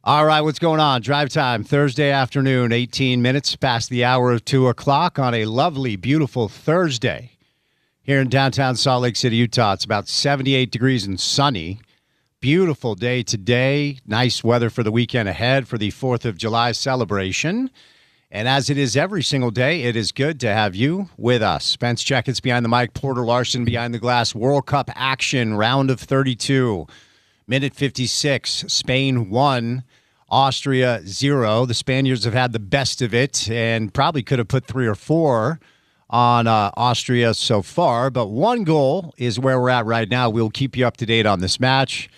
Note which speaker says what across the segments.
Speaker 1: All right, what's going on? Drive time, Thursday afternoon, 18 minutes past the hour of 2 o'clock on a lovely, beautiful Thursday here in downtown Salt Lake City, Utah. It's about 78 degrees and sunny. Beautiful day today. Nice weather for the weekend ahead for the 4th of July celebration. And as it is every single day, it is good to have you with us. Spence Checketts behind the mic, Porter Larson behind the glass. World Cup action, round of 32. Minute 56, Spain 1, Austria 0. The Spaniards have had the best of it and probably could have put 3 or 4 on Austria so far. But one goal is where we're at right now. We'll keep you up to date on this match.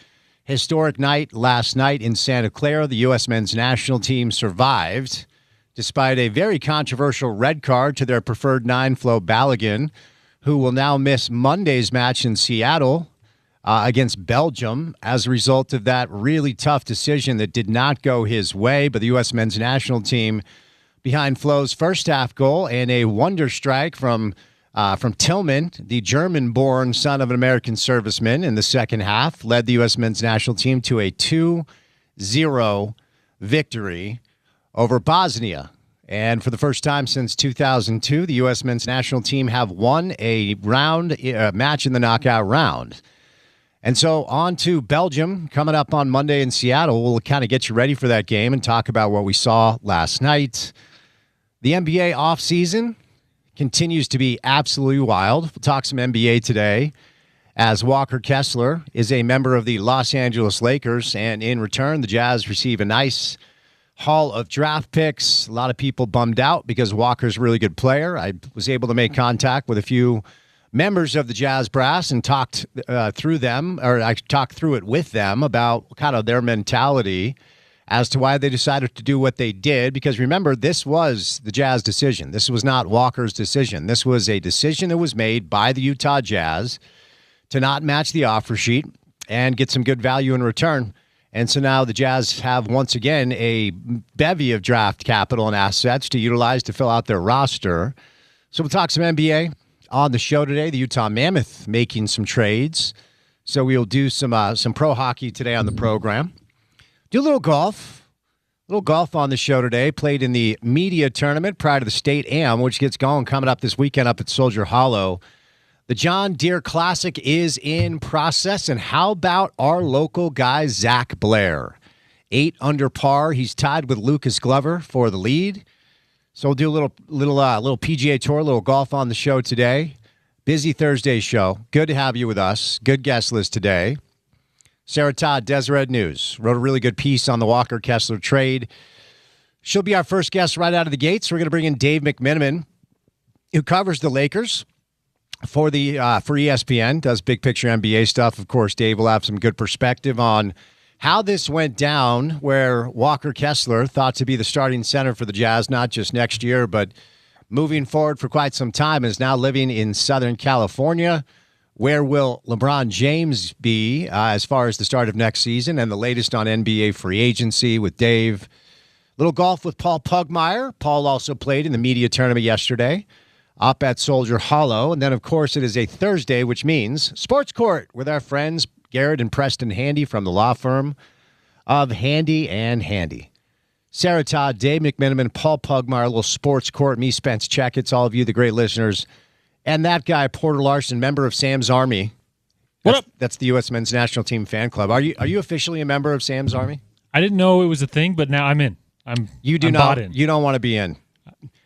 Speaker 1: Historic night last night in Santa Clara. The U.S. men's national team survived despite a very controversial red card to their preferred 9, Flo Balogun, who will now miss Monday's match in Seattle against Belgium as a result of that really tough decision that did not go his way. But the U.S. men's national team, behind Flo's first half goal and a wonder strike from Tillman, the German-born son of an American serviceman in the second half, led the U.S. men's national team to a 2-0 victory over Bosnia. And for the first time since 2002, the U.S. men's national team have won a match in the knockout round. And so on to Belgium coming up on Monday in Seattle. We'll kind of get you ready for that game and talk about what we saw last night. The NBA offseason continues to be absolutely wild. We'll talk some NBA today as Walker Kessler is a member of the Los Angeles Lakers. And in return, the Jazz receive a nice haul of draft picks. A lot of people bummed out because Walker's a really good player. I was able to make contact with a few members of the Jazz brass and talked through it with them about kind of their mentality as to why they decided to do what they did. Because remember, this was the Jazz decision. This was not Walker's decision. This was a decision that was made by the Utah Jazz to not match the offer sheet and get some good value in return. And so now the Jazz have once again a bevy of draft capital and assets to utilize to fill out their roster. So we'll talk some NBA on the show today. The Utah Mammoth making some trades. So we'll do some pro hockey today on the program. Do a little golf. On the show today. Played in the media tournament prior to the State Am, which gets going coming up this weekend up at Soldier Hollow. The John Deere Classic is in process. And how about our local guy, Zach Blair? 8 under par. He's tied with Lucas Glover for the lead. So we'll do a little PGA Tour, a little golf on the show today. Busy Thursday show. Good to have you with us. Good guest list today. Sarah Todd, Deseret News, wrote a really good piece on the Walker Kessler trade. She'll be our first guest right out of the gates. We're going to bring in Dave McMenamin, who covers the Lakers for ESPN, does big picture NBA stuff. Of course, Dave will have some good perspective on how this went down, where Walker Kessler, thought to be the starting center for the Jazz, not just next year, but moving forward for quite some time, is now living in Southern California. Where will LeBron James be as far as the start of next season? And the latest on NBA free agency with Dave. Little golf with Paul Pugmire. Paul also played in the media tournament yesterday up at Soldier Hollow. And then, of course, it is a Thursday, which means Sports Court with our friends Garrett and Preston Handy from the law firm of Handy and Handy. Sarah Todd, Dave McMenamin, Paul Pugmire, a little Sports Court, me, Spence Checketts, all of you, the great listeners. And that guy, Porter Larson, member of Sam's Army.
Speaker 2: What up?
Speaker 1: That's the U.S. men's national team fan club. Are you officially a member of Sam's Army?
Speaker 2: I didn't know it was a thing, but now I'm in. I'm bought in.
Speaker 1: You don't want to be in.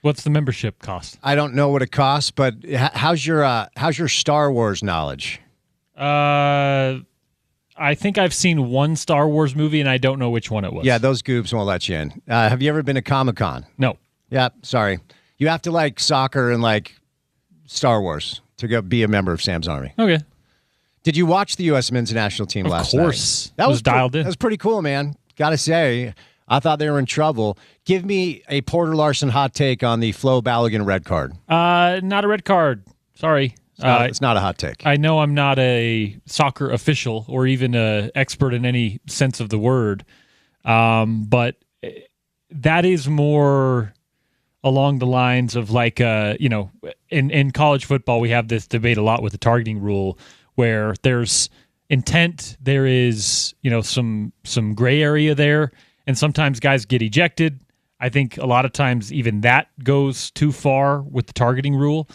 Speaker 2: What's the membership cost?
Speaker 1: I don't know what it costs, but how's your Star Wars knowledge?
Speaker 2: I think I've seen one Star Wars movie, and I don't know which one it was.
Speaker 1: Yeah, those goobs won't let you in. Have you ever been to Comic-Con?
Speaker 2: No.
Speaker 1: Yeah, sorry. You have to like soccer and like Star Wars to go be a member of Sam's Army.
Speaker 2: Okay.
Speaker 1: Did you watch the U.S. men's national team last night?
Speaker 2: Of course. That was dialed in.
Speaker 1: That was pretty cool, man. Got to say, I thought they were in trouble. Give me a Porter Larson hot take on the Flo Balogun red card.
Speaker 2: Not a red card. Sorry.
Speaker 1: It's not a hot take.
Speaker 2: I know I'm not a soccer official or even an expert in any sense of the word, but that is more along the lines of like, in college football, we have this debate a lot with the targeting rule where there's intent, there is, some gray area there, and sometimes guys get ejected. I think a lot of times even that goes too far with the targeting rule.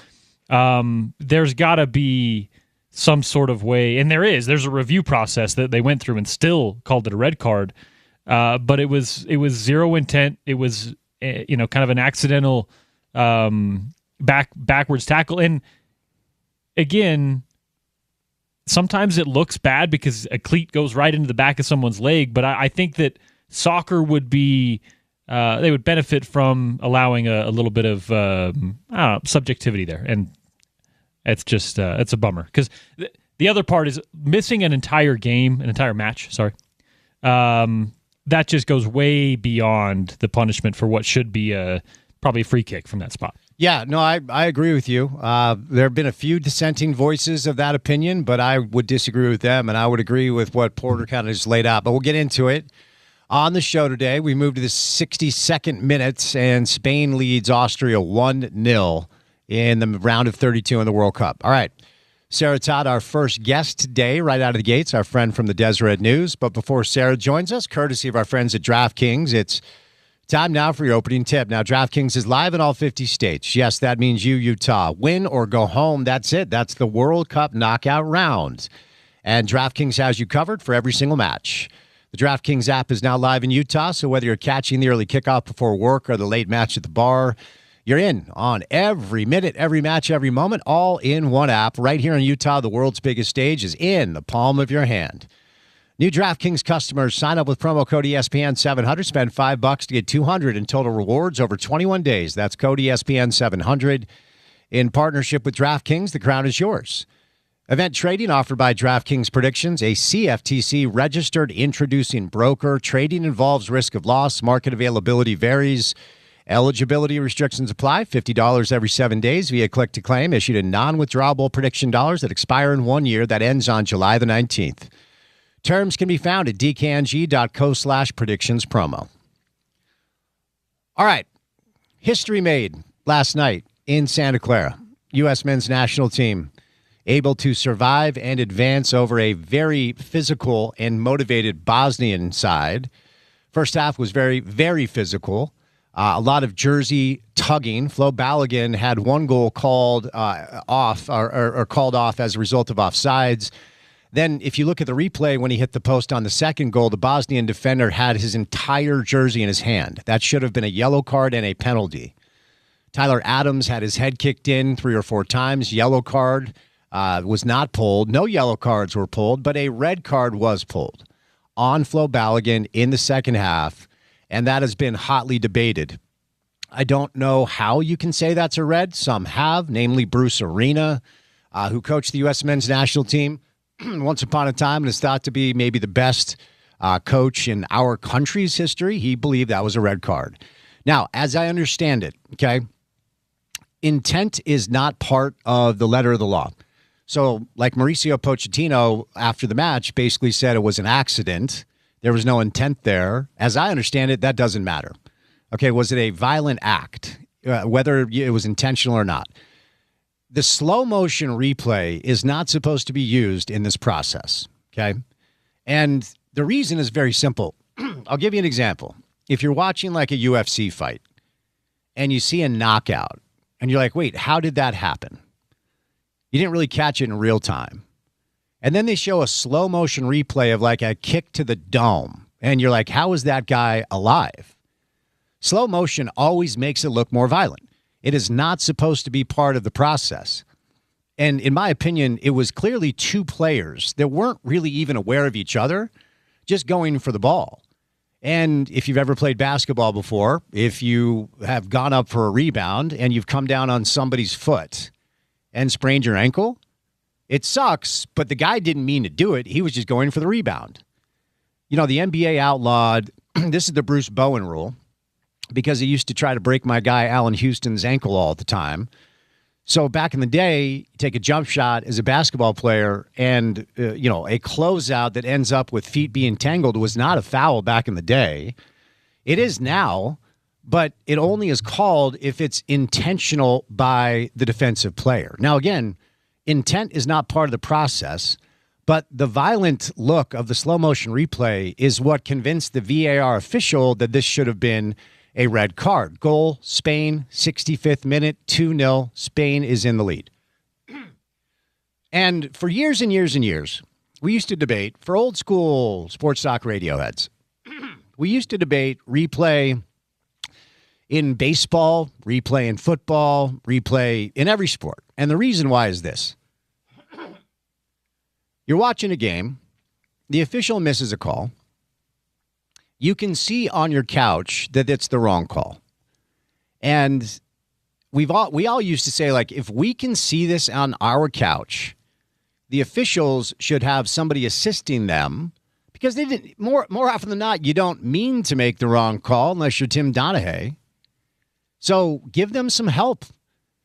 Speaker 2: There's got to be some sort of way, and there's a review process that they went through and still called it a red card. But it was zero intent. It was kind of an accidental backwards tackle. And again, sometimes it looks bad because a cleat goes right into the back of someone's leg. But I think that soccer would be they would benefit from allowing a little bit of subjectivity there. And it's just it's a bummer because the other part is missing an entire game, an entire match. Sorry. That just goes way beyond the punishment for what should be probably a free kick from that spot.
Speaker 1: Yeah, no, I agree with you. There have been a few dissenting voices of that opinion, but I would disagree with them, and I would agree with what Porter kind of just laid out. But we'll get into it. On the show today, we move to the 62nd minute, and Spain leads Austria 1-0 in the round of 32 in the World Cup. All right. Sarah Todd, our first guest today, right out of the gates, our friend from the Deseret News. But before Sarah joins us, courtesy of our friends at DraftKings, it's time now for your opening tip. Now, DraftKings is live in all 50 states. Yes, that means you, Utah. Win or go home, that's it. That's the World Cup knockout round. And DraftKings has you covered for every single match. The DraftKings app is now live in Utah, so whether you're catching the early kickoff before work or the late match at the bar, you're in on every minute, every match, every moment, all in one app. Right here in Utah, the world's biggest stage is in the palm of your hand. New DraftKings customers sign up with promo code ESPN700. Spend $5 to get $200 in total rewards over 21 days. That's code ESPN700. In partnership with DraftKings, the crown is yours. Event trading offered by DraftKings Predictions, a CFTC registered introducing broker. Trading involves risk of loss. Market availability varies. Eligibility restrictions apply. $50 every 7 days via click to claim. Issued in non-withdrawable prediction dollars that expire in 1 year. That ends on July the 19th. Terms can be found at dkng.co/predictions promo. All right. History made last night in Santa Clara. U.S. men's national team able to survive and advance over a very physical and motivated Bosnian side. First half was very, very physical. A lot of jersey tugging. Flo Balogun had one goal called off or called off as a result of offsides. Then if you look at the replay, when he hit the post on the second goal, the Bosnian defender had his entire jersey in his hand. That should have been a yellow card and a penalty. Tyler Adams had his head kicked in 3 or 4 times. Yellow card was not pulled. No yellow cards were pulled, but a red card was pulled on Flo Balogun in the second half. And that has been hotly debated. I don't know how you can say that's a red. Some have, namely Bruce Arena, who coached the U.S. men's national team once upon a time and is thought to be maybe the best coach in our country's history. He believed that was a red card. Now, as I understand it, okay, intent is not part of the letter of the law. So, like Mauricio Pochettino after the match basically said it was an accident. There was no intent there. As I understand it, that doesn't matter. Okay, was it a violent act, whether it was intentional or not? The slow motion replay is not supposed to be used in this process, okay? And the reason is very simple. I'll give you an example. If you're watching like a UFC fight and you see a knockout and you're like, wait, how did that happen? You didn't really catch it in real time. And then they show a slow motion replay of like a kick to the dome. And you're like, how is that guy alive? Slow motion always makes it look more violent. It is not supposed to be part of the process. And in my opinion, it was clearly 2 players that weren't really even aware of each other, just going for the ball. And if you've ever played basketball before, if you have gone up for a rebound and you've come down on somebody's foot and sprained your ankle, it sucks, but the guy didn't mean to do it. He was just going for the rebound. You know, the NBA outlawed, this is the Bruce Bowen rule, because he used to try to break my guy Allen Houston's ankle all the time. So back in the day, you take a jump shot as a basketball player and, a closeout that ends up with feet being tangled was not a foul back in the day. It is now, but it only is called if it's intentional by the defensive player. Now, again, intent is not part of the process, But the violent look of the slow motion replay is what convinced the VAR official that this should have been a red card. Goal, Spain, 65th minute, 2-0. Spain is in the lead. And for years and years and years, we used to debate, for old school sports talk radio heads, we used to debate replay in baseball, replay in football, replay in every sport. And the reason why is this. You're watching a game, the official misses a call. You can see on your couch that it's the wrong call. And we all used to say, like, if we can see this on our couch, the officials should have somebody assisting them, because they didn't. More often than not, you don't mean to make the wrong call unless you're Tim Donahue. So give them some help.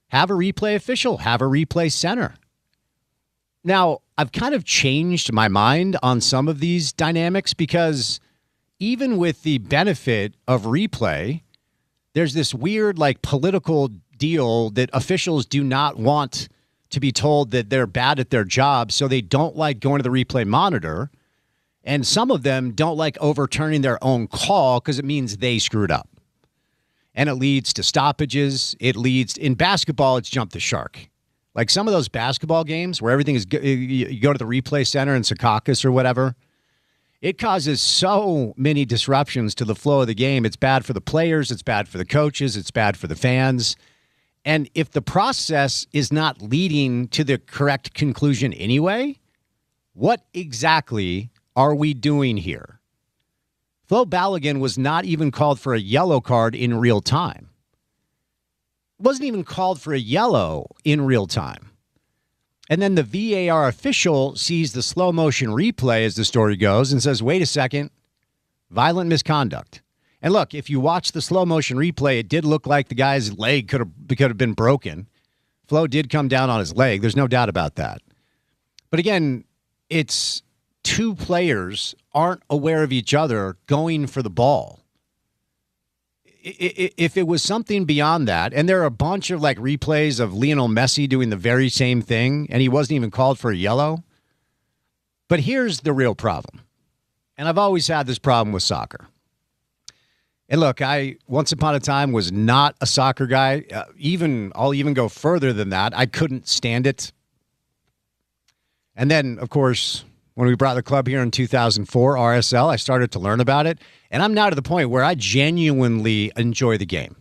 Speaker 1: Have a replay official. Have a replay center. Now, I've kind of changed my mind on some of these dynamics, because even with the benefit of replay, there's this weird, like, political deal that officials do not want to be told that they're bad at their job, so they don't like going to the replay monitor. And some of them don't like overturning their own call because it means they screwed up. And it leads to stoppages. In basketball, it's jump the shark. Like some of those basketball games where everything is, you go to the replay center in Secaucus or whatever, it causes so many disruptions to the flow of the game. It's bad for the players. It's bad for the coaches. It's bad for the fans. And if the process is not leading to the correct conclusion anyway, what exactly are we doing here? Flo Balogun was not even called for a yellow card in real time. Wasn't even called for a yellow in real time. And then the VAR official sees the slow motion replay, as the story goes, and says, wait a second, violent misconduct. And look, if you watch the slow motion replay, it did look like the guy's leg could have been broken. Flo did come down on his leg. There's no doubt about that. But again, it's two players aren't aware of each other going for the ball. If it was something beyond that, and there are a bunch of like replays of Lionel Messi doing the very same thing, and he wasn't even called for a yellow. But here's the real problem. And I've always had this problem with soccer. And look, I once upon a time was not a soccer guy. I'll even go further than that. I couldn't stand it. And then, of course, when we brought the club here in 2004, RSL, I started to learn about it. And I'm now to the point where I genuinely enjoy the game,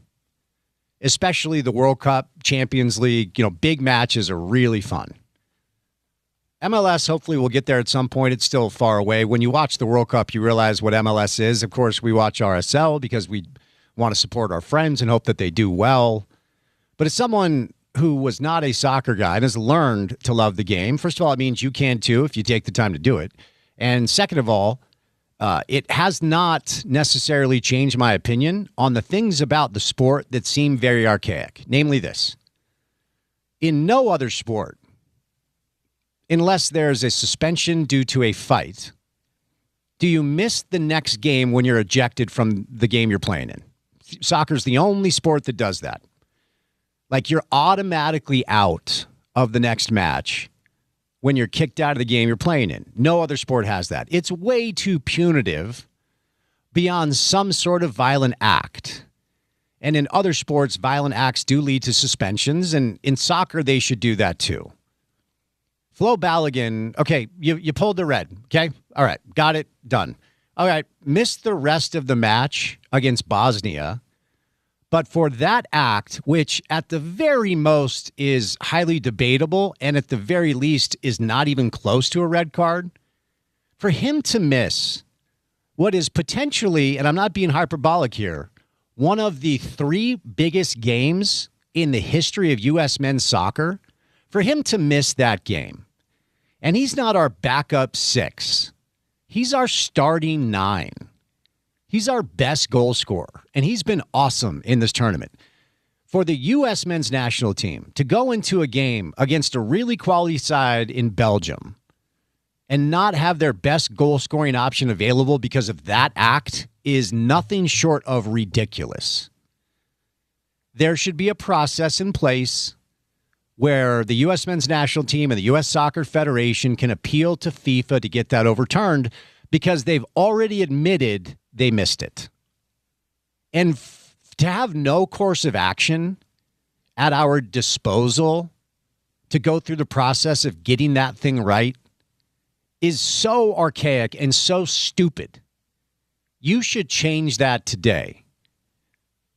Speaker 1: especially the World Cup, Champions League. Big matches are really fun. MLS, hopefully we'll get there at some point. It's still far away. When you watch the World Cup, you realize what MLS is. Of course, we watch RSL because we want to support our friends and hope that they do well. But as someone who was not a soccer guy and has learned to love the game, first of all, it means you can too if you take the time to do it. And second of all, it has not necessarily changed my opinion on the things about the sport that seem very archaic. Namely this. In no other sport, unless there's a suspension due to a fight, do you miss the next game when you're ejected from the game you're playing in? Soccer's the only sport that does that. Like, you're automatically out of the next match when you're kicked out of the game you're playing in. No other sport has that. It's way too punitive beyond some sort of violent act. And in other sports, violent acts do lead to suspensions, and in soccer, they should do that too. Flo Balogun, okay, you pulled the red, okay? All right, got it, done. All right, missed the rest of the match against Bosnia, but for that act, which at the very most is highly debatable and at the very least is not even close to a red card, for him to miss what is potentially, and I'm not being hyperbolic here, one of the three biggest games in the history of U.S. men's soccer, for him to miss that game. And he's not our backup 6. He's our starting 9. He's our best goal scorer, and he's been awesome in this tournament. For the U.S. men's national team to go into a game against a really quality side in Belgium and not have their best goal-scoring option available because of that act is nothing short of ridiculous. There should be a process in place where the U.S. men's national team and the U.S. Soccer Federation can appeal to FIFA to get that overturned because they've already admitted they missed it. And to have no course of action at our disposal to go through the process of getting that thing right is so archaic and so stupid. You should change that today,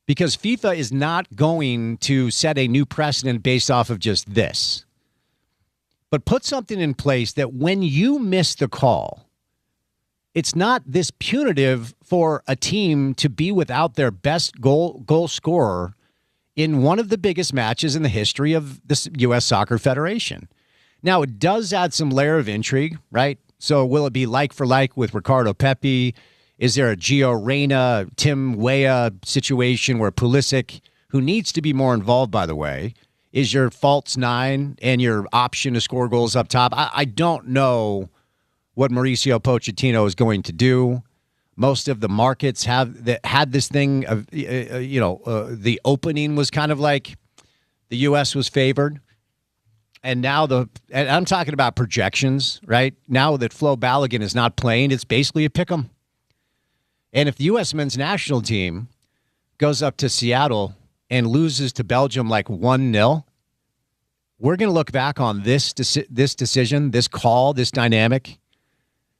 Speaker 1: because FIFA is not going to set a new precedent based off of just this. But put something in place that when you miss the call, it's not this punitive for a team to be without their best goal scorer in one of the biggest matches in the history of the U.S. Soccer Federation. Now, it does add some layer of intrigue, right? So will it be like for like with Ricardo Pepi? Is there a Gio Reyna, Tim Weah situation where Pulisic, who needs to be more involved, by the way, is your false nine and your option to score goals up top? I don't know what Mauricio Pochettino is going to do. Most of the markets had this thing of, the opening was kind of like the U.S. was favored. And now and I'm talking about projections, right? Now that Flo Balogun is not playing, it's basically a pick 'em. And if the U.S. men's national team goes up to Seattle and loses to Belgium like 1-0, we're going to look back on this decision, this call, this dynamic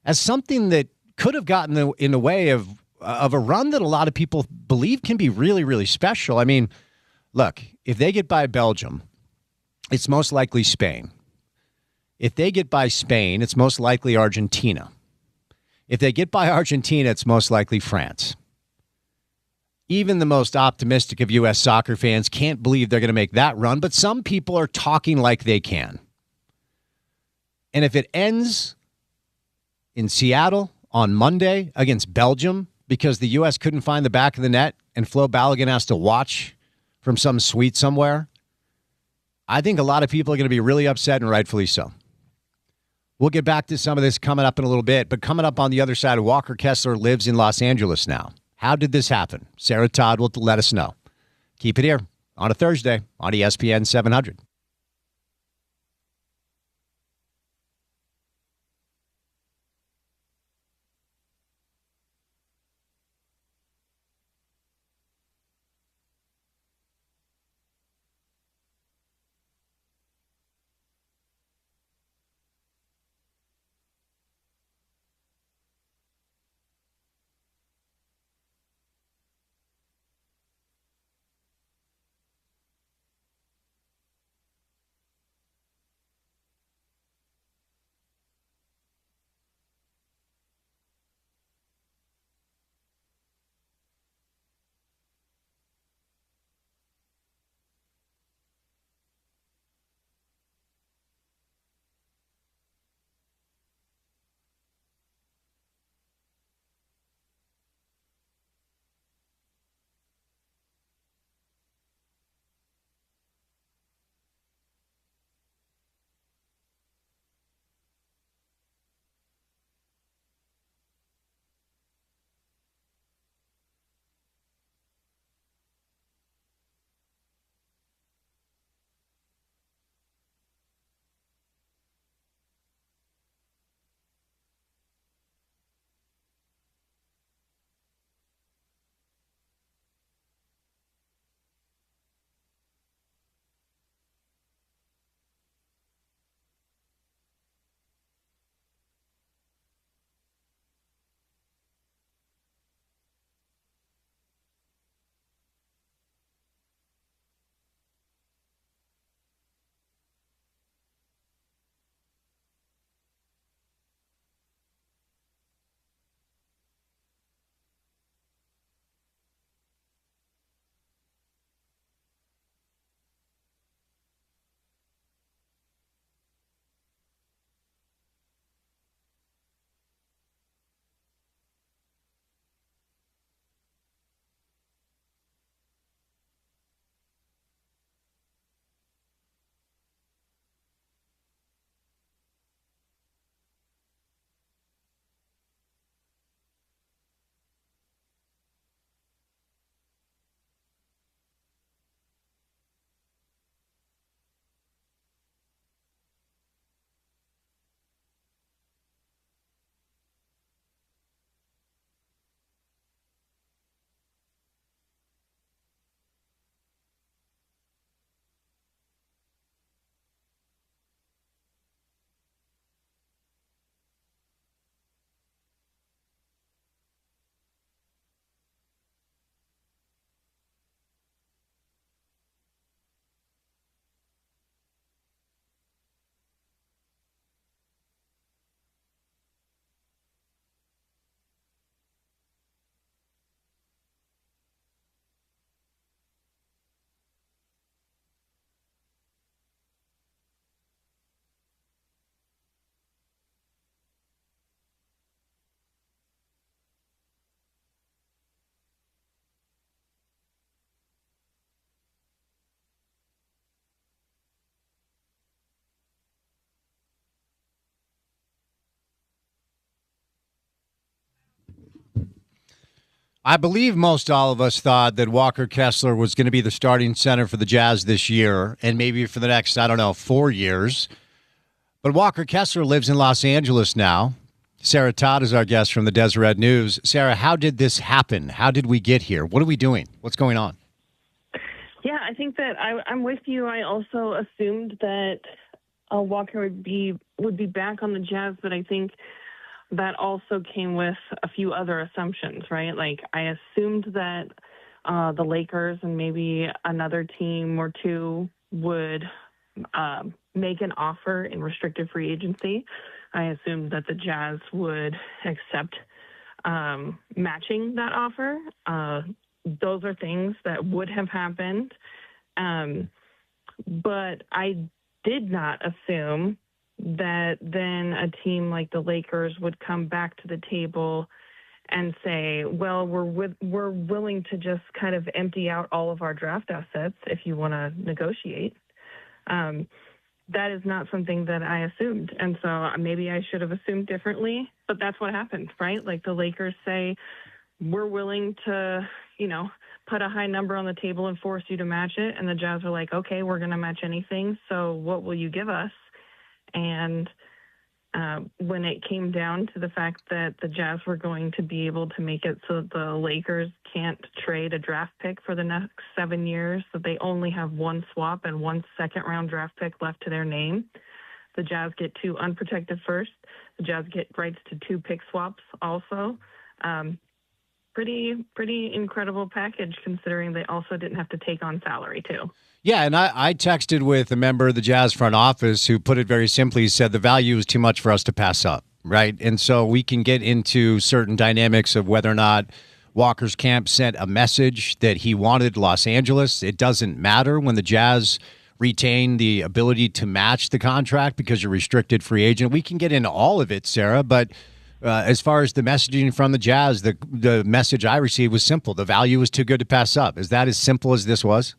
Speaker 1: as something that could have gotten in the way of a run that a lot of people believe can be really, really special. I mean, look, if they get by Belgium, it's most likely Spain. If they get by Spain, it's most likely Argentina. If they get by Argentina, it's most likely France. Even the most optimistic of U.S. soccer fans can't believe they're going to make that run, but some people are talking like they can. And if it ends in Seattle on Monday against Belgium because the U.S. couldn't find the back of the net and Flo Balogun has to watch from some suite somewhere, I think a lot of people are going to be really upset, and rightfully so. We'll get back to some of this coming up in a little bit, but coming up on the other side, Walker Kessler lives in Los Angeles now. How did this happen? Sarah Todd will let us know. Keep it here on a Thursday on ESPN 700. I believe most all of us thought that Walker Kessler was going to be the starting center for the Jazz this year and maybe for the next, 4 years. But Walker Kessler lives in Los Angeles now. Sarah Todd is our guest from the Deseret News. Sarah, how did this happen? How did we get here? What are we doing? What's going on?
Speaker 3: Yeah, I think that I'm with you. I also assumed that Walker would be back on the Jazz, but I think that also came with a few other assumptions, right? Like I assumed that the Lakers and maybe another team or two would make an offer in restricted free agency. I assumed that the Jazz would accept matching that offer. Those are things that would have happened. But I did not assume that then a team like the Lakers would come back to the table and say, well, we're willing to just kind of empty out all of our draft assets if you want to negotiate. That is not something that I assumed. And so maybe I should have assumed differently, but that's what happened, right? Like the Lakers say, we're willing to, put a high number on the table and force you to match it. And the Jazz are like, okay, we're going to match anything. So what will you give us? And when it came down to the fact that the Jazz were going to be able to make it so the Lakers can't trade a draft pick for the next 7 years, that they only have one swap and one second-round draft pick left to their name. The Jazz get 2 unprotected first. The Jazz get rights to 2 pick swaps also. Pretty incredible package considering they also didn't have to take on salary too.
Speaker 1: Yeah, and I texted with a member of the Jazz front office who put it very simply. He said the value is too much for us to pass up, right? And so we can get into certain dynamics of whether or not Walker's camp sent a message that he wanted Los Angeles. It doesn't matter when the Jazz retain the ability to match the contract because you're restricted free agent. We can get into all of it, Sarah, but as far as the messaging from the Jazz, the message I received was simple. The value is too good to pass up. Is that as simple as this was?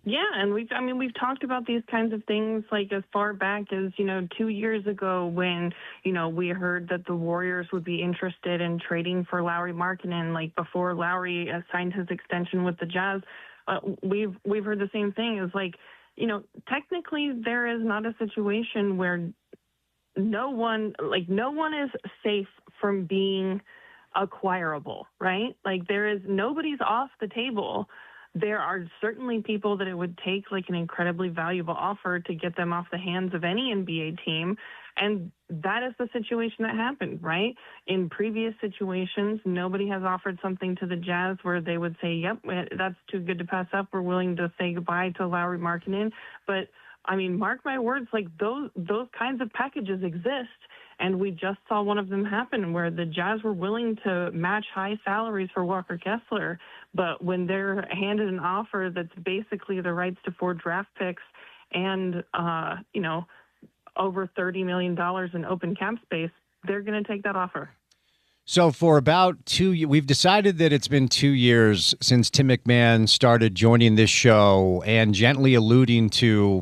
Speaker 3: Yeah, and we've talked about these kinds of things like as far back as 2 years ago when we heard that the Warriors would be interested in trading for Lauri Markkanen, like before Lauri signed his extension with the Jazz. We've heard the same thing. Is like technically there is not a situation where no one is safe from being acquirable, right? Like nobody's off the table. There are certainly people that it would take like an incredibly valuable offer to get them off the hands of any NBA team. And that is the situation that happened, right? In previous situations, nobody has offered something to the Jazz where they would say, yep, that's too good to pass up. We're willing to say goodbye to Lauri Markkanen. But mark my words, like those kinds of packages exist. And we just saw one of them happen where the Jazz were willing to match high salaries for Walker Kessler. But when they're handed an offer that's basically the rights to 4 draft picks and, over $30 million in open cap space, they're going to take that offer.
Speaker 1: So for about 2 years, we've decided that it's been 2 years since Tim McMahon started joining this show and gently alluding to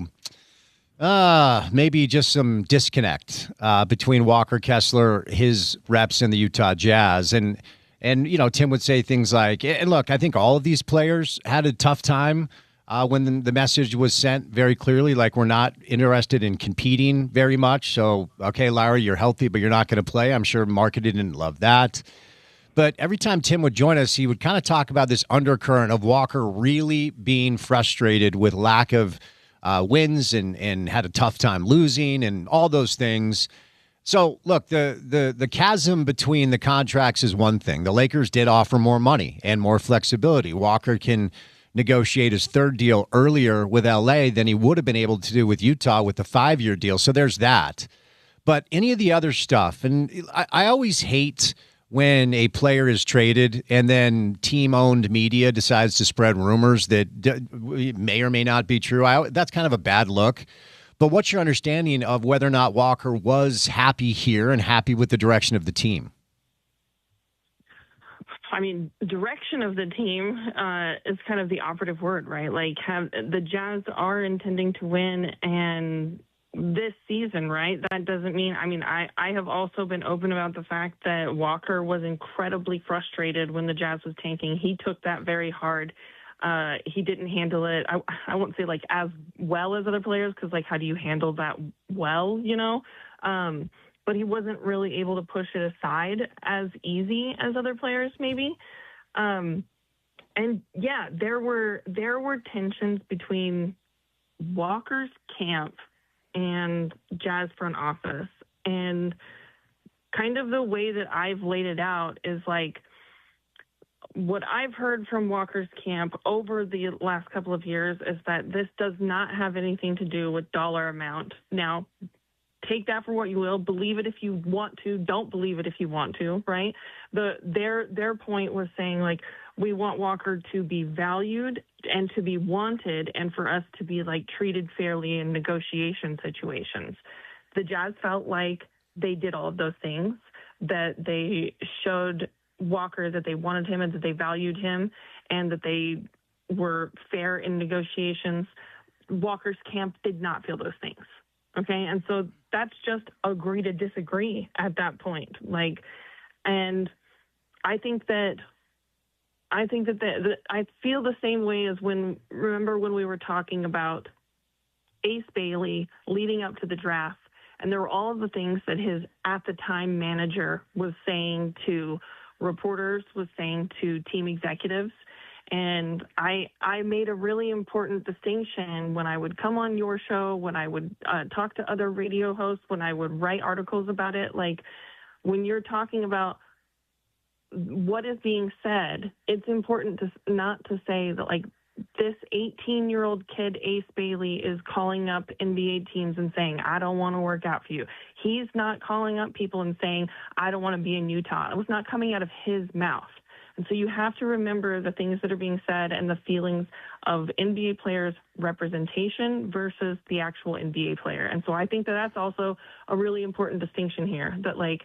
Speaker 1: maybe just some disconnect between Walker Kessler, his reps, and the Utah Jazz. And Tim would say things like, and look, I think all of these players had a tough time when the message was sent very clearly, like we're not interested in competing very much. So, okay, Larry, you're healthy, but you're not going to play. I'm sure Market didn't love that. But every time Tim would join us, he would kind of talk about this undercurrent of Walker really being frustrated with lack of wins and had a tough time losing and all those things. So, look, the chasm between the contracts is one thing. The Lakers did offer more money and more flexibility. Walker can negotiate his 3rd deal earlier with L.A. than he would have been able to do with Utah with the 5-year deal. So there's that. But any of the other stuff, and I always hate when a player is traded and then team-owned media decides to spread rumors that may or may not be true. That's kind of a bad look. But what's your understanding of whether or not Walker was happy here and happy with the direction of the team?
Speaker 3: Direction of the team is kind of the operative word, right? Like the Jazz are intending to win, and this season, right? That doesn't mean, I have also been open about the fact that Walker was incredibly frustrated when the Jazz was tanking. He took that very hard. He didn't handle it. I won't say like as well as other players, because like, how do you handle that well, you know? But he wasn't really able to push it aside as easy as other players, maybe. And yeah, there were tensions between Walker's camp and Jazz front office. And kind of the way that I've laid it out is like, what I've heard from Walker's camp over the last couple of years is that this does not have anything to do with dollar amount. Now, take that for what you will. Believe it if you want to. Don't believe it if you want to, right? Their point was saying, like, we want Walker to be valued and to be wanted and for us to be, like, treated fairly in negotiation situations. The Jazz felt like they did all of those things, that they showed Walker that they wanted him and that they valued him and that they were fair in negotiations. Walker's camp did not feel those things. Okay. And so that's just agree to disagree at that point. Like, and I think that I feel the same way as remember when we were talking about Ace Bailey leading up to the draft, and there were all of the things that his at the time manager was saying to reporters, was saying to team executives. And I made a really important distinction when I would come on your show, when I would talk to other radio hosts, when I would write articles about it. Like, when you're talking about what is being said, it's important to not to say that, like, this 18-year-old kid, Ace Bailey, is calling up NBA teams and saying, I don't want to work out for you. He's not calling up people and saying, I don't want to be in Utah. It was not coming out of his mouth. And so you have to remember the things that are being said and the feelings of NBA players' representation versus the actual NBA player. And so I think that that's also a really important distinction here, that, like,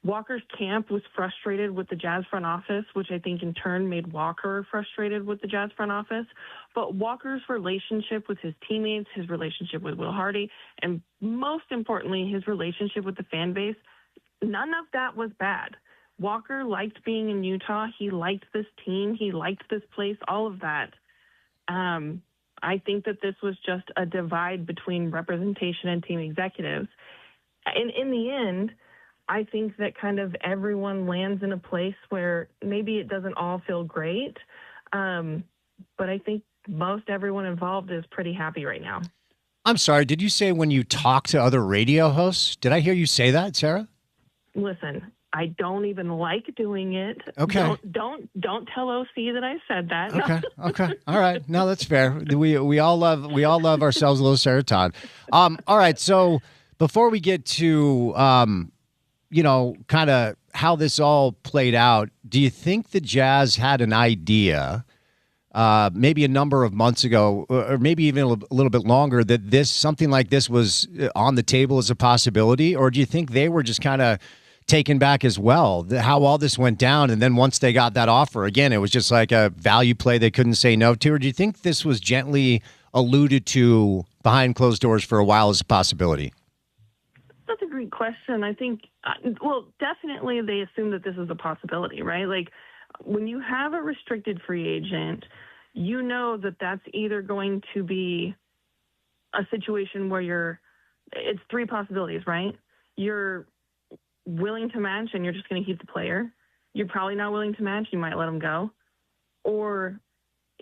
Speaker 3: Walker's camp was frustrated with the Jazz front office, which I think in turn made Walker frustrated with the Jazz front office. But Walker's relationship with his teammates, his relationship with Will Hardy, and most importantly, his relationship with the fan base, none of that was bad. Walker liked being in Utah. He liked this team. He liked this place, all of that. I think that this was just a divide between representation and team executives. And in the end, I think that kind of everyone lands in a place where maybe it doesn't all feel great, but I think most everyone involved is pretty happy right now.
Speaker 1: I'm sorry, did you say when you talk to other radio hosts? Did I hear you say that, Sarah?
Speaker 3: Listen, I don't even like doing it.
Speaker 1: Okay.
Speaker 3: Don't tell OC that I said that.
Speaker 1: Okay. All right. No, that's fair. We all love ourselves a little Sarah Todd. All right. So before we get to kind of how this all played out, do you think the Jazz had an idea, maybe a number of months ago, or maybe even a little bit longer, that something like this was on the table as a possibility? Or do you think they were just kind of taken back as well, how all this went down? And then once they got that offer, again, it was just like a value play they couldn't say no to? Or do you think this was gently alluded to behind closed doors for a while as a possibility?
Speaker 3: That's a great question. I think, definitely they assume that this is a possibility, right? Like, when you have a restricted free agent, you know that that's either going to be a situation where it's three possibilities, right? You're willing to match and you're just going to keep the player. You're probably not willing to match, you might let him go. Or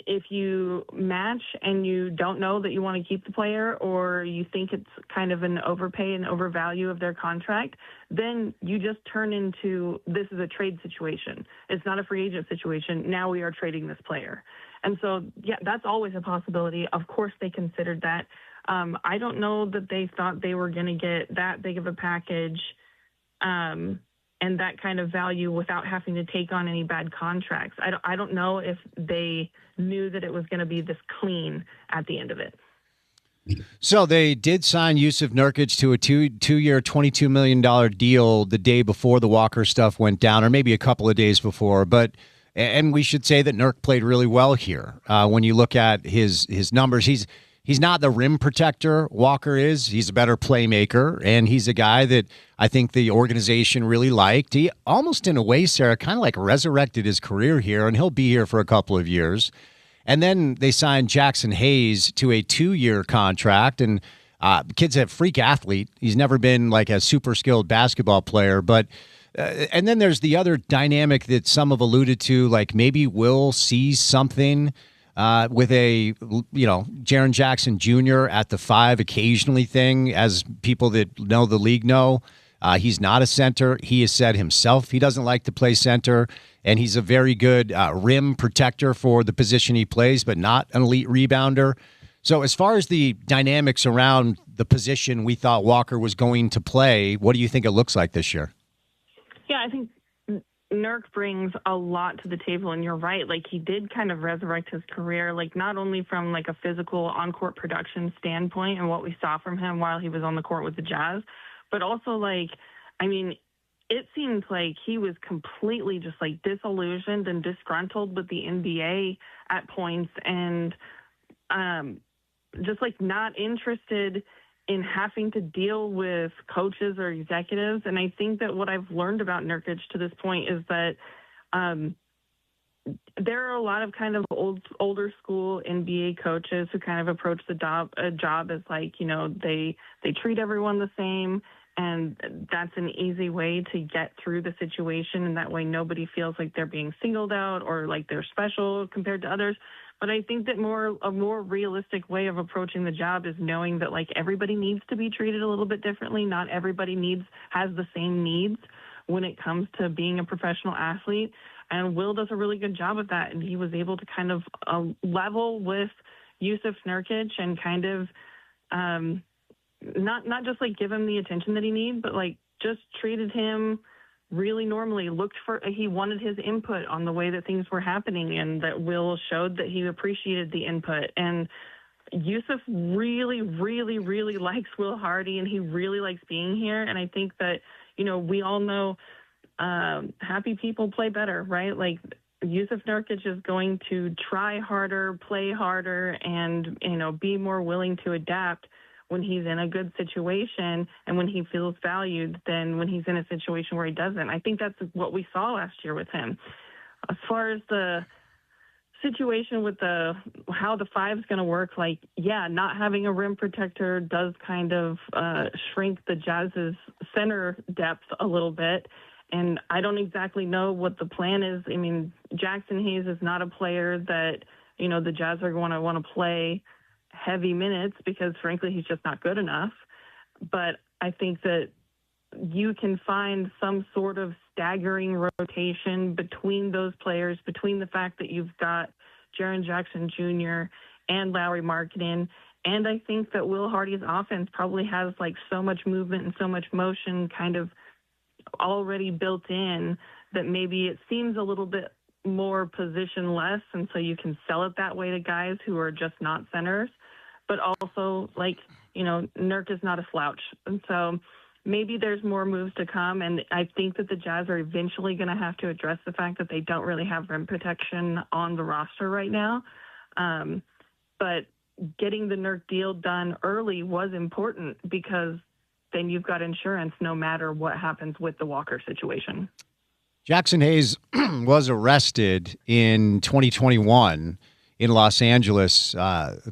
Speaker 3: if you match and you don't know that you want to keep the player, or you think it's kind of an overpay and overvalue of their contract, then you just turn into, this is a trade situation. It's not a free agent situation. Now we are trading this player. And so, yeah, that's always a possibility. Of course they considered that. I don't know that they thought they were going to get that big of a package and that kind of value without having to take on any bad contracts. I don't know if they knew that it was going to be this clean at the end of it.
Speaker 1: So they did sign Yusuf Nurkic to a two-year, $22 million deal the day before the Walker stuff went down, or maybe a couple of days before. And we should say that Nurk played really well here. When you look at his numbers, he's not the rim protector Walker is. He's a better playmaker, and he's a guy that I think the organization really liked. He almost, in a way, Sarah, kind of like resurrected his career here, and he'll be here for a couple of years. And then they signed Jackson Hayes to a 2-year contract, and kid's a freak athlete. He's never been like a super skilled basketball player, but and then there's the other dynamic that some have alluded to, like maybe we'll see something with a, Jaren Jackson Jr. at the 5 occasionally thing, as people that know the league know. He's not a center. He has said himself he doesn't like to play center, and he's a very good rim protector for the position he plays, but not an elite rebounder. So as far as the dynamics around the position we thought Walker was going to play, what do you think it looks like this year?
Speaker 3: Yeah, I think Nurk brings a lot to the table, and you're right. Like, he did kind of resurrect his career, like not only from like a physical on-court production standpoint and what we saw from him while he was on the court with the Jazz, but also like, I mean, it seems like he was completely just like disillusioned and disgruntled with the NBA at points, and just like not interested in having to deal with coaches or executives. And I think that what I've learned about Nurkic to this point is that there are a lot of kind of older school NBA coaches who kind of approach the job as like, they treat everyone the same, and that's an easy way to get through the situation. And that way nobody feels like they're being singled out or like they're special compared to others. But I think that a more realistic way of approaching the job is knowing that like everybody needs to be treated a little bit differently. Not everybody has the same needs when it comes to being a professional athlete. And Will does a really good job of that. And he was able to kind of level with Yusuf Nurkic and kind of not just like give him the attention that he needs, but like just treated him really normally, he wanted his input on the way that things were happening, and that Will showed that he appreciated the input. And Yusuf really, really, really likes Will Hardy, and he really likes being here. And I think that, we all know happy people play better, right? Like, Yusuf Nurkic is going to try harder, play harder, and, be more willing to adapt when he's in a good situation and when he feels valued than when he's in a situation where he doesn't. I think that's what we saw last year with him. As far as the situation with how the 5 is going to work, like, yeah, not having a rim protector does kind of shrink the Jazz's center depth a little bit. And I don't exactly know what the plan is. I mean, Jackson Hayes is not a player that, the Jazz are going to want to play heavy minutes because, frankly, he's just not good enough. But I think that you can find some sort of staggering rotation between those players, between the fact that you've got Jaren Jackson Jr. and Lauri Markkanen. And I think that Will Hardy's offense probably has like so much movement and so much motion kind of already built in that maybe it seems a little bit more position-less, and so you can sell it that way to guys who are just not centers. But also, like, Nurk is not a slouch. And so maybe there's more moves to come. And I think that the Jazz are eventually going to have to address the fact that they don't really have rim protection on the roster right now. But getting the Nurk deal done early was important because then you've got insurance no matter what happens with the Walker situation.
Speaker 1: Jackson Hayes was arrested in 2021 in Los Angeles.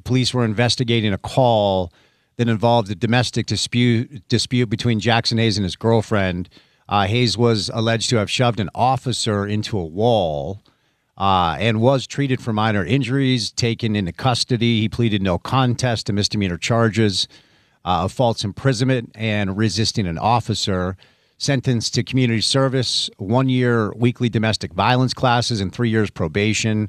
Speaker 1: Police were investigating a call that involved a domestic dispute between Jackson Hayes and his girlfriend. Hayes was alleged to have shoved an officer into a wall and was treated for minor injuries, taken into custody. He pleaded no contest to misdemeanor charges of false imprisonment and resisting an officer. Sentenced to community service, 1 year weekly domestic violence classes, and 3 years probation.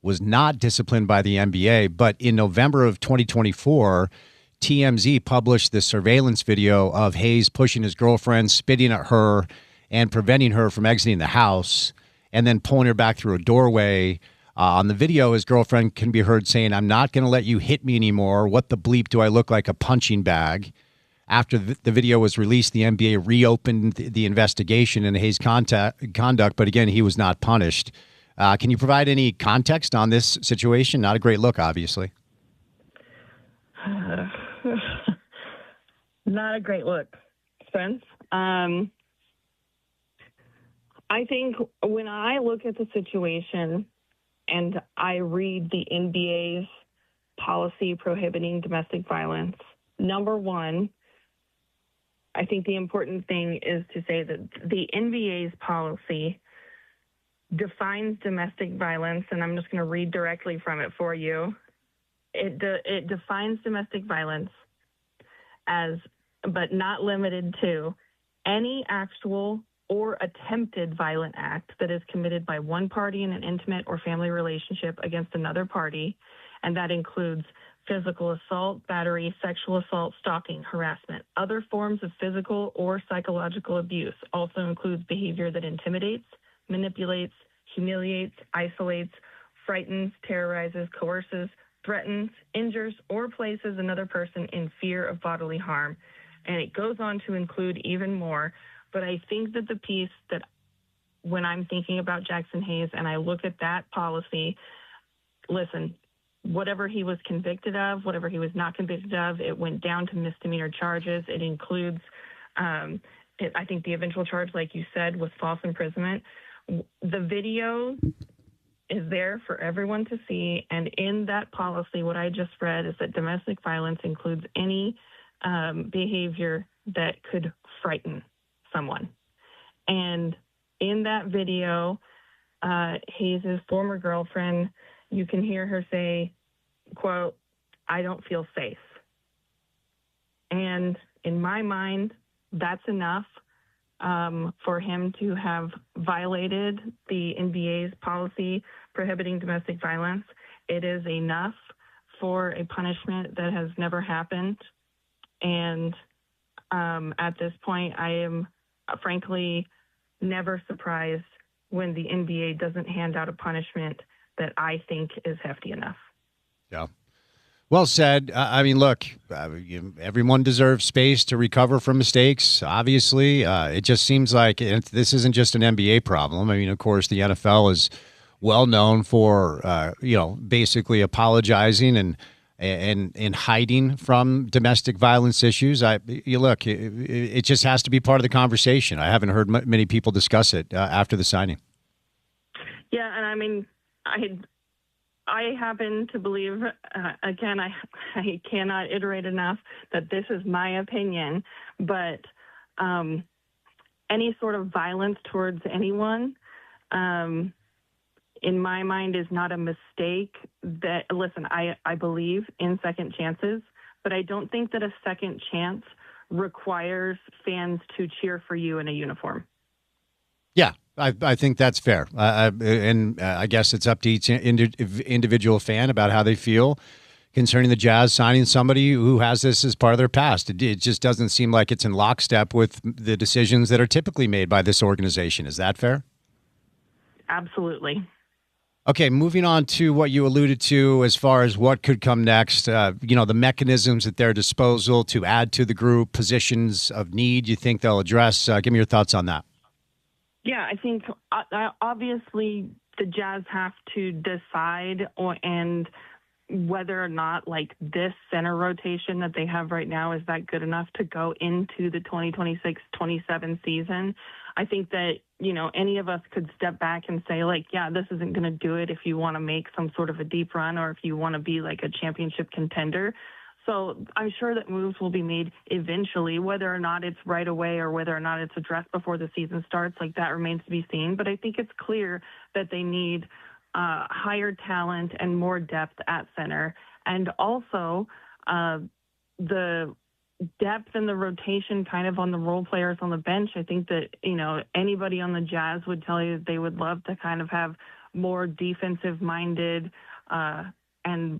Speaker 1: Was not disciplined by the NBA. But in November of 2024, TMZ published the surveillance video of Hayes pushing his girlfriend, spitting at her, and preventing her from exiting the house, and then pulling her back through a doorway. On the video, his girlfriend can be heard saying, "I'm not going to let you hit me anymore. What the bleep do I look like, a punching bag?" After the video was released, the NBA reopened the investigation into Hayes' conduct, but again, he was not punished. Can you provide any context on this situation? Not a great look, obviously.
Speaker 3: Not a great look, Spence. I think when I look at the situation and I read the NBA's policy prohibiting domestic violence, number one, I think the important thing is to say that the NBA's policy defines domestic violence, and I'm just going to read directly from it for you. It defines domestic violence as, but not limited to, any actual or attempted violent act that is committed by one party in an intimate or family relationship against another party, and that includes physical assault, battery, sexual assault, stalking, harassment. Other forms of physical or psychological abuse also includes behavior that intimidates, manipulates, humiliates, isolates, frightens, terrorizes, coerces, threatens, injures, or places another person in fear of bodily harm. And it goes on to include even more. But I think that the piece that when I'm thinking about Jackson Hayes and I look at that policy, listen, whatever he was convicted of, whatever he was not convicted of, it went down to misdemeanor charges. It includes, I think the eventual charge, like you said, was false imprisonment. The video is there for everyone to see. And in that policy, what I just read is that domestic violence includes any behavior that could frighten someone. And in that video, Hayes' former girlfriend, you can hear her say, quote, "I don't feel safe." And in my mind, that's enough for him to have violated the NBA's policy prohibiting domestic violence. It is enough for a punishment that has never happened. And at this point, I am frankly never surprised when the NBA doesn't hand out a punishment that I think is hefty enough.
Speaker 1: Yeah. Well said. I mean, look, everyone deserves space to recover from mistakes. Obviously, it just seems like this isn't just an NBA problem. I mean, of course, the NFL is well known for, basically apologizing and hiding from domestic violence issues. It just has to be part of the conversation. I haven't heard many people discuss it after the signing.
Speaker 3: Yeah, and I mean, I happen to believe, again, I cannot iterate enough that this is my opinion, but any sort of violence towards anyone, in my mind, is not a mistake. That, listen, I believe in second chances, but I don't think that a second chance requires fans to cheer for you in a uniform.
Speaker 1: Yeah, I think that's fair. And I guess it's up to each individual fan about how they feel concerning the Jazz signing somebody who has this as part of their past. It just doesn't seem like it's in lockstep with the decisions that are typically made by this organization. Is that fair?
Speaker 3: Absolutely.
Speaker 1: Okay, moving on to what you alluded to as far as what could come next, the mechanisms at their disposal to add to the group, positions of need you think they'll address. Give me your thoughts on that.
Speaker 3: Yeah, I think obviously the Jazz have to decide and whether or not this center rotation that they have right now is that good enough to go into the 2026-27 season. I think that, any of us could step back and say, yeah, this isn't going to do it if you want to make some sort of a deep run or if you want to be a championship contender. So I'm sure that moves will be made eventually, whether or not it's right away or whether or not it's addressed before the season starts. That remains to be seen. But I think it's clear that they need higher talent and more depth at center. And also the depth and the rotation kind of on the role players on the bench. I think that, anybody on the Jazz would tell you that they would love to kind of have more defensive-minded and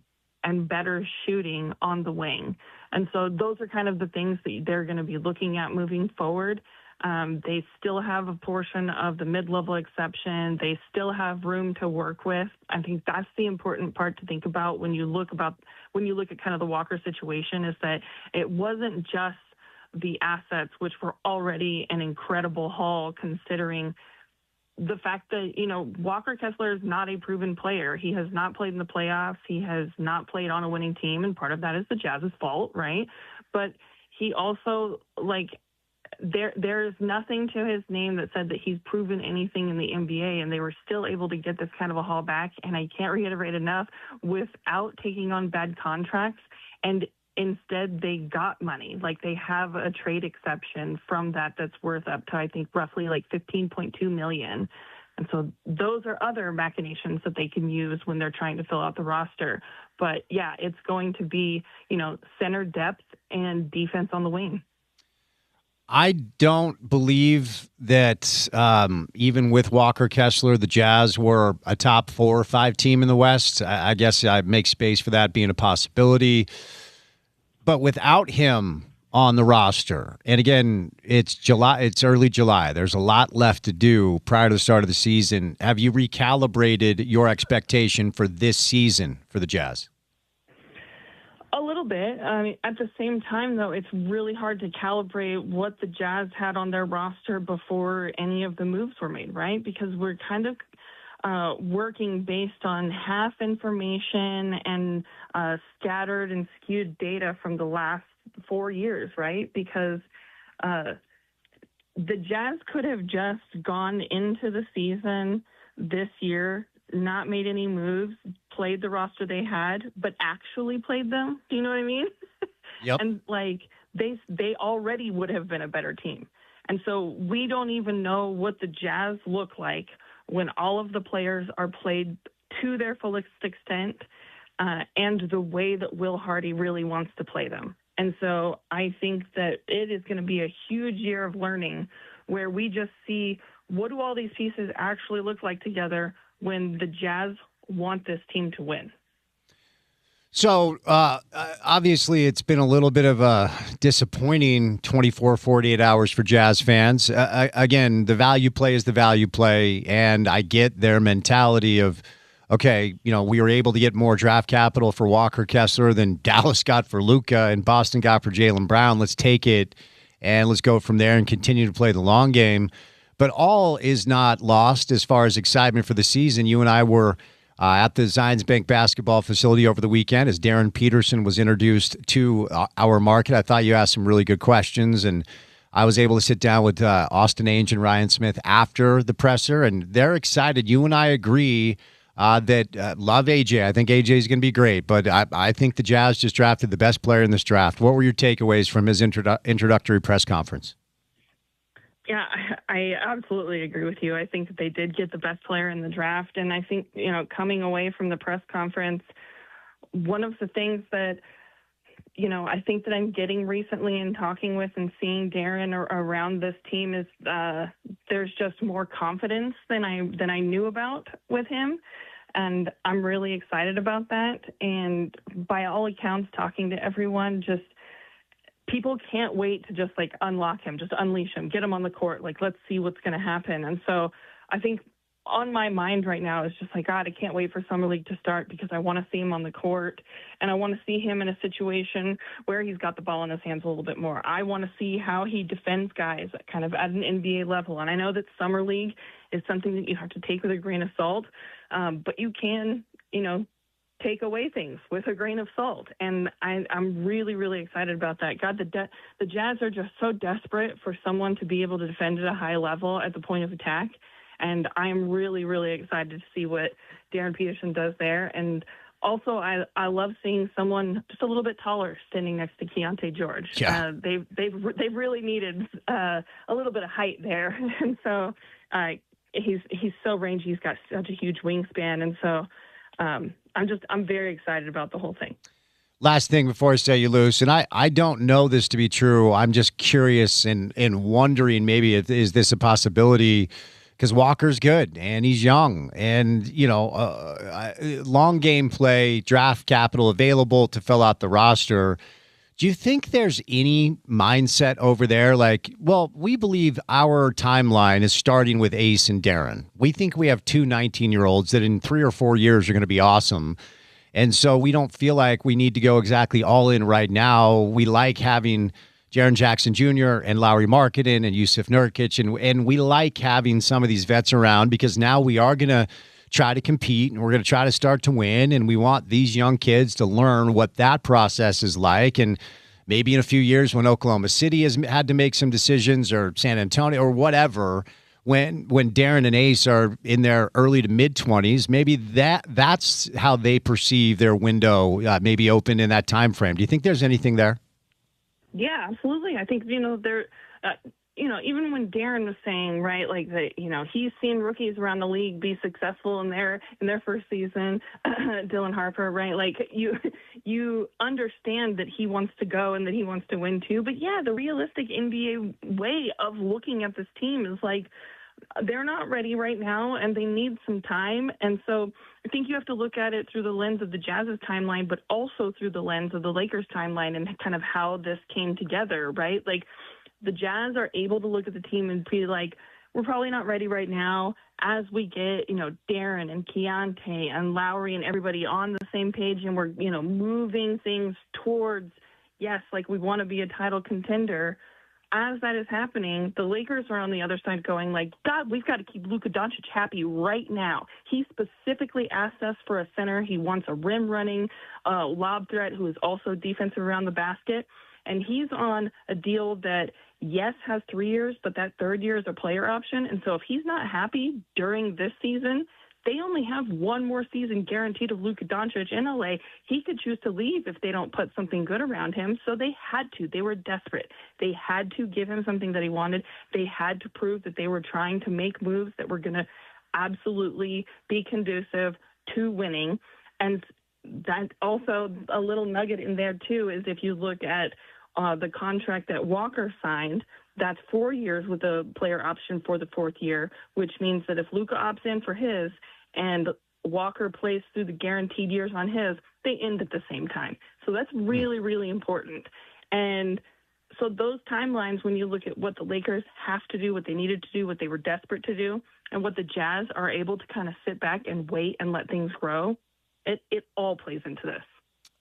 Speaker 3: better shooting on the wing. And so those are kind of the things that they're going to be looking at moving forward. They still have a portion of the mid-level exception. They still have room to work with. I think that's the important part to think about when you look at kind of the Walker situation, is that it wasn't just the assets, which were already an incredible haul considering the fact that, Walker Kessler is not a proven player. He has not played in the playoffs. He has not played on a winning team, and part of that is the Jazz's fault, right? But he also, there's nothing to his name that said that he's proven anything in the NBA, and they were still able to get this kind of a haul back. And I can't reiterate enough, without taking on bad contracts, and instead they got money. They have a trade exception from that's worth up to, I think, roughly $15.2 million. And so those are other machinations that they can use when they're trying to fill out the roster. But yeah, it's going to be, center depth and defense on the wing.
Speaker 1: I don't believe that even with Walker Kessler, the Jazz were a top 4 or 5 team in the West. I guess I make space for that being a possibility. But without him on the roster, and again, it's early July. There's a lot left to do prior to the start of the season. Have you recalibrated your expectation for this season for the Jazz?
Speaker 3: A little bit. I mean, at the same time, though, it's really hard to calibrate what the Jazz had on their roster before any of the moves were made, right? Because we're kind of working based on half information and scattered and skewed data from the last 4 years, right? Because the Jazz could have just gone into the season this year, not made any moves, played the roster they had, but actually played them. Do you know what I mean?
Speaker 1: Yep.
Speaker 3: And they already would have been a better team. And so we don't even know what the Jazz look like when all of the players are played to their fullest extent and the way that Will Hardy really wants to play them. And so I think that it is going to be a huge year of learning where we just see what do all these pieces actually look like together when the Jazz want this team to win.
Speaker 1: So, obviously, it's been a little bit of a disappointing 24, 48 hours for Jazz fans. Again, the value play is the value play, and I get their mentality of, okay, we were able to get more draft capital for Walker Kessler than Dallas got for Luka and Boston got for Jaylen Brown. Let's take it, and let's go from there and continue to play the long game. But all is not lost as far as excitement for the season. You and I were at the Zions Bank basketball facility over the weekend as Darren Peterson was introduced to our market. I thought you asked some really good questions, and I was able to sit down with Austin Ainge and Ryan Smith after the presser, and they're excited. You and I agree that love AJ. I think AJ is going to be great, but I think the Jazz just drafted the best player in this draft. What were your takeaways from his introductory press conference?
Speaker 3: Yeah, I absolutely agree with you. I think that they did get the best player in the draft. And I think, coming away from the press conference, one of the things that, I think that I'm getting recently and talking with and seeing Darren around this team is there's just more confidence than I knew about with him. And I'm really excited about that. And by all accounts, talking to everyone, just people can't wait to just unlock him, just unleash him, get him on the court. Let's see what's going to happen. And so I think on my mind right now is just God, I can't wait for Summer League to start because I want to see him on the court and I want to see him in a situation where he's got the ball in his hands a little bit more. I want to see how he defends guys kind of at an NBA level. And I know that Summer League is something that you have to take with a grain of salt, but you can, take away things with a grain of salt. And I'm really, really excited about that. God, the Jazz are just so desperate for someone to be able to defend at a high level at the point of attack. And I'm really, really excited to see what Darren Peterson does there. And also, I love seeing someone just a little bit taller standing next to Keontae George.
Speaker 1: Yeah.
Speaker 3: They've really needed a little bit of height there. And so he's so rangy. He's got such a huge wingspan. And so I'm very excited about the whole thing.
Speaker 1: Last thing before I set you loose, and I don't know this to be true. I'm just curious and wondering maybe is this a possibility because Walker's good and he's young and, long game play, draft capital available to fill out the roster. Do you think there's any mindset over there we believe our timeline is starting with Ace and Darren. We think we have two 19-year-olds that in 3 or 4 years are going to be awesome. And so we don't feel like we need to go exactly all in right now. We like having Jaren Jackson Jr. and Lauri Markkanen and Yusuf Nurkic. And we like having some of these vets around because now we are going to try to compete and we're going to try to start to win. And we want these young kids to learn what that process is like. And maybe in a few years when Oklahoma City has had to make some decisions, or San Antonio or whatever, when Darren and Ace are in their early to mid-20s, maybe that's how they perceive their window maybe open in that time frame. Do you think there's anything there?
Speaker 3: Yeah, absolutely. I think, there, even when Darren was saying, right, like that, he's seen rookies around the league be successful in their first season, Dylan Harper, right? Like you understand that he wants to go and that he wants to win too. But yeah, the realistic NBA way of looking at this team is like, they're not ready right now and they need some time. And so I think you have to look at it through the lens of the Jazz's timeline, but also through the lens of the Lakers timeline and kind of how this came together, right? Like the Jazz are able to look at the team and be like, we're probably not ready right now. As we get, Darren and Keontae and Lowry and everybody on the same page and we're, moving things towards, yes, like we want to be a title contender. As that is happening, the Lakers are on the other side going like, God, we've got to keep Luka Doncic happy right now. He specifically asked us for a center. He wants a rim-running lob threat who is also defensive around the basket. And he's on a deal that, yes, has 3 years, but that third year is a player option. And so if he's not happy during this season, they only have one more season guaranteed of Luka Doncic in LA. He could choose to leave if they don't put something good around him. So they had to. They were desperate. They had to give him something that he wanted. They had to prove that they were trying to make moves that were going to absolutely be conducive to winning. And that also a little nugget in there too is if you look at the contract that Walker signed, that's 4 years with a player option for the fourth year, which means that if Luka opts in for his and Walker plays through the guaranteed years on his, they end at the same time. So that's really, really important. And so those timelines, when you look at what the Lakers have to do, what they needed to do, what they were desperate to do, and what the Jazz are able to kind of sit back and wait and let things grow, it all plays into this.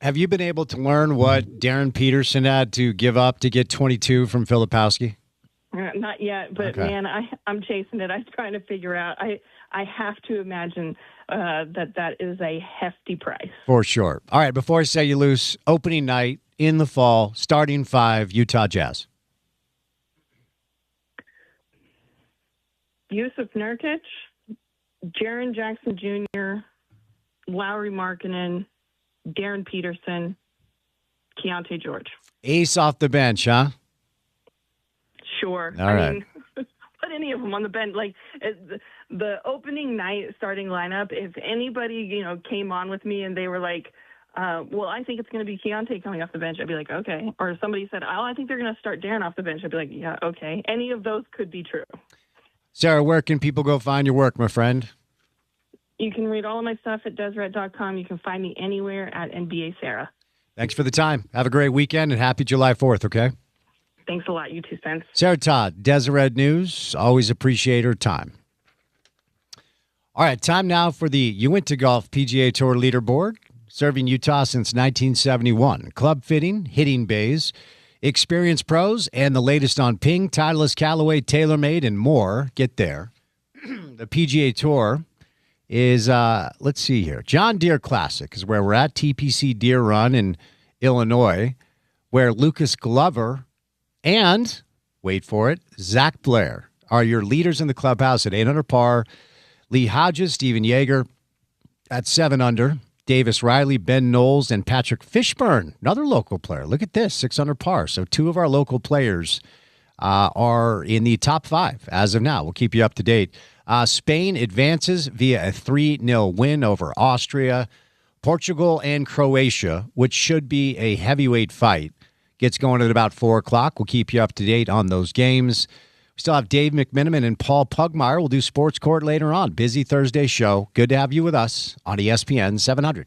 Speaker 1: Have you been able to learn what Darren Peterson had to give up to get 22 from Filipowski?
Speaker 3: Not yet, but
Speaker 1: okay.
Speaker 3: Man, I'm chasing it. I'm trying to figure out. I have to imagine that is a hefty price.
Speaker 1: For sure. All right, before I set you loose, opening night in the fall, starting five, Utah Jazz.
Speaker 3: Yusuf Nurkic, Jaren Jackson Jr., Lauri Markkanen, Darren Peterson, Keontae George.
Speaker 1: Ace off the bench, huh?
Speaker 3: Sure.
Speaker 1: All right.
Speaker 3: Mean, put any of them on the bench. Like the opening night starting lineup, if anybody, came on with me and they were like, well, I think it's going to be Keontae coming off the bench, I'd be like, okay. Or somebody said, oh, I think they're going to start Darren off the bench. I'd be like, yeah, okay. Any of those could be true.
Speaker 1: Sarah, where can people go find your work, my friend?
Speaker 3: You can read all of my stuff at Deseret.com. You can find me anywhere at NBA Sarah.
Speaker 1: Thanks for the time. Have a great weekend and happy July 4th, okay?
Speaker 3: Thanks a lot. You too, Spence.
Speaker 1: Sarah Todd, Deseret News. Always appreciate her time. All right, time now for the Uinta Golf PGA Tour leaderboard. Serving Utah since 1971. Club fitting, hitting bays, experienced pros, and the latest on ping, Titleist, Callaway, TaylorMade, and more. Get there. The PGA Tour is, let's see here. John Deere Classic is where we're at. TPC Deer Run in Illinois, where Lucas Glover and, wait for it, Zach Blair are your leaders in the clubhouse at 8 under par. Lee Hodges, Steven Yeager at 7 under. Davis Riley, Ben Knowles, and Patrick Fishburne, another local player. Look at this, 6 under par. So two of our local players are in the top 5 as of now. We'll keep you up to date. Spain advances via a 3-0 win over Austria. Portugal and Croatia, which should be a heavyweight fight, gets going at about 4 o'clock. We'll keep you up to date on those games. We still have Dave McMiniman and Paul Pugmire. We'll do Sports Court later on. Busy Thursday show. Good to have you with us on ESPN 700.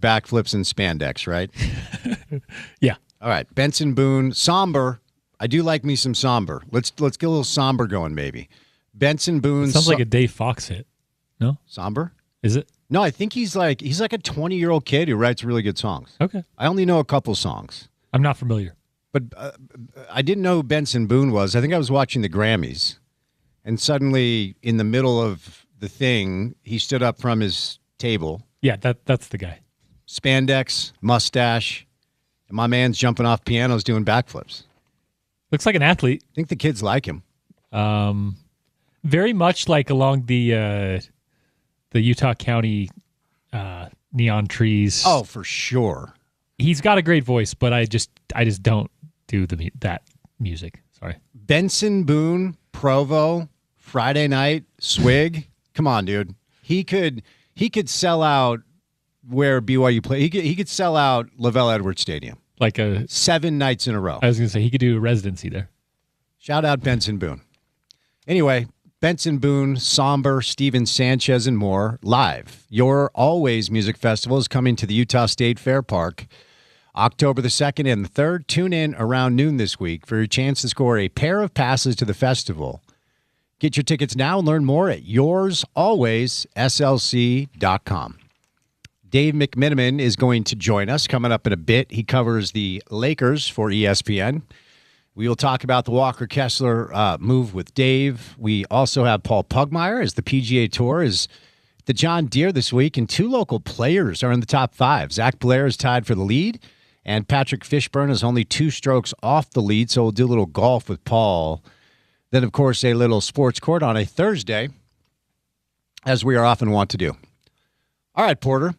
Speaker 1: backflips and spandex, right?
Speaker 2: Yeah.
Speaker 1: All right. Benson Boone, somber. I do like me some somber. Let's get a little somber going, maybe. Benson Boone.
Speaker 2: Sounds like a Dave Fox hit. No?
Speaker 1: Somber?
Speaker 2: Is it?
Speaker 1: No, I think he's like a 20-year-old kid who writes really good songs.
Speaker 2: Okay.
Speaker 1: I only know a couple songs.
Speaker 2: I'm not familiar.
Speaker 1: But I didn't know who Benson Boone was. I think I was watching the Grammys, and suddenly in the middle of the thing, he stood up from his table.
Speaker 2: Yeah, that's the guy.
Speaker 1: Spandex, mustache, and my man's jumping off pianos doing backflips.
Speaker 2: Looks like an athlete.
Speaker 1: I think the kids like him.
Speaker 2: Very much like along the Utah County neon trees.
Speaker 1: Oh, for sure.
Speaker 2: He's got a great voice, but I just don't do that music. Sorry.
Speaker 1: Benson Boone, Provo, Friday night, Swig. Come on, dude. He could sell out where BYU play. He could sell out Lavelle Edwards Stadium.
Speaker 2: Like
Speaker 1: 7 nights in a row.
Speaker 2: I was going to say he could do a residency there.
Speaker 1: Shout out Benson Boone. Anyway, Benson Boone, Somber, Steven Sanchez, and more live. Your Always Music Festival is coming to the Utah State Fair Park October the 2nd and the 3rd. Tune in around noon this week for your chance to score a pair of passes to the festival. Get your tickets now and learn more at yoursalwayslc.com. Dave McMiniman is going to join us coming up in a bit. He covers the Lakers for ESPN. We will talk about the Walker Kessler move with Dave. We also have Paul Pugmire as the PGA Tour is the John Deere this week, and 2 local players are in the top 5. Zach Blair is tied for the lead, and Patrick Fishburne is only 2 strokes off the lead, so we'll do a little golf with Paul. Then, of course, a little sports court on a Thursday, as we are often wont to do. All right, Porter.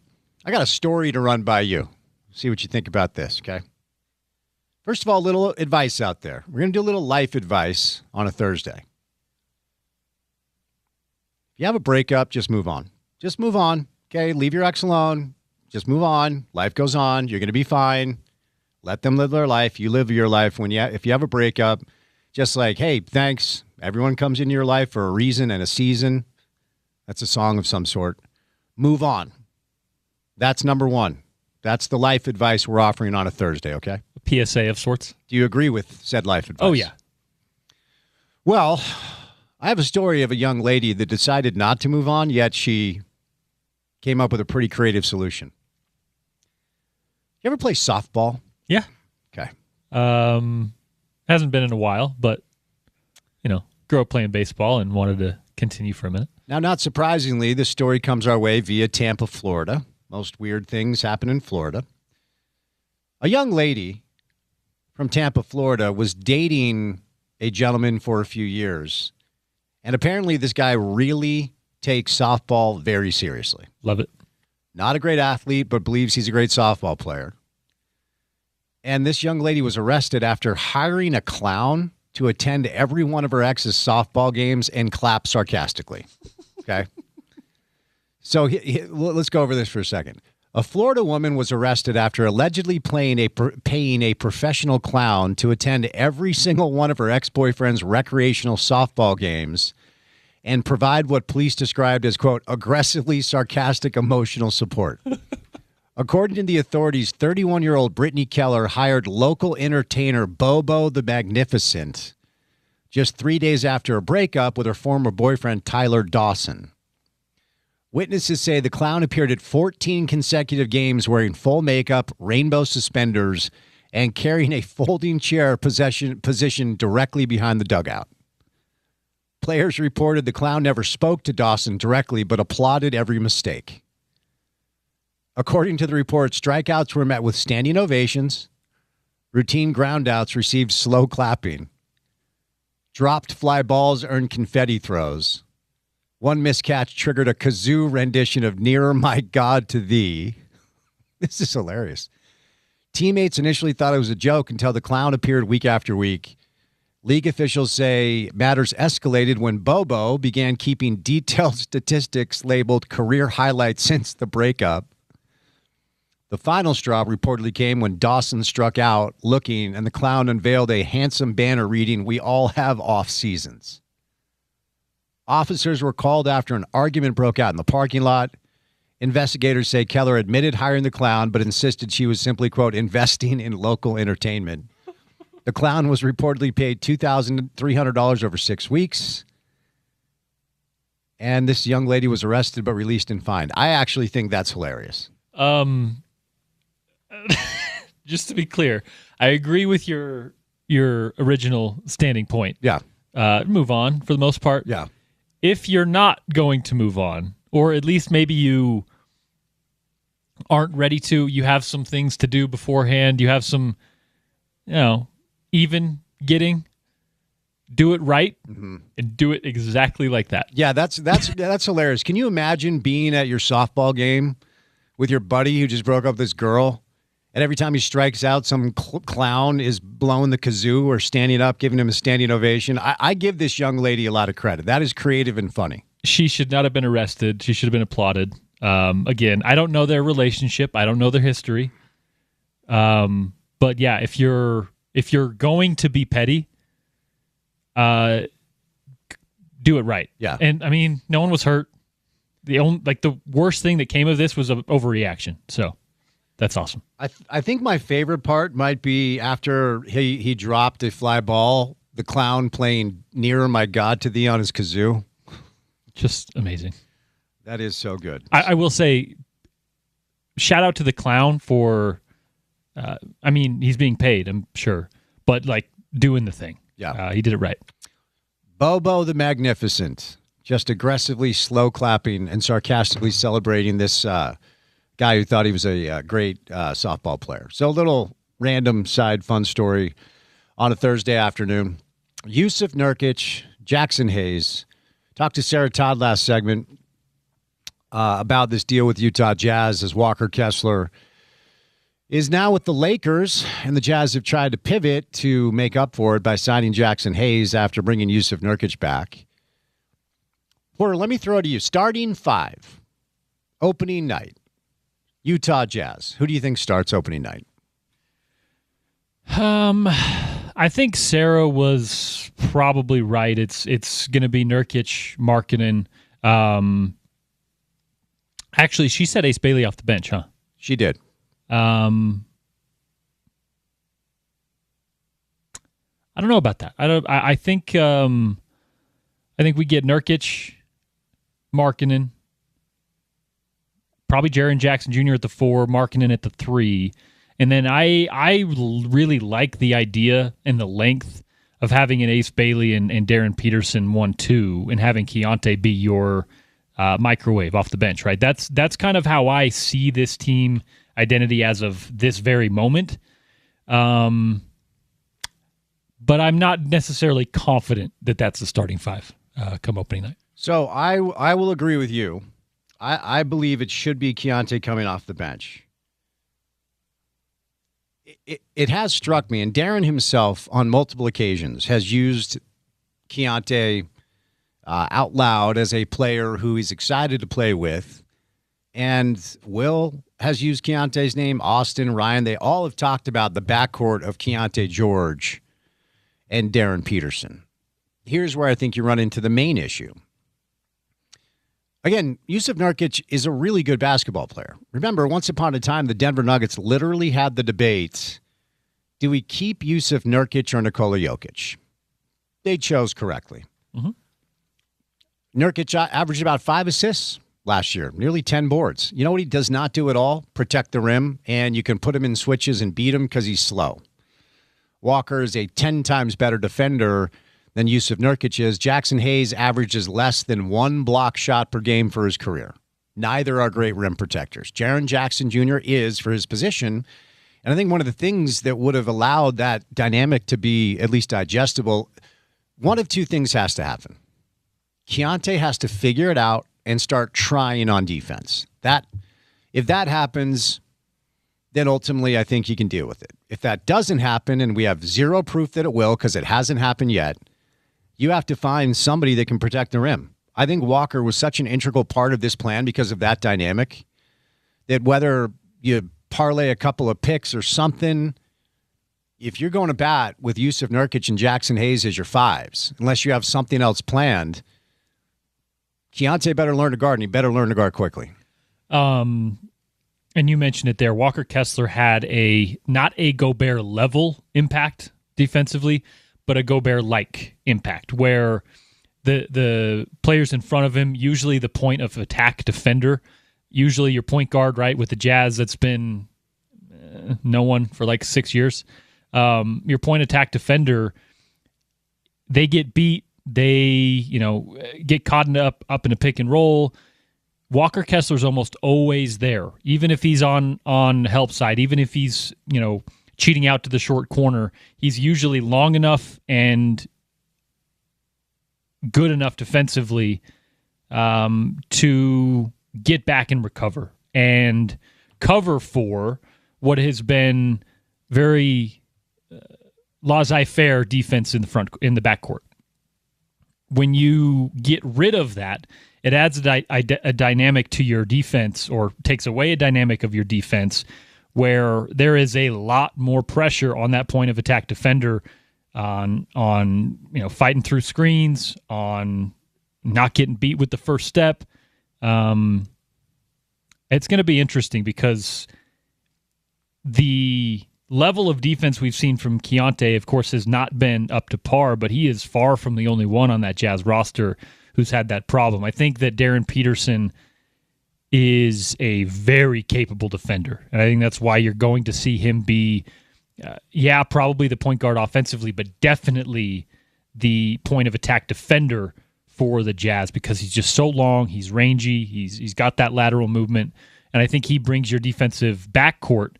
Speaker 1: I got a story to run by you. See what you think about this, okay? First of all, a little advice out there. We're going to do a little life advice on a Thursday. If you have a breakup, just move on. Just move on, okay? Leave your ex alone. Just move on. Life goes on. You're going to be fine. Let them live their life. You live your life. If you have a breakup, just like, hey, thanks. Everyone comes into your life for a reason and a season. That's a song of some sort. Move on. That's number one. That's the life advice we're offering on a Thursday, okay?
Speaker 2: A PSA of sorts.
Speaker 1: Do you agree with said life advice?
Speaker 2: Oh, yeah.
Speaker 1: Well, I have a story of a young lady that decided not to move on, yet she came up with a pretty creative solution. You ever play softball?
Speaker 2: Yeah.
Speaker 1: Okay.
Speaker 2: Hasn't been in a while, but, grew up playing baseball and wanted to continue for a minute.
Speaker 1: Now, not surprisingly, this story comes our way via Tampa, Florida. Most weird things happen in Florida. A young lady from Tampa, Florida, was dating a gentleman for a few years. And apparently this guy really takes softball very seriously.
Speaker 2: Love it.
Speaker 1: Not a great athlete, but believes he's a great softball player. And this young lady was arrested after hiring a clown to attend every one of her ex's softball games and clap sarcastically. Okay? So let's go over this for a second. A Florida woman was arrested after allegedly paying a professional clown to attend every single one of her ex-boyfriend's recreational softball games and provide what police described as, quote, aggressively sarcastic emotional support. According to the authorities, 31-year-old Brittany Keller hired local entertainer Bobo the Magnificent just 3 days after a breakup with her former boyfriend Tyler Dawson. Witnesses say the clown appeared at 14 consecutive games wearing full makeup, rainbow suspenders, and carrying a folding chair positioned directly behind the dugout. Players reported the clown never spoke to Dawson directly, but applauded every mistake. According to the report, strikeouts were met with standing ovations. Routine groundouts received slow clapping. Dropped fly balls earned confetti throws. One miscatch triggered a kazoo rendition of Nearer My God to Thee. This is hilarious. Teammates initially thought it was a joke until the clown appeared week after week. League officials say matters escalated when Bobo began keeping detailed statistics labeled career highlights since the breakup. The final straw reportedly came when Dawson struck out looking, and the clown unveiled a handsome banner reading, "We all have off seasons." Officers were called after an argument broke out in the parking lot. Investigators say Keller admitted hiring the clown, but insisted she was simply, quote, investing in local entertainment. The clown was reportedly paid $2,300 over 6 weeks. And this young lady was arrested but released and fined. I actually think that's hilarious.
Speaker 2: Just to be clear, I agree with your original standing point.
Speaker 1: Yeah.
Speaker 2: Move on for the most part.
Speaker 1: Yeah.
Speaker 2: If you're not going to move on, or at least maybe you aren't ready to, you have some things to do beforehand, you have some, even getting, do it right, and do it exactly like that.
Speaker 1: Yeah, that's hilarious. Can you imagine being at your softball game with your buddy who just broke up with this girl, and every time he strikes out, some clown is blowing the kazoo or standing up, giving him a standing ovation? I give this young lady a lot of credit. That is creative and funny.
Speaker 2: She should not have been arrested. She should have been applauded. Again, I don't know their relationship. I don't know their history. But yeah, if you're going to be petty, do it right.
Speaker 1: Yeah.
Speaker 2: And I mean, no one was hurt. The worst thing that came of this was an overreaction. So that's awesome.
Speaker 1: I think my favorite part might be after he dropped a fly ball, the clown playing Nearer My God to Thee on his kazoo.
Speaker 2: Just amazing.
Speaker 1: That is so good.
Speaker 2: I will say, shout out to the clown for, he's being paid, I'm sure, but doing the thing.
Speaker 1: Yeah.
Speaker 2: He did it right.
Speaker 1: Bobo the Magnificent, just aggressively slow clapping and sarcastically celebrating this guy who thought he was a great softball player. So a little random side fun story on a Thursday afternoon. Yusuf Nurkic, Jackson Hayes, talked to Sarah Todd last segment about this deal with Utah Jazz as Walker Kessler is now with the Lakers, and the Jazz have tried to pivot to make up for it by signing Jackson Hayes after bringing Yusuf Nurkic back. Porter, let me throw it to you. Starting five, opening night, Utah Jazz. Who do you think starts opening night?
Speaker 2: I think Sarah was probably right. It's going to be Nurkic, Markkanen. Actually, she said Ace Bailey off the bench, huh?
Speaker 1: She did.
Speaker 2: I don't know about that. I think we get Nurkic, Markkanen, probably Jaren Jackson Jr. at the 4, Markkanen at the 3. And then I really like the idea and the length of having an Ace Bailey and Darren Peterson 1-2 and having Keontae be your microwave off the bench, right? That's kind of how I see this team identity as of this very moment. But I'm not necessarily confident that that's the starting five come opening night.
Speaker 1: So I will agree with you. I believe it should be Keontae coming off the bench. It has struck me, and Darren himself on multiple occasions has used Keontae out loud as a player who he's excited to play with. And Will has used Keontae's name, Austin, Ryan. They all have talked about the backcourt of Keontae George and Darren Peterson. Here's where I think you run into the main issue. Again, Yusuf Nurkic is a really good basketball player. Remember, once upon a time, the Denver Nuggets literally had the debate, do we keep Yusuf Nurkic or Nikola Jokic? They chose correctly. Mm-hmm. Nurkic averaged about 5 assists last year, nearly 10 boards. You know what he does not do at all? Protect the rim, and you can put him in switches and beat him because he's slow. Walker is a 10 times better defender than Yusuf Nurkic is. Jackson Hayes averages less than 1 block shot per game for his career. Neither are great rim protectors. Jaren Jackson Jr. is for his position. And I think one of the things that would have allowed that dynamic to be at least digestible, one of two things has to happen. Keontae has to figure it out and start trying on defense. If that happens, then ultimately I think you can deal with it. If that doesn't happen, and we have zero proof that it will because it hasn't happened yet, you have to find somebody that can protect the rim. I think Walker was such an integral part of this plan because of that dynamic that whether you parlay a couple of picks or something, if you're going to bat with Yusuf Nurkic and Jackson Hayes as your fives, unless you have something else planned, Keontae better learn to guard, and he better learn to guard quickly.
Speaker 2: And you mentioned it there. Walker Kessler had not a Gobert level impact defensively, but a Gobert like impact where the players in front of him, usually the point of attack defender, usually your point guard, right? With the Jazz, that's been no one for like 6 years. Your point attack defender, they get beat. They, get caught up in a pick and roll. Walker Kessler's almost always there, even if he's on help side, even if he's, cheating out to the short corner. He's usually long enough and good enough defensively to get back and recover and cover for what has been very laissez-faire defense in the backcourt. When you get rid of that, it adds a dynamic to your defense, or takes away a dynamic of your defense, where there is a lot more pressure on that point of attack defender, on fighting through screens, on not getting beat with the first step. It's going to be interesting because the level of defense we've seen from Keontae, of course, has not been up to par, but he is far from the only one on that Jazz roster who's had that problem. I think that Darren Peterson is a very capable defender, and I think that's why you're going to see him be, probably the point guard offensively, but definitely the point of attack defender for the Jazz, because he's just so long, he's rangy, he's got that lateral movement, and I think he brings your defensive backcourt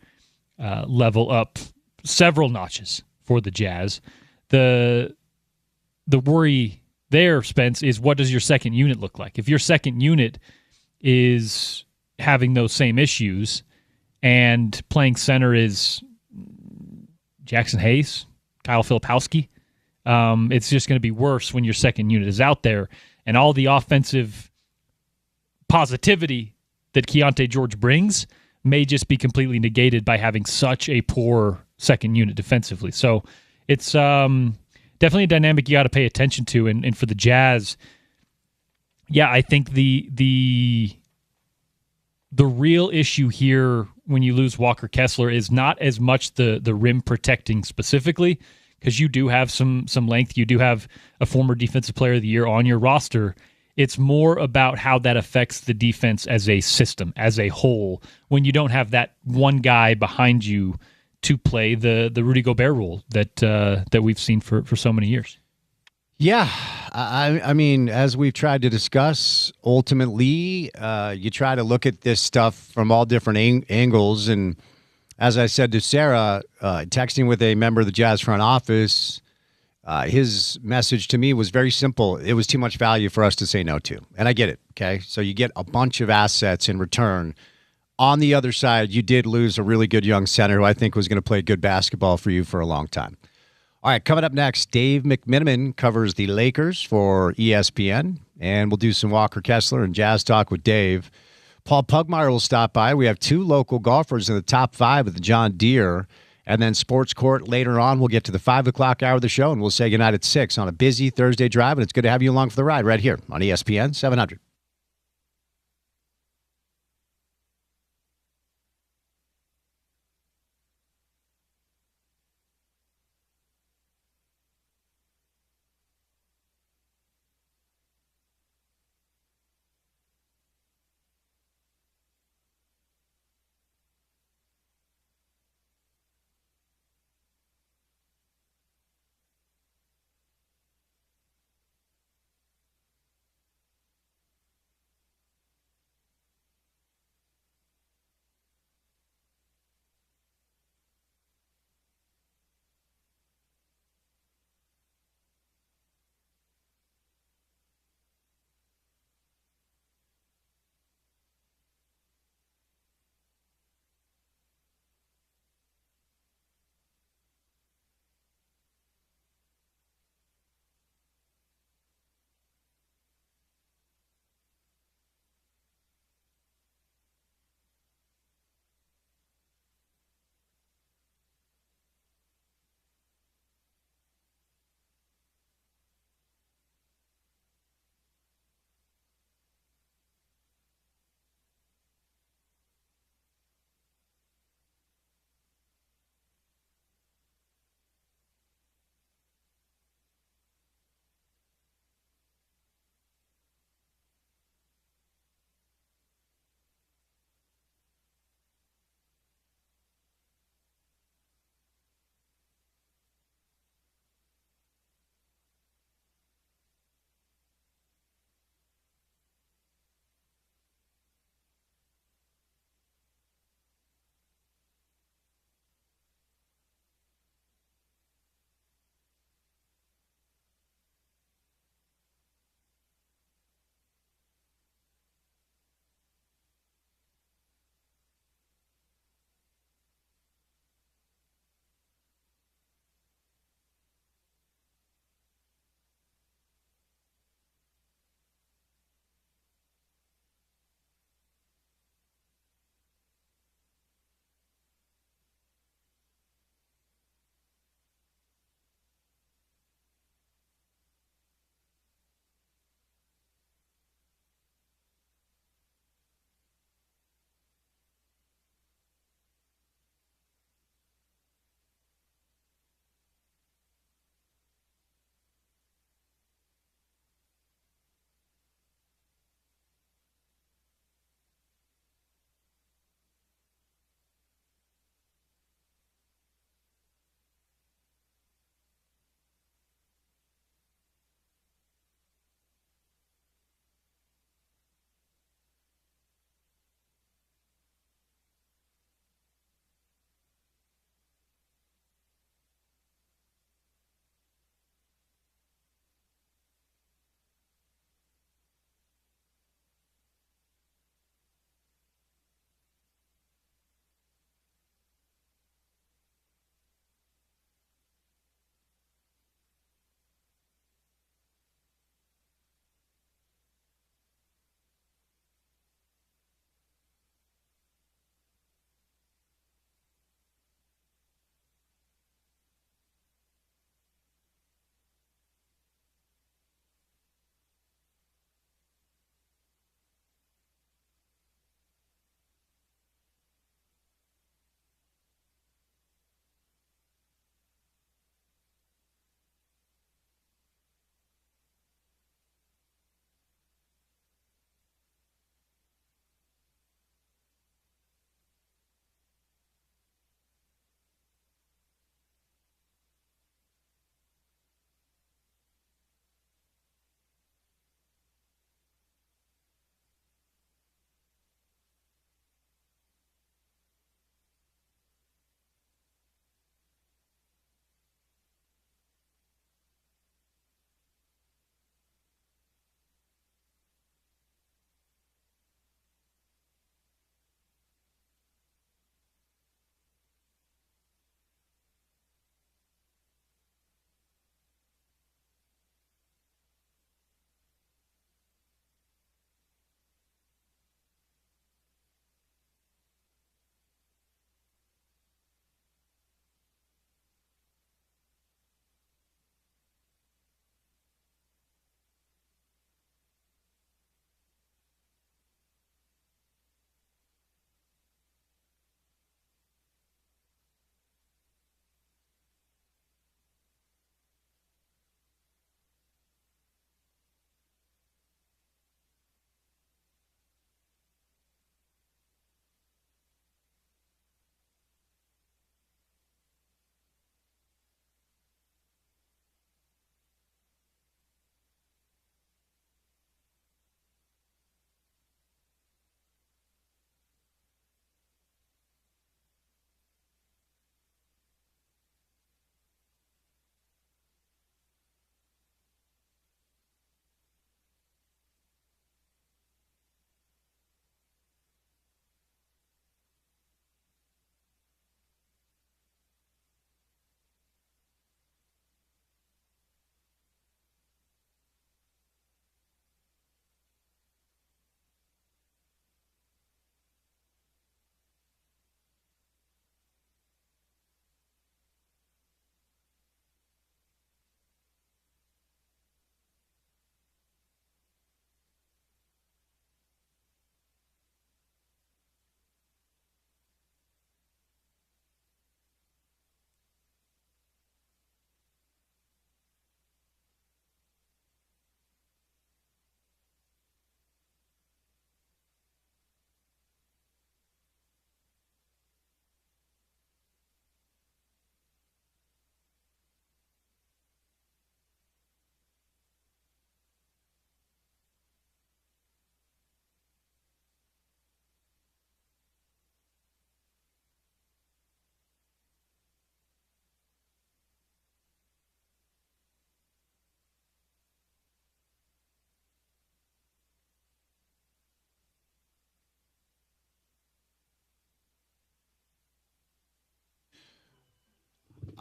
Speaker 2: level up several notches for the Jazz. The worry there, Spence, is what does your second unit look like? If your second unit is having those same issues and playing center is Jackson Hayes, Kyle Filipowski, it's just going to be worse when your second unit is out there, and all the offensive positivity that Keontae George brings may just be completely negated by having such a poor second unit defensively. So it's definitely a dynamic you got to pay attention to. And for the Jazz, I think the real issue here when you lose Walker Kessler is not as much the rim protecting specifically, because you do have some length. You do have a former Defensive Player of the Year on your roster. It's more about how that affects the defense as a system, as a whole, when you don't have that one guy behind you to play the Rudy Gobert role that we've seen for so many years.
Speaker 1: Yeah, I mean, as we've tried to discuss, ultimately, you try to look at this stuff from all different angles. And as I said to Sarah, texting with a member of the Jazz front office, his message to me was very simple. It was too much value for us to say no to. And I get it, okay? So you get a bunch of assets in return. On the other side, you did lose a really good young center who I think was going to play good basketball for you for a long time. All right, coming up next, Dave McMiniman covers the Lakers for ESPN, and we'll do some Walker Kessler and Jazz talk with Dave. Paul Pugmire will stop by. We have two local golfers in the top 5 of the John Deere. And then Sports Court later on. We'll get to the 5 o'clock hour of the show, and we'll say goodnight at 6 on a busy Thursday drive. And it's good to have you along for the ride right here on ESPN 700.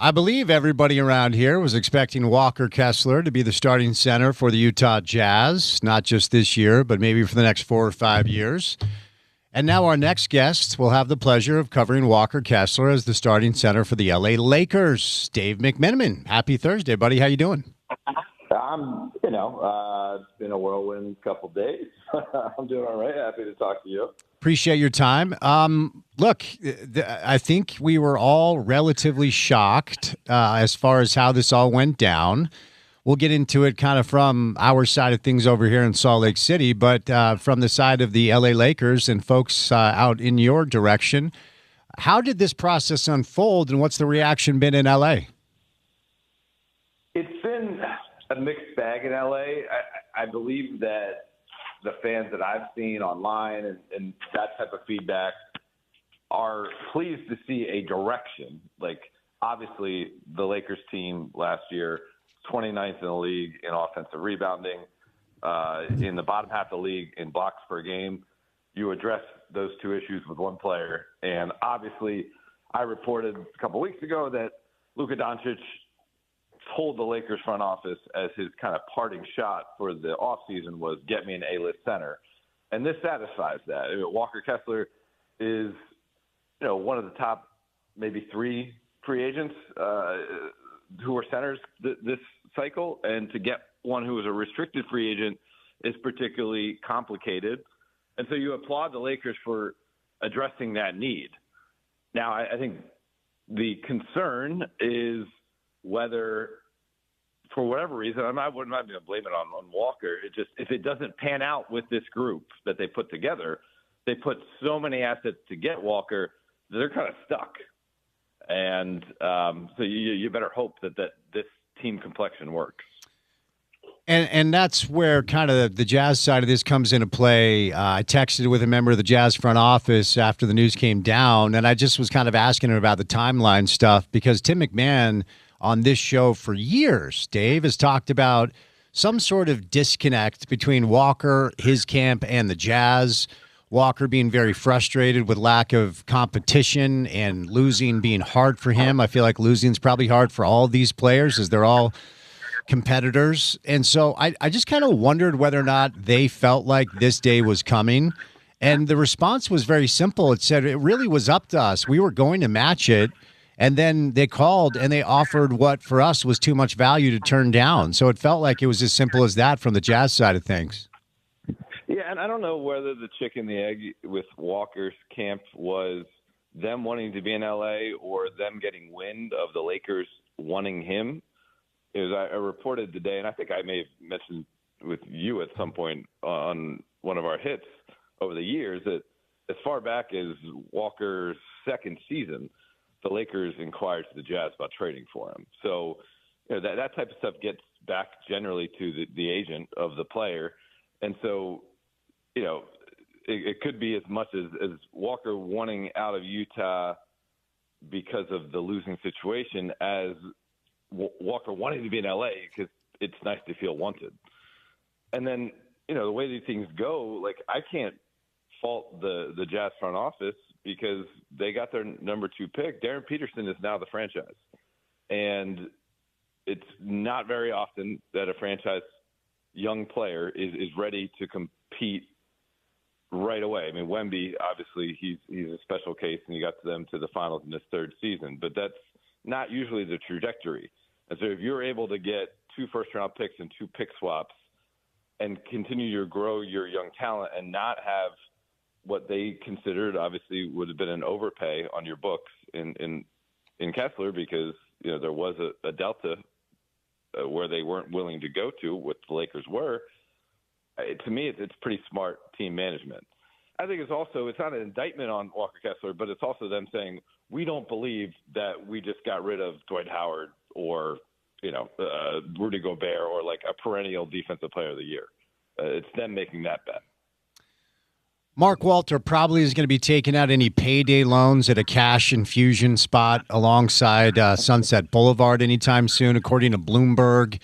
Speaker 1: I believe everybody around here was expecting Walker Kessler to be the starting center for the Utah Jazz, not just this year, but maybe for the next 4 or 5 years. And now our next guest will have the pleasure of covering Walker Kessler as the starting center for the LA Lakers. Dave McMenamin. Happy Thursday, buddy. How you doing?
Speaker 4: It's been a whirlwind couple days. I'm doing all right. Happy to talk to you.
Speaker 1: Appreciate your time. Look, I think we were all relatively shocked as far as how this all went down. We'll get into it kind of from our side of things over here in Salt Lake City, but from the side of the LA Lakers and folks out in your direction, how did this process unfold and what's the reaction been in LA?
Speaker 4: It's been a mixed bag in LA. I believe that the fans that I've seen online and that type of feedback are pleased to see a direction. Like, obviously, the Lakers team last year, 29th in the league in offensive rebounding, in the bottom half of the league in blocks per game. You address those two issues with one player. And obviously, I reported a couple weeks ago that Luka Doncic told the Lakers front office as his kind of parting shot for the offseason was get me an A-list center. And this satisfies that. Walker Kessler is, one of the top maybe 3 free agents who are centers this cycle. And to get one who is a restricted free agent is particularly complicated. And so you applaud the Lakers for addressing that need. Now, I think the concern is whether, for whatever reason, I'm not going to blame it on Walker. It just, if it doesn't pan out with this group that they put together, they put so many assets to get Walker, they're kind of stuck. And so you better hope that this team complexion works.
Speaker 1: And that's where kind of the Jazz side of this comes into play. I texted with a member of the Jazz front office after the news came down, and I just was kind of asking him about the timeline stuff because Tim McMahon on this show for years, Dave, has talked about some sort of disconnect between Walker, his camp, and the Jazz. Walker being very frustrated with lack of competition and losing being hard for him. I feel like losing is probably hard for all of these players as they're all competitors. And so I just kind of wondered whether or not they felt like this day was coming. And the response was very simple. It said it really was up to us. We were going to match it. And then they called and they offered what for us was too much value to turn down. So it felt like it was as simple as that from the Jazz side of things.
Speaker 4: Yeah, and I don't know whether the chicken and the egg with Walker's camp was them wanting to be in LA or them getting wind of the Lakers wanting him. I reported today, and I think I may have mentioned with you at some point on one of our hits over the years, that as far back as Walker's second season, the Lakers inquired to the Jazz about trading for him. So that type of stuff gets back generally to the agent of the player. And so, it could be as much as Walker wanting out of Utah because of the losing situation as Walker wanting to be in LA because it's nice to feel wanted. And then, the way these things go, like, I can't fault the Jazz front office because they got their number 2 pick. Darren Peterson is now the franchise. And it's not very often that a franchise young player is ready to compete right away. I mean, Wemby, obviously, he's a special case, and he got them to the finals in his 3rd season. But that's not usually the trajectory. And so if you're able to get 2 first-round picks and 2 pick swaps and continue to grow your young talent and not have what they considered obviously would have been an overpay on your books in Kessler because, there was a delta where they weren't willing to go to what the Lakers were. To me, it's pretty smart team management. I think it's not an indictment on Walker Kessler, but it's also them saying, we don't believe that we just got rid of Dwight Howard or, Rudy Gobert or like a perennial defensive player of the year. It's them making that bet.
Speaker 1: Mark Walter probably is going to be taking out any payday loans at a cash infusion spot alongside Sunset Boulevard anytime soon, according to Bloomberg.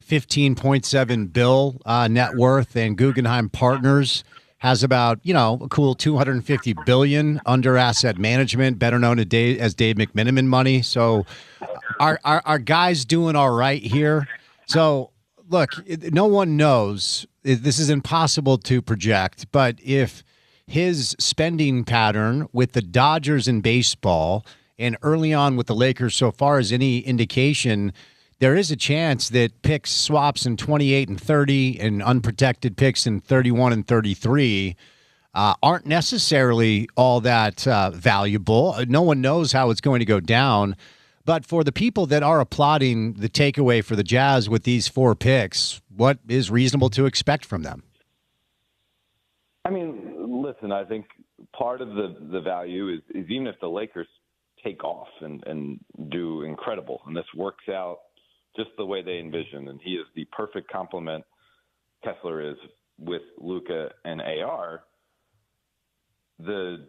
Speaker 1: $15.7 billion net worth, and Guggenheim Partners has about, a cool $250 billion under asset management, better known as Dave McMenamin money. So Are guys doing all right here? So, look, no one knows. This is impossible to project, but if his spending pattern with the Dodgers in baseball and early on with the Lakers so far is any indication, there is a chance that picks swaps in 28 and 30 and unprotected picks in 31 and 33 aren't necessarily all that valuable. No one knows how it's going to go down. But for the people that are applauding the takeaway for the Jazz with these 4 picks, what is reasonable to expect from them?
Speaker 4: I mean, listen, I think part of the value is even if the Lakers take off and do incredible, and this works out just the way they envision, and he is the perfect complement, Kessler is, with Luka and AR, the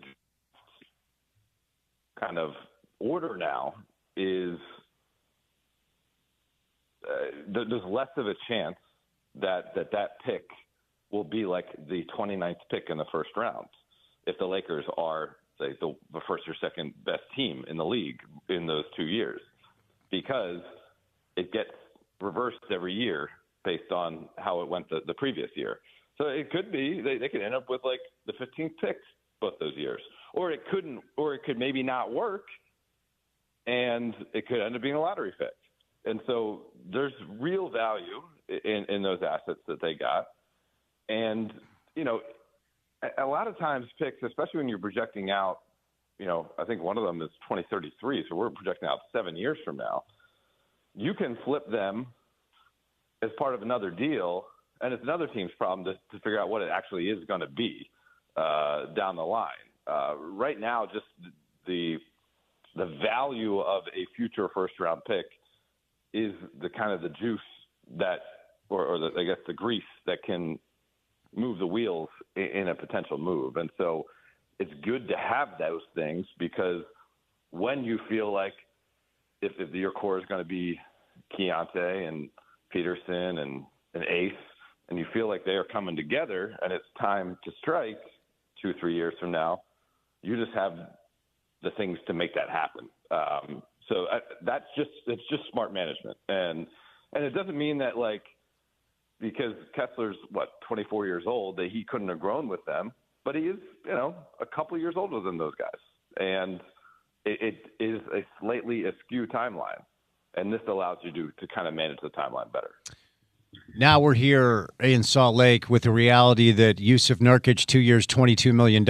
Speaker 4: kind of order now is there's less of a chance that pick will be like the 29th pick in the first round if the Lakers are, say, the first or second best team in the league in those 2 years, because it gets reversed every year based on how it went the previous year. So it could be they could end up with like the 15th pick both those years, or it could maybe not work, and it could end up being a lottery pick. And so there's real value in those assets that they got. And, you know, a lot of times picks, especially when you're projecting out, you know, I think one of them is 2033, so we're projecting out 7 years from now. You can flip them as part of another deal, and it's another team's problem to figure out what it actually is going to be down the line. Right now, just the value of a future first-round pick is the kind of the juice that, or I guess the grease that can move the wheels in a potential move. And so it's good to have those things, because when you feel like if your core is going to be Keontae and Peterson and Ace, and you feel like they are coming together and it's time to strike 2-3 years from now, you just have the things to make that happen. So it's just smart management. And it doesn't mean that, like, because Kessler's 24 years old, that he couldn't have grown with them, but he is, you know, a couple of years older than those guys. And it is a slightly askew timeline. And this allows you to kind of manage the timeline better.
Speaker 1: Now we're here in Salt Lake with the reality that Yusuf Nurkic, 2 years, $22 million,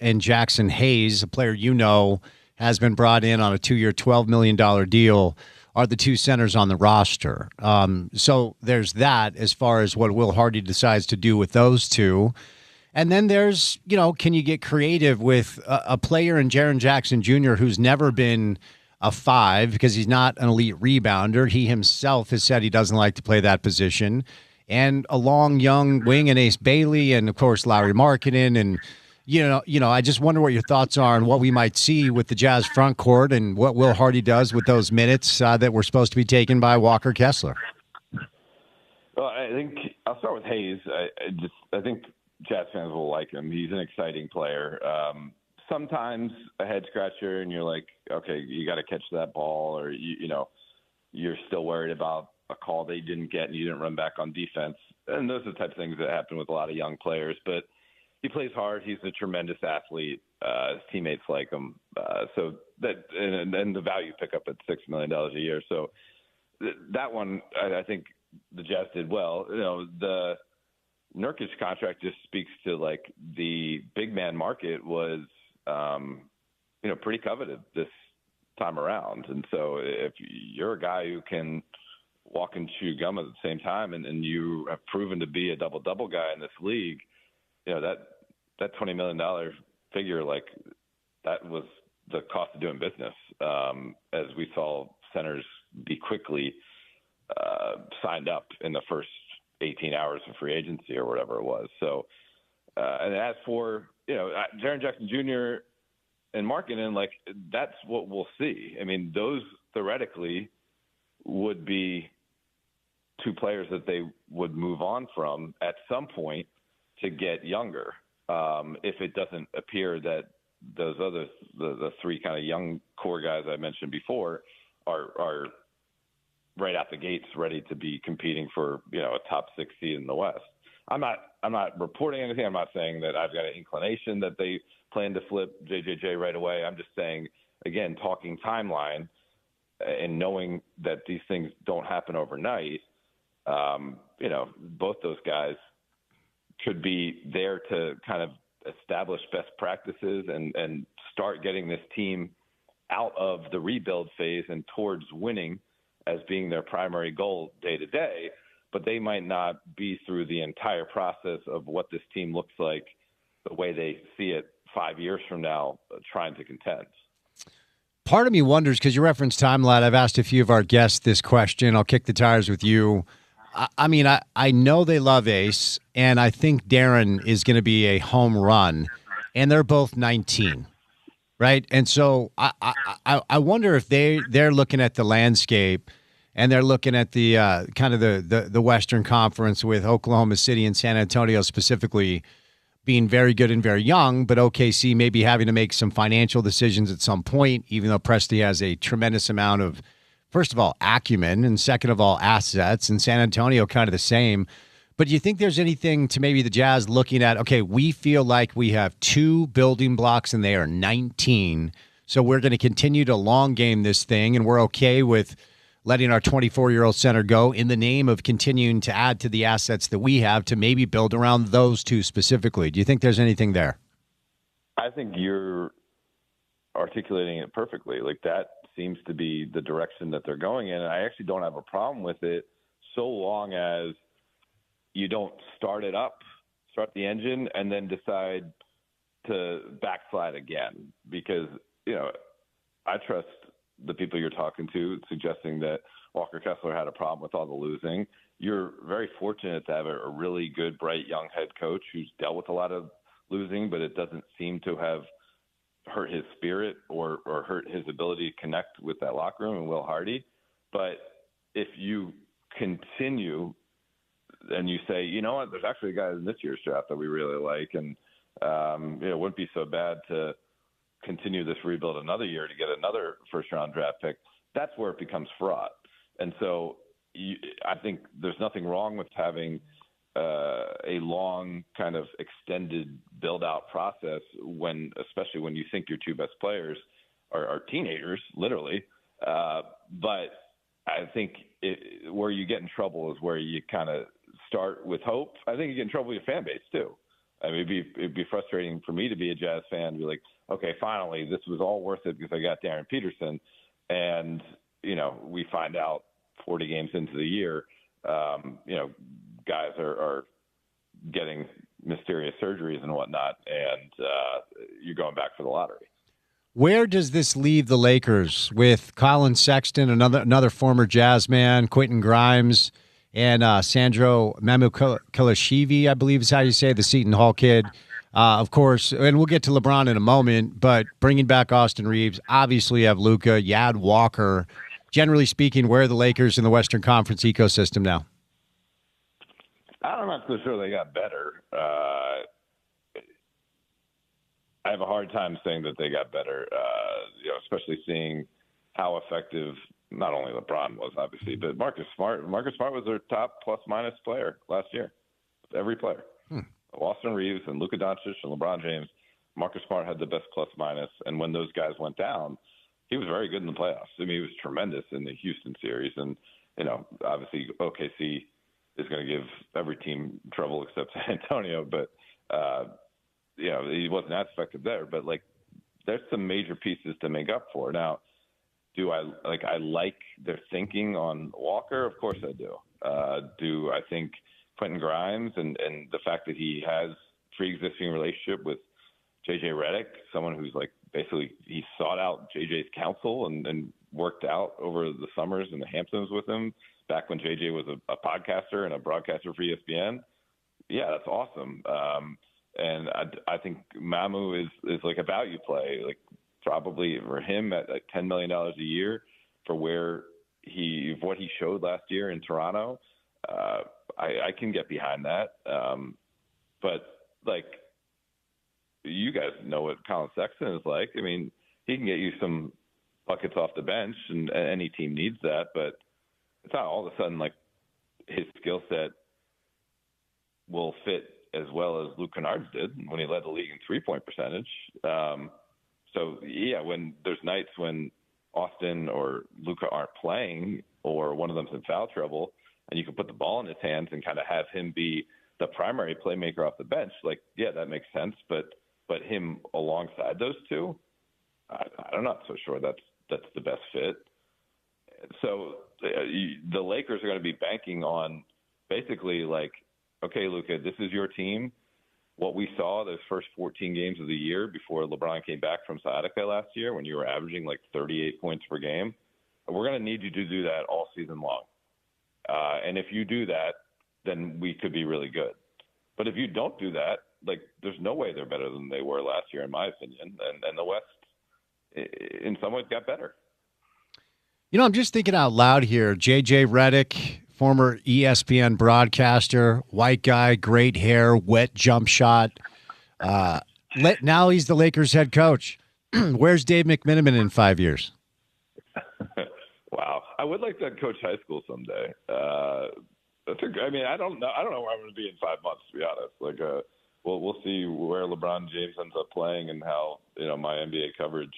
Speaker 1: and Jackson Hayes, a player you know, has been brought in on a 2-year, $12 million deal, are the two centers on the roster. So there's that as far as what Will Hardy decides to do with those two. And then there's, you know, can you get creative with a player in Jaren Jackson Jr. who's never been a 5 because he's not an elite rebounder. He himself has said he doesn't like to play that position. And a long, young wing and Ace Bailey, and of course Lauri Markkanen. And you know, I just wonder what your thoughts are on what we might see with the Jazz front court and what Will Hardy does with those minutes that were supposed to be taken by Walker Kessler.
Speaker 4: Well, I think I'll start with Hayes. I think Jazz fans will like him. He's an exciting player. Sometimes a head scratcher, and you're like, okay, you got to catch that ball, or you know, you're still worried about a call they didn't get and you didn't run back on defense. And those are the types of things that happen with a lot of young players. But he plays hard. He's a tremendous athlete. His teammates like him. So that and the value pickup at $6 million a year. So that one, I think the Jazz did well. You know, the Nurkic contract just speaks to, like, the big man market was, you know, pretty coveted this time around. And so if you're a guy who can walk and chew gum at the same time, and you have proven to be a double-double guy in this league, you know, that $20 million figure, like, that was the cost of doing business, as we saw centers be quickly signed up in the first 18 hours of free agency or whatever it was. So, and as for, you know, Jaren Jackson Jr. and Markkanen, like, that's what we'll see. I mean, those theoretically would be two players that they would move on from at some point to get younger. If it doesn't appear that those other, the three kind of young core guys I mentioned before are right out the gates ready to be competing for, a top 6 seed in the West. I'm not reporting anything. I'm not saying that I've got an inclination that they plan to flip JJJ right away. I'm just saying, again, talking timeline and knowing that these things don't happen overnight, both those guys could be there to kind of establish best practices and start getting this team out of the rebuild phase and towards winning as being their primary goal day to day. But they might not be through the entire process of what this team looks like the way they see it 5 years from now, trying to contend.
Speaker 1: Part of me wonders, because you referenced timeline, I've asked a few of our guests this question. I'll kick the tires with you. I know they love Ace, and I think Darren is going to be a home run, and they're both 19, right? And so I wonder if they're looking at the landscape, and they're looking at the kind of the Western Conference with Oklahoma City and San Antonio specifically being very good and very young, but OKC maybe having to make some financial decisions at some point, even though Presti has a tremendous amount of, first of all, acumen, and second of all, assets, and San Antonio kind of the same. But do you think there's anything to maybe the Jazz looking at, okay, we feel like we have 2 building blocks and they are 19, so we're going to continue to long game this thing, and we're okay with letting our 24-year-old center go in the name of continuing to add to the assets that we have to maybe build around those 2 specifically? Do you think there's anything there?
Speaker 4: I think you're articulating it perfectly. Like, that seems to be the direction that they're going in. And I actually don't have a problem with it so long as you don't start the engine, and then decide to backslide again. Because, I trust the people you're talking to suggesting that Walker Kessler had a problem with all the losing. You're very fortunate to have a really good, bright, young head coach who's dealt with a lot of losing, but it doesn't seem to have hurt his spirit or hurt his ability to connect with that locker room and Will Hardy. But if you continue and you say, you know what, there's actually a guy in this year's draft that we really like, and it wouldn't be so bad to continue this rebuild another year to get another first-round draft pick, that's where it becomes fraught. And so I think there's nothing wrong with having a long kind of extended build-out process especially when you think your 2 best players are teenagers, literally. But I think where you get in trouble is where you kind of start with hope. I think you get in trouble with your fan base too. I mean, it'd be frustrating for me to be a Jazz fan and be like, okay, finally, this was all worth it because I got Darren Peterson. And, we find out 40 games into the year, guys are getting mysterious surgeries and whatnot, and you're going back for the lottery.
Speaker 1: Where does this leave the Lakers with Colin Sexton, another former Jazz man, Quentin Grimes, and Sandro Mamukelashvili, I believe is how you say it, the Seton Hall kid, of course. And we'll get to LeBron in a moment, but bringing back Austin Reeves, obviously you have Luka, you add Walker. Generally speaking, where are the Lakers in the Western Conference ecosystem now?
Speaker 4: I'm not so sure they got better. I have a hard time saying that they got better, especially seeing how effective not only LeBron was, obviously, but Marcus Smart. Marcus Smart was their top plus-minus player last year. Every player. Austin Reeves and Luka Doncic and LeBron James, Marcus Smart had the best plus-minus. And when those guys went down, he was very good in the playoffs. I mean, he was tremendous in the Houston series. And, obviously OKC is going to give every team trouble except San Antonio. But, he wasn't as effective there. But, there's some major pieces to make up for. Now, I like their thinking on Walker? Of course I do. Do I think Quentin Grimes and the fact that he has pre-existing relationship with JJ Redick, someone who's basically he sought out JJ's counsel and worked out over the summers in the Hamptons with him back when JJ was a podcaster and a broadcaster for ESPN. Yeah, that's awesome. And I think Mamu is like a value play, probably for him at $10 million a year for what he showed last year in Toronto. I can get behind that. But you guys know what Colin Sexton is like. I mean, he can get you some buckets off the bench, and any team needs that. But it's not all of a sudden like his skill set will fit as well as Luke Kennard's did when he led the league in 3-point percentage. So yeah, when there's nights when Austin or Luka aren't playing or one of them's in foul trouble and you can put the ball in his hands and kind of have him be the primary playmaker off the bench, like, yeah, that makes sense. But him alongside those two, I'm not so sure that's the best fit. So the Lakers are going to be banking on basically like, okay, Luka, this is your team. What we saw those first 14 games of the year before LeBron came back from sciatica last year when you were averaging like 38 points per game, we're going to need you to do that all season long. And if you do that, then we could be really good. But if you don't do that, like there's no way they're better than they were last year, in my opinion. And the West, in some ways, got better.
Speaker 1: You know, I'm just thinking out loud here. J.J. Redick, former ESPN broadcaster, white guy, great hair, wet jump shot. Now he's the Lakers head coach. Where's Dave McMenamin in 5 years?
Speaker 4: Wow, I would like to coach high school someday. I mean, I don't know where I'm going to be in 5 months, to be honest. Like, we'll see where LeBron James ends up playing and how my NBA coverage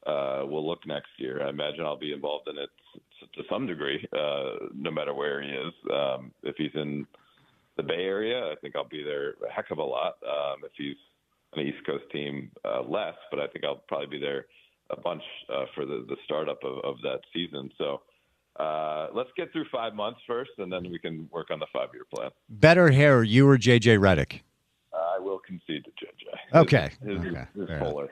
Speaker 4: will look next year. I imagine I'll be involved in it to some degree, no matter where he is. If he's in the Bay Area, I think I'll be there a heck of a lot. If he's on the East Coast team, less, but I think I'll probably be there a bunch for the startup of that season. So let's get through 5 months first, and then we can work on the 5-year plan.
Speaker 1: Better hair, you or J.J. Redick?
Speaker 4: I will concede to J.J.
Speaker 1: Okay.
Speaker 4: His fuller.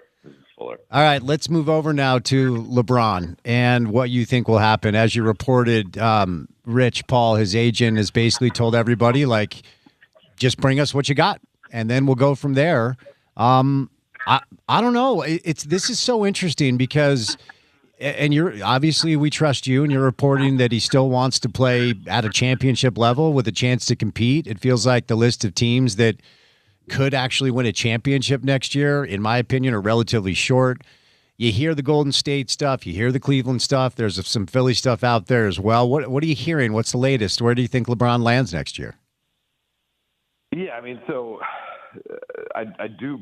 Speaker 1: All right, let's move over now to LeBron and what you think will happen. As you reported, Rich Paul, his agent, has basically told everybody, like, just bring us what you got, and then we'll go from there. I don't know. This is so interesting because, and you're obviously we trust you, and you're reporting that he still wants to play at a championship level with a chance to compete. It feels like the list of teams that could actually win a championship next year, in my opinion, are relatively short. You hear the Golden State stuff. You hear the Cleveland stuff. There's some Philly stuff out there as well. What are you hearing? What's the latest? Where do you think LeBron lands next year?
Speaker 4: Yeah, I mean, so I do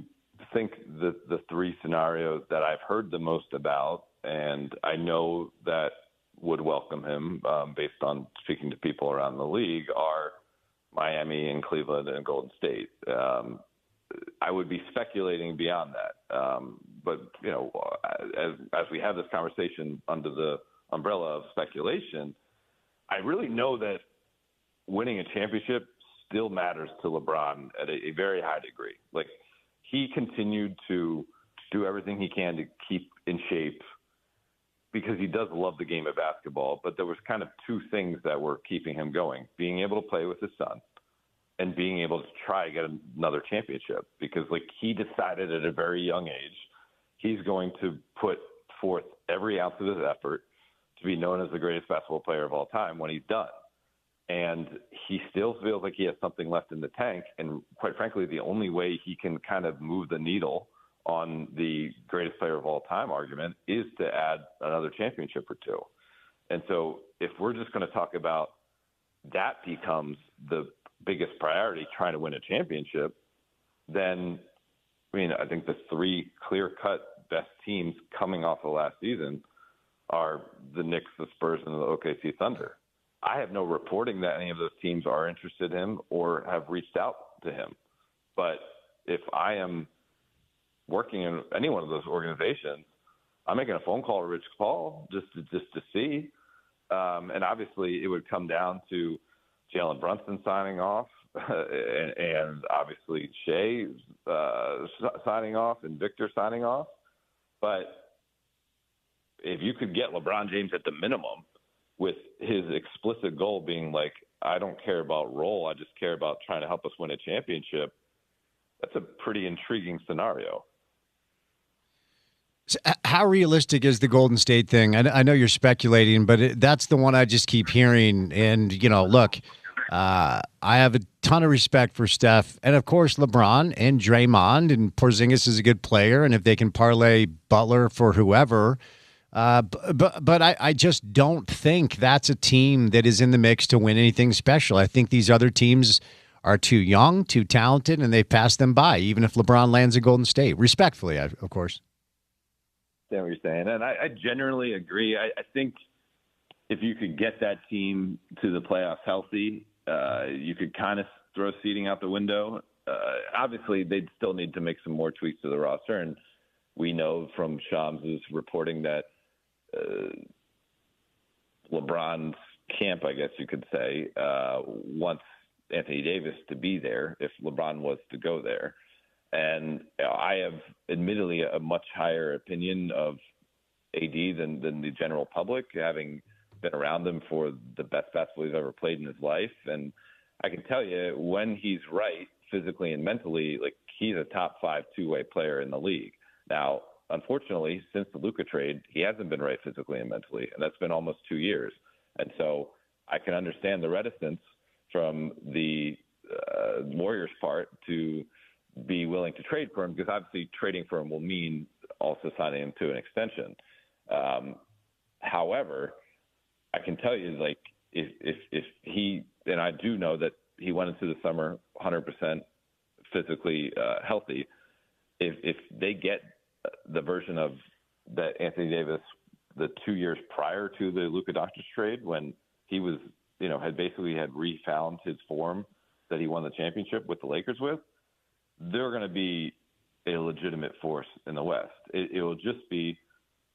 Speaker 4: think that the three scenarios that I've heard the most about, and I know that would welcome him based on speaking to people around the league, are Miami and Cleveland and Golden State. I would be speculating beyond that. But, as we have this conversation under the umbrella of speculation, I really know that winning a championship still matters to LeBron at a very high degree. Like, he continued to do everything he can to keep in shape because he does love the game of basketball, but there was kind of two things that were keeping him going: being able to play with his son and being able to try to get another championship. Because, like, he decided at a very young age he's going to put forth every ounce of his effort to be known as the greatest basketball player of all time when he's done. And he still feels like he has something left in the tank. And quite frankly, the only way he can kind of move the needle on the greatest player of all time argument is to add another championship or two. And so if we're just going to talk about that becomes the biggest priority, trying to win a championship, then, I mean, I think the three clear-cut best teams coming off of last season are the Knicks, the Spurs, and the OKC Thunder. I have no reporting that any of those teams are interested in him or have reached out to him. But if I am working in any one of those organizations, I'm making a phone call to Rich Paul just to see. And obviously it would come down to Jalen Brunson signing off and obviously Shea signing off and Victor signing off. But if you could get LeBron James at the minimum, with his explicit goal being like, I don't care about role, I just care about trying to help us win a championship, that's a pretty intriguing scenario.
Speaker 1: So how realistic is the Golden State thing? I know you're speculating, but that's the one I just keep hearing. And, look, I have a ton of respect for Steph and, of course, LeBron and Draymond, and Porzingis is a good player. And if they can parlay Butler for whoever, But I just don't think that's a team that is in the mix to win anything special. I think these other teams are too young, too talented, and they've passed them by, even if LeBron lands at Golden State. Respectfully, of course.
Speaker 4: I understand what you're saying, and I generally agree. I think if you could get that team to the playoffs healthy, you could kind of throw seeding out the window. Obviously, they'd still need to make some more tweaks to the roster, and we know from Shams' reporting that LeBron's camp, I guess you could say, wants Anthony Davis to be there if LeBron was to go there. And I have admittedly a much higher opinion of AD than the general public, having been around him for the best basketball he's ever played in his life. And I can tell you, when he's right, physically and mentally, like, he's a top 5 two-way player in the league. Now, unfortunately, since the Luka trade, he hasn't been right physically and mentally, and that's been almost 2 years. And so I can understand the reticence from the Warriors' part to be willing to trade for him, because obviously trading for him will mean also signing him to an extension. However, I can tell you, like, if he, and I do know that he went into the summer 100% physically healthy, if they get the version of that Anthony Davis the 2 years prior to the Luka Doncic trade, when he was, had refound his form that he won the championship with the Lakers with, they're going to be a legitimate force in the West. It will just be,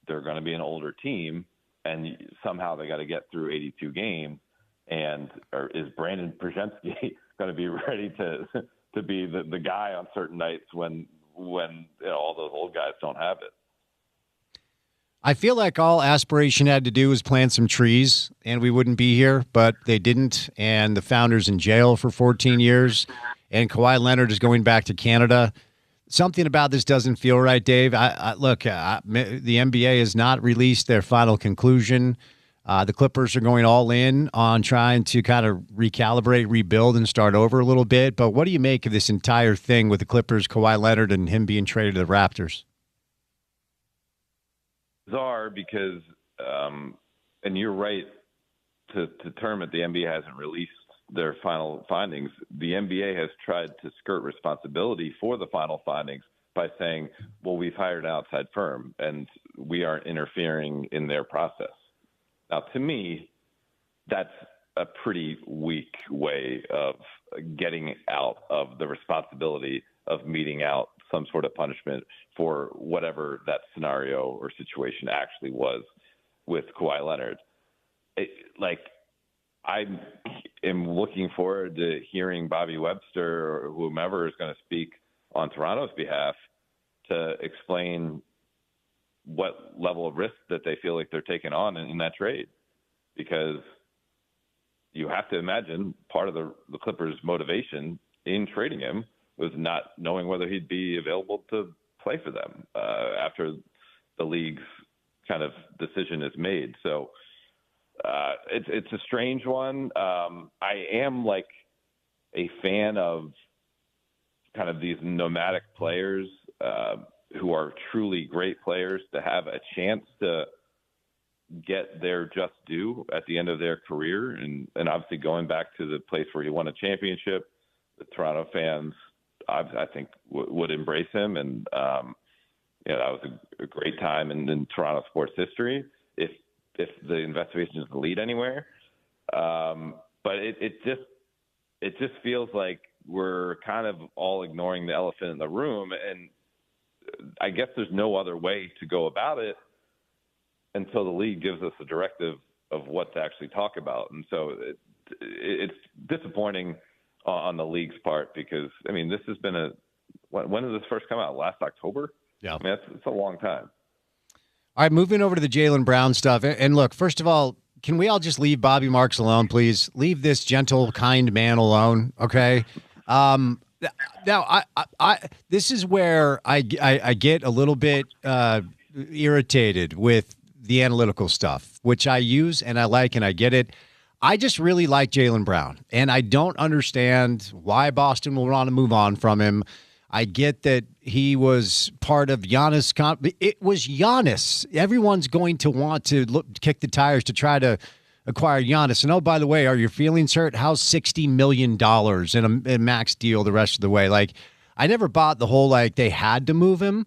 Speaker 4: they're going to be an older team, and somehow they got to get through 82 games. Or is Brandon Przemski going to be ready to be the guy on certain nights when all those old guys don't have it?
Speaker 1: I feel like all aspiration had to do was plant some trees, and we wouldn't be here, but they didn't. And the founder's in jail for 14 years, and Kawhi Leonard is going back to Canada. Something about this doesn't feel right, Dave. Look, the NBA has not released their final conclusion. The Clippers are going all in on trying to kind of recalibrate, rebuild, and start over a little bit. But what do you make of this entire thing with the Clippers, Kawhi Leonard, and him being traded to the Raptors?
Speaker 4: Bizarre, because, and you're right to term it, the NBA hasn't released their final findings. The NBA has tried to skirt responsibility for the final findings by saying, well, we've hired an outside firm and we aren't interfering in their process. Now, to me, that's a pretty weak way of getting out of the responsibility of meting out some sort of punishment for whatever that scenario or situation actually was with Kawhi Leonard. I am looking forward to hearing Bobby Webster or whomever is going to speak on Toronto's behalf to explain what level of risk that they feel like they're taking on in that trade. Because you have to imagine part of the Clippers' motivation in trading him was not knowing whether he'd be available to play for them after the league's kind of decision is made. So it's a strange one. I am like a fan of kind of these nomadic players who are truly great players to have a chance to get their just due at the end of their career. And obviously going back to the place where he won a championship, the Toronto fans, I think would embrace him. And, that was a great time in Toronto sports history, if the investigation doesn't lead anywhere. But it just feels like we're kind of all ignoring the elephant in the room. And I guess there's no other way to go about it until the league gives us a directive of what to actually talk about. And so it's disappointing on the league's part, because, I mean, this has been when did this first come out? Last October?
Speaker 1: Yeah.
Speaker 4: I mean, it's a long time.
Speaker 1: All right, moving over to the Jaylen Brown stuff. And look, first of all, can we all just leave Bobby Marks alone, please? Leave this gentle, kind man alone, okay? Now, this is where I get a little bit irritated with the analytical stuff, which I use and I like and I get it. I just really like Jaylen Brown, and I don't understand why Boston will want to move on from him. I get that he was part of Giannis. It was Giannis. Everyone's going to want to kick the tires to try to acquire Giannis. And, oh, by the way, are your feelings hurt? How's $60 million in a max deal the rest of the way? Like, I never bought the whole, like, they had to move him.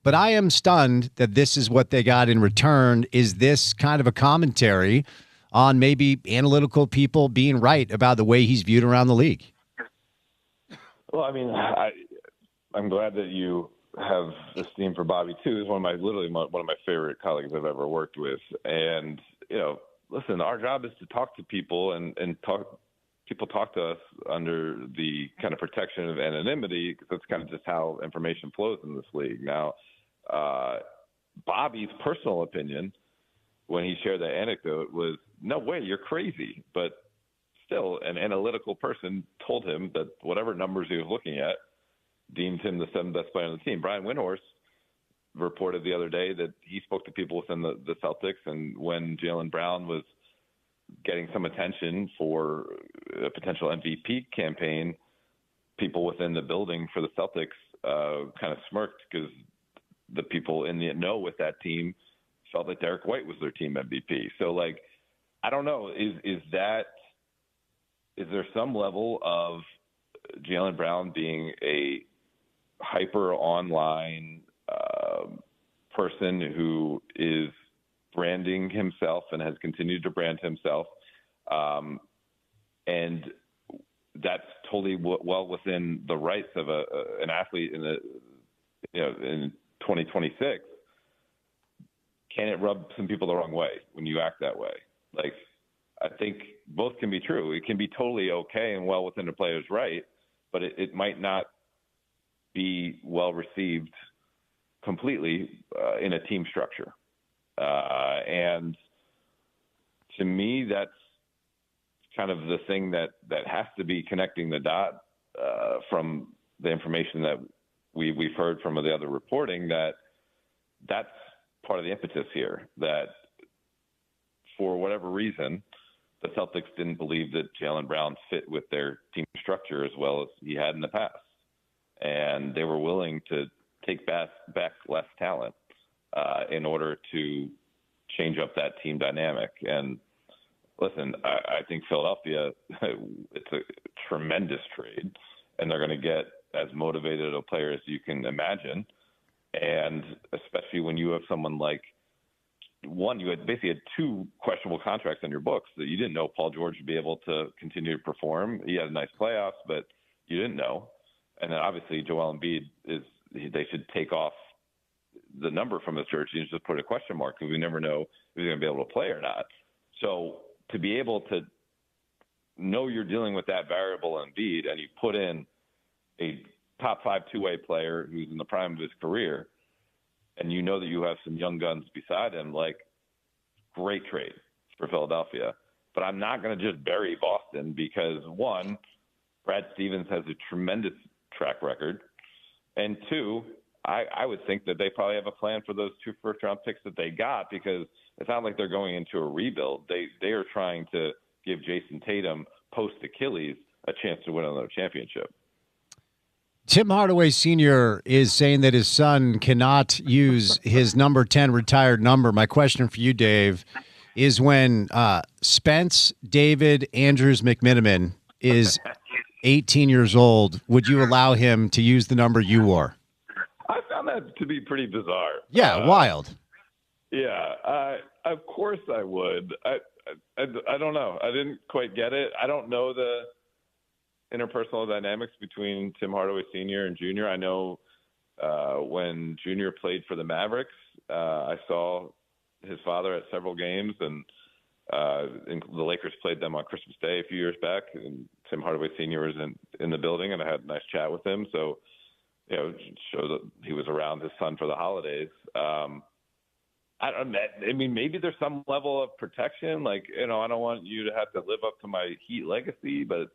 Speaker 1: But I am stunned that this is what they got in return. Is this kind of a commentary on maybe analytical people being right about the way he's viewed around the league?
Speaker 4: Well, I mean, I'm glad that you have esteem for Bobby too. He's one of my favorite colleagues I've ever worked with. And listen, our job is to talk to people and people talk to us under the kind of protection of anonymity, because that's kind of just how information flows in this league. Now, Bobby's personal opinion when he shared that anecdote was, no way, you're crazy. But still, an analytical person told him that whatever numbers he was looking at deemed him the seventh best player on the team. Brian Windhorst reported the other day that he spoke to people within the Celtics, and when Jaylen Brown was getting some attention for a potential MVP campaign, people within the building for the Celtics kind of smirked, because the people in the know with that team felt that Derek White was their team MVP. So, like, I don't know, is there some level of Jaylen Brown being a hyper online person who is branding himself and has continued to brand himself, and that's totally well within the rights of an athlete in in 2026. Can it rub some people the wrong way when you act that way? Like, I think both can be true. It can be totally okay and well within a player's right, but it might not be well received completely in a team structure. And to me, that's kind of the thing that has to be connecting the dot from the information that we've heard from the other reporting, that's part of the impetus here, that for whatever reason, the Celtics didn't believe that Jaylen Brown fit with their team structure as well as he had in the past. And they were willing to take back less talent in order to change up that team dynamic. And listen, I think Philadelphia, it's a tremendous trade, and they're going to get as motivated a player as you can imagine. And especially when you have someone like, you had basically two questionable contracts on your books that you didn't know Paul George would be able to continue to perform. He had a nice playoffs, but you didn't know. And then obviously Joel Embiid they should take off the number from his jersey and just put a question mark, because we never know if he's going to be able to play or not. So to be able to know you're dealing with that variable Embiid, and you put in a top 5 two-way player who's in the prime of his career, and you know that you have some young guns beside him, like, great trade for Philadelphia. But I'm not going to just bury Boston because, one, Brad Stevens has a tremendous track record, and two, I would think that they probably have a plan for those 2 first-round picks that they got, because it's not like they're going into a rebuild. They are trying to give Jason Tatum, post-Achilles, a chance to win another championship.
Speaker 1: Tim Hardaway Sr. is saying that his son cannot use his number 10 retired number. My question for you, Dave, is when Spence David Andrews McMiniman is 18 years old, would you allow him to use the number you wore?
Speaker 4: I found that to be pretty bizarre.
Speaker 1: Yeah, wild.
Speaker 4: Yeah, of course I would. I don't know. I didn't quite get it. I don't know the interpersonal dynamics between Tim Hardaway Sr. and Jr. I know when Jr. played for the Mavericks, I saw his father at several games, and the Lakers played them on Christmas Day a few years back, and Tim Hardaway Sr. was in the building, and I had a nice chat with him. So, it showed that he was around his son for the holidays. I mean, maybe there's some level of protection. Like, I don't want you to have to live up to my Heat legacy, but,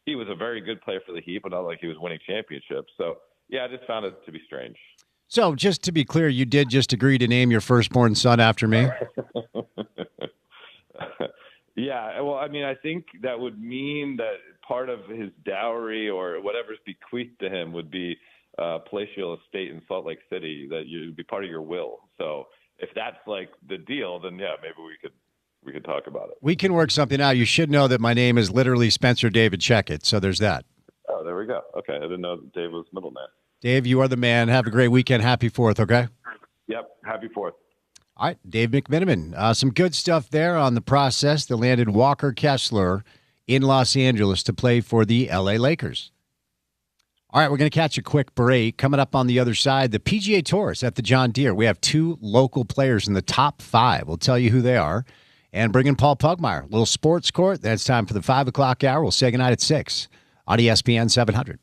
Speaker 4: he was a very good player for the Heat, but not like he was winning championships. So, yeah, I just found it to be strange.
Speaker 1: So, just to be clear, you did just agree to name your firstborn son after me?
Speaker 4: Yeah, well, I mean, I think that would mean that part of his dowry or whatever's bequeath to him would be palatial estate in Salt Lake City that you'd be part of your will. So if that's like the deal, then yeah, maybe we could talk about it.
Speaker 1: We can work something out. You should know that my name is literally Spencer David Checketts, so there's that.
Speaker 4: Oh, there we go. Okay, I didn't know that Dave was middle name.
Speaker 1: Dave, you are the man. Have a great weekend. Happy 4th, okay?
Speaker 4: Yep, happy 4th.
Speaker 1: All right, Dave McMiniman. Some good stuff there on the process that landed Walker Kessler in Los Angeles to play for the LA Lakers. All right, we're going to catch a quick break. Coming up on the other side, the PGA Tour is at the John Deere. We have 2 local players in the top 5. We'll tell you who they are. And bring in Paul Pugmire. Little sports court. That's time for the 5 o'clock hour. We'll say goodnight at 6 on ESPN 700.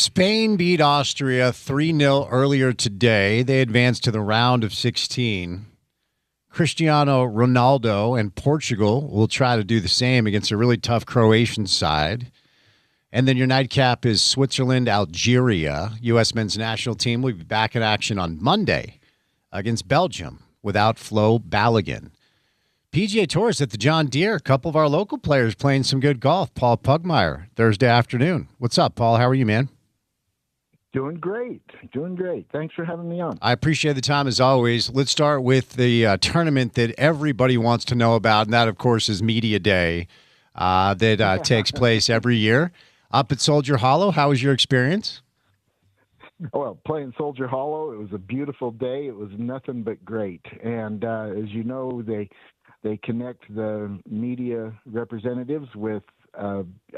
Speaker 1: Spain beat Austria 3-0 earlier today. They advanced to the round of 16. Cristiano Ronaldo and Portugal will try to do the same against a really tough Croatian side. And then your nightcap is Switzerland, Algeria. U.S. men's national team will be back in action on Monday against Belgium without Flo Balogun. PGA Tour is at the John Deere. A couple of our local players playing some good golf. Paul Pugmire, Thursday afternoon. What's up, Paul? How are you, man?
Speaker 5: Doing great. Thanks for having me on.
Speaker 1: I appreciate the time as always. Let's start with the tournament that everybody wants to know about, and that, of course, is Media Day that takes place every year. Up at Soldier Hollow, how was your experience?
Speaker 5: Well, playing Soldier Hollow, it was a beautiful day. It was nothing but great. And as you know, they connect the media representatives with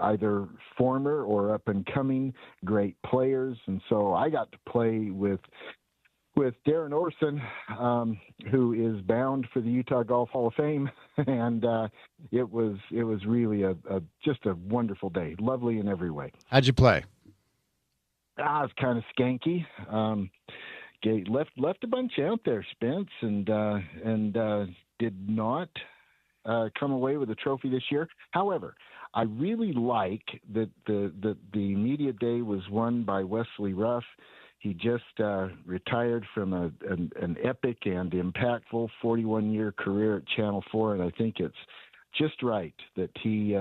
Speaker 5: either former or up-and-coming great players. And so I got to play with Darren Orson, who is bound for the Utah Golf Hall of Fame. And it was really just a wonderful day, lovely in every way.
Speaker 1: How'd you play?
Speaker 5: It was kind of skanky. Left a bunch out there, Spence, and did not come away with a trophy this year. However, I really like that the media day was won by Wesley Ruff. He just retired from an epic and impactful 41-year career at Channel 4, and I think it's just right that he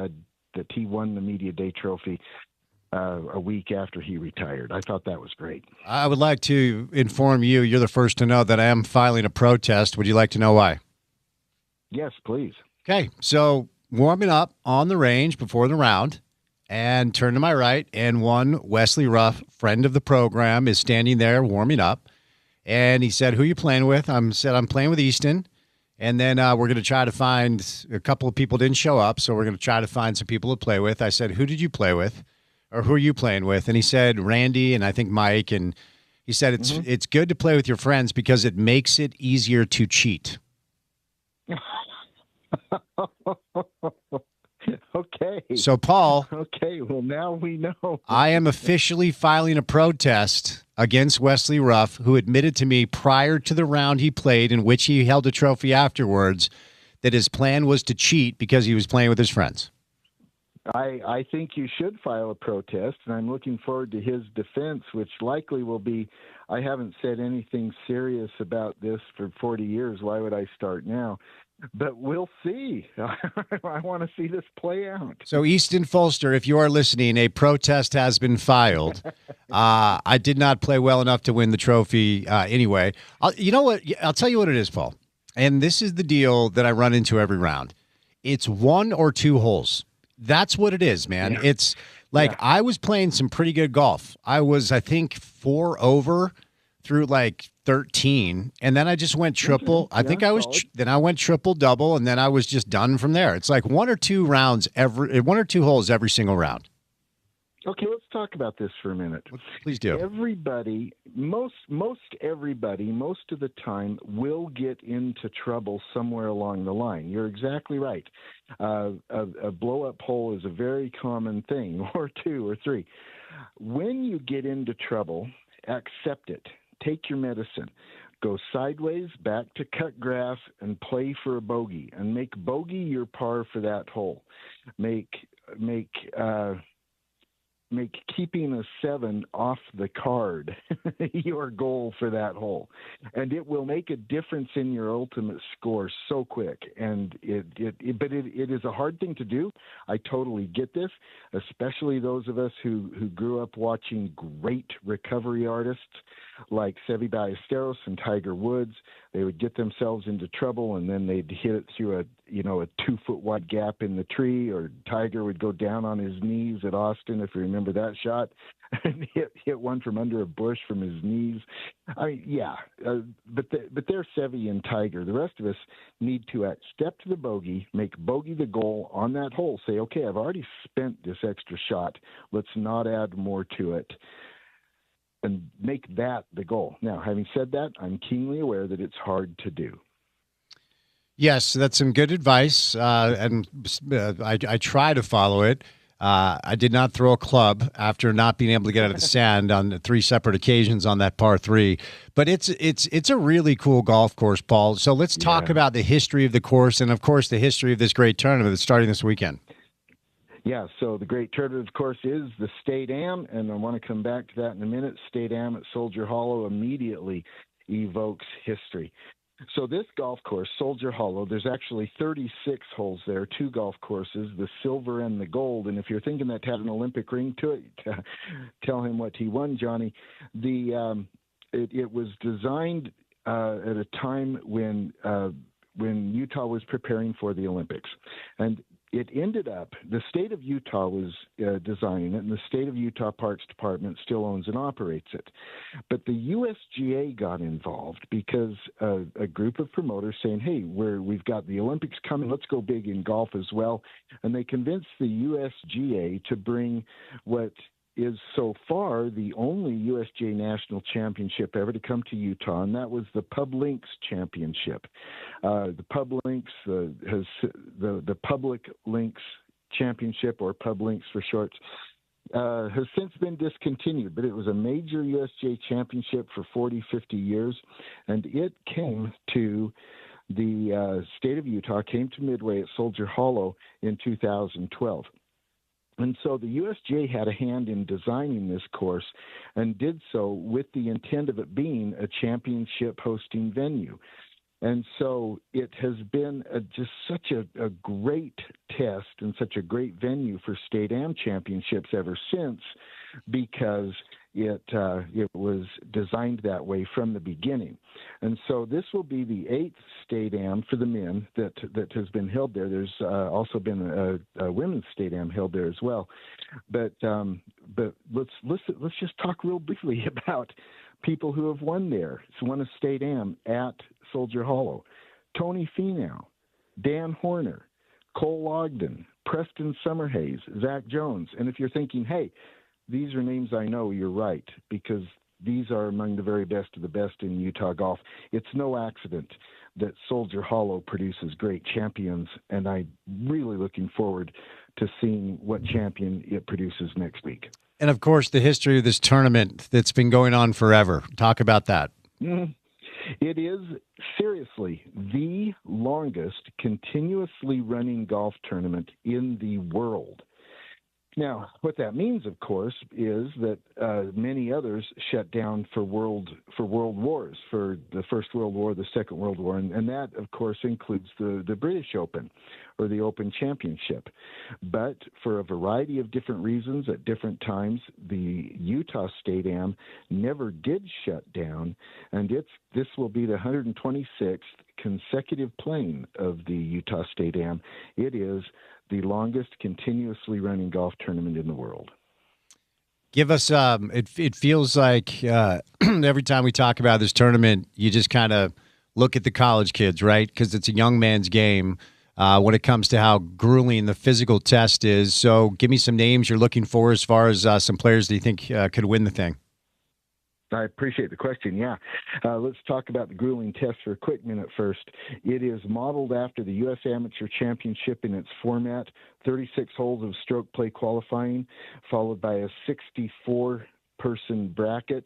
Speaker 5: won the media day trophy a week after he retired. I thought that was great.
Speaker 1: I would like to inform you, you're the first to know that I am filing a protest. Would you like to know why?
Speaker 5: Yes, please.
Speaker 1: Okay, so warming up on the range before the round, and turn to my right, and one Wesley Ruff, friend of the program, is standing there warming up, and he said, "Who are you playing with?" I said, "I'm playing with Easton." And then we're going to try to find a couple of people didn't show up, so we're going to try to find some people to play with. I said, "Who did you play with? Or who are you playing with?" And he said, "Randy," and I think Mike. And he said, it's good to play with your friends because it makes it easier to cheat.
Speaker 5: Okay.
Speaker 1: So, Paul.
Speaker 5: Okay, well, now we know.
Speaker 1: I am officially filing a protest against Wesley Ruff, who admitted to me prior to the round he played, in which he held a trophy afterwards, that his plan was to cheat because he was playing with his friends.
Speaker 5: I think you should file a protest, and I'm looking forward to his defense, which likely will be, I haven't said anything serious about this for 40 years. Why would I start now? But we'll see. I want to see this play out.
Speaker 1: So, Easton Folster, if you are listening, a protest has been filed. I did not play well enough to win the trophy anyway. You know what? I'll tell you what it is, Paul. And this is the deal that I run into every round. It's 1 or 2 holes. That's what it is, man. Yeah. It's like I was playing some pretty good golf. I was, I think, 4 over through like 13, and then I just went triple. I think I was then I went triple double, and then I was just done from there. It's like 1 or 2 rounds every 1 or 2 holes every single round.
Speaker 5: Okay, let's talk about this for a minute.
Speaker 1: Please do.
Speaker 5: Everybody, most everybody, most of the time will get into trouble somewhere along the line. You're exactly right. A blow-up hole is a very common thing, or 2 or 3. When you get into trouble, accept it. Take your medicine. Go sideways, back to cut grass, and play for a bogey. And make bogey your par for that hole. Make keeping a 7 off the card your goal for that hole, and it will make a difference in your ultimate score so quick. And it is a hard thing to do. I totally get this, especially those of us who grew up watching great recovery artists like Seve Ballesteros and Tiger Woods. They would get themselves into trouble, and then they'd hit it through a 2-foot wide gap in the tree, or Tiger would go down on his knees at Austin, if you remember that shot, and hit one from under a bush from his knees. But they're Seve and Tiger. The rest of us need to step to the bogey, make bogey the goal on that hole. Say, okay, I've already spent this extra shot. Let's not add more to it. And make that the goal. Now, having said that, I'm keenly aware that it's hard to do.
Speaker 1: Yes, that's some good advice, and I try to follow it. I did not throw a club after not being able to get out of the sand on 3 separate occasions on that par 3. But it's a really cool golf course, Paul. So let's talk about the history of the course and, of course, the history of this great tournament that's starting this weekend.
Speaker 5: Yeah, so the great tournament, of course, is the State Am, and I want to come back to that in a minute. State Am at Soldier Hollow immediately evokes history. So this golf course, Soldier Hollow, there's actually 36 holes there, 2 golf courses, the silver and the gold. And if you're thinking that had an Olympic ring to it, tell him what he won, Johnny. It was designed at a time when Utah was preparing for the Olympics. And it ended up, the state of Utah was designing it, and the state of Utah Parks Department still owns and operates it. But the USGA got involved because a group of promoters saying, hey, we've got the Olympics coming, let's go big in golf as well. And they convinced the USGA to bring what is so far the only USGA national championship ever to come to Utah, and that was the Pub Links Championship. The Pub Links the Public Links Championship, or Pub Links for short, has since been discontinued, but it was a major USGA championship for 40, 50 years, and it came to the state of Utah, came to Midway at Soldier Hollow in 2012. And so the USGA had a hand in designing this course and did so with the intent of it being a championship hosting venue. And so it has been just such a great test and such a great venue for State Am championships ever since, because it was designed that way from the beginning. And so this will be the 8th State Am for the men that has been held there. There's also been a women's State Am held there as well. But let's just talk real briefly about people who have won there. So won a State Am at Soldier Hollow: Tony Finau, Dan Horner, Cole Ogden, Preston Summerhays, Zach Jones. And if you're thinking, hey, these are names I know, you're right, because these are among the very best of the best in Utah golf. It's no accident that Soldier Hollow produces great champions, and I'm really looking forward to seeing what champion it produces next week.
Speaker 1: And, of course, the history of this tournament that's been going on forever. Talk about that.
Speaker 5: It is seriously the longest continuously running golf tournament in the world. Now, what that means, of course, is that many others shut down for world wars, for the First World War, the Second World War, and that, of course, includes the British Open or the Open Championship. But for a variety of different reasons at different times, the Utah State Am never did shut down, and this will be the 126th consecutive playing of the Utah State Am. It is the longest continuously running golf tournament in the world.
Speaker 1: Give us, it feels like every time we talk about this tournament, you just kind of look at the college kids, right? Because it's a young man's game when it comes to how grueling the physical test is. So give me some names you're looking for as far as some players that you think could win the thing.
Speaker 5: I appreciate the question. Yeah. Let's talk about the grueling test for a quick minute first. It is modeled after the U.S. Amateur Championship in its format, 36 holes of stroke play qualifying, followed by a 64-person bracket,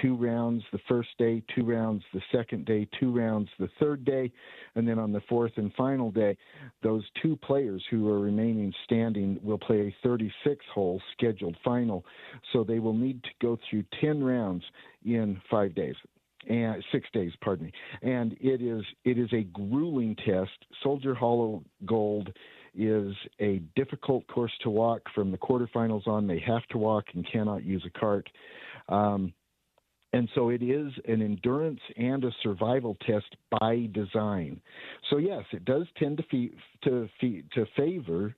Speaker 5: 2 rounds the first day, 2 rounds the second day, 2 rounds the third day, and then on the fourth and final day, those 2 players who are remaining standing will play a 36-hole scheduled final. So they will need to go through 10 rounds in 5 days. And 6 days, pardon me. And it is a grueling test. Soldier Hollow Gold is a difficult course to walk from the quarterfinals on. They have to walk and cannot use a cart. And so it is an endurance and a survival test by design. So yes, it does tend to favor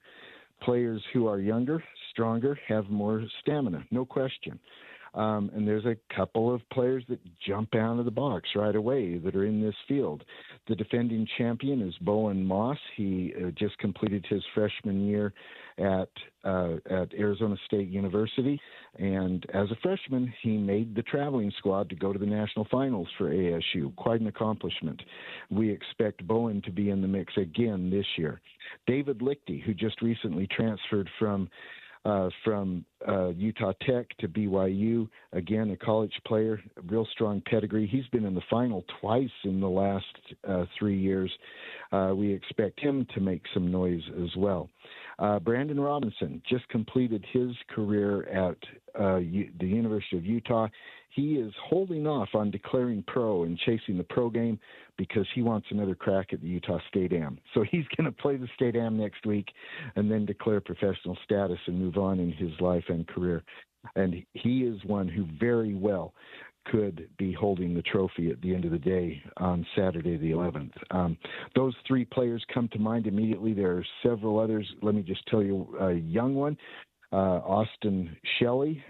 Speaker 5: players who are younger, stronger, have more stamina, no question. And there's a couple of players that jump out of the box right away that are in this field. The defending champion is Bowen Moss. He just completed his freshman year at Arizona State University, and as a freshman, he made the traveling squad to go to the national finals for ASU. Quite an accomplishment. We expect Bowen to be in the mix again this year. David Lichty, who just recently transferred from from Utah Tech to BYU. Again, a college player, a real strong pedigree. He's been in the final twice in the last 3 years. We expect him to make some noise as well. Brandon Robinson just completed his career at the University of Utah. He is holding off on declaring pro and chasing the pro game because he wants another crack at the Utah State Am. So he's going to play the State Am next week and then declare professional status and move on in his life and career. And he is one who very well could be holding the trophy at the end of the day on Saturday the 11th. Those three players come to mind immediately. There are several others. Let me just tell you a young one, Austin Shelley,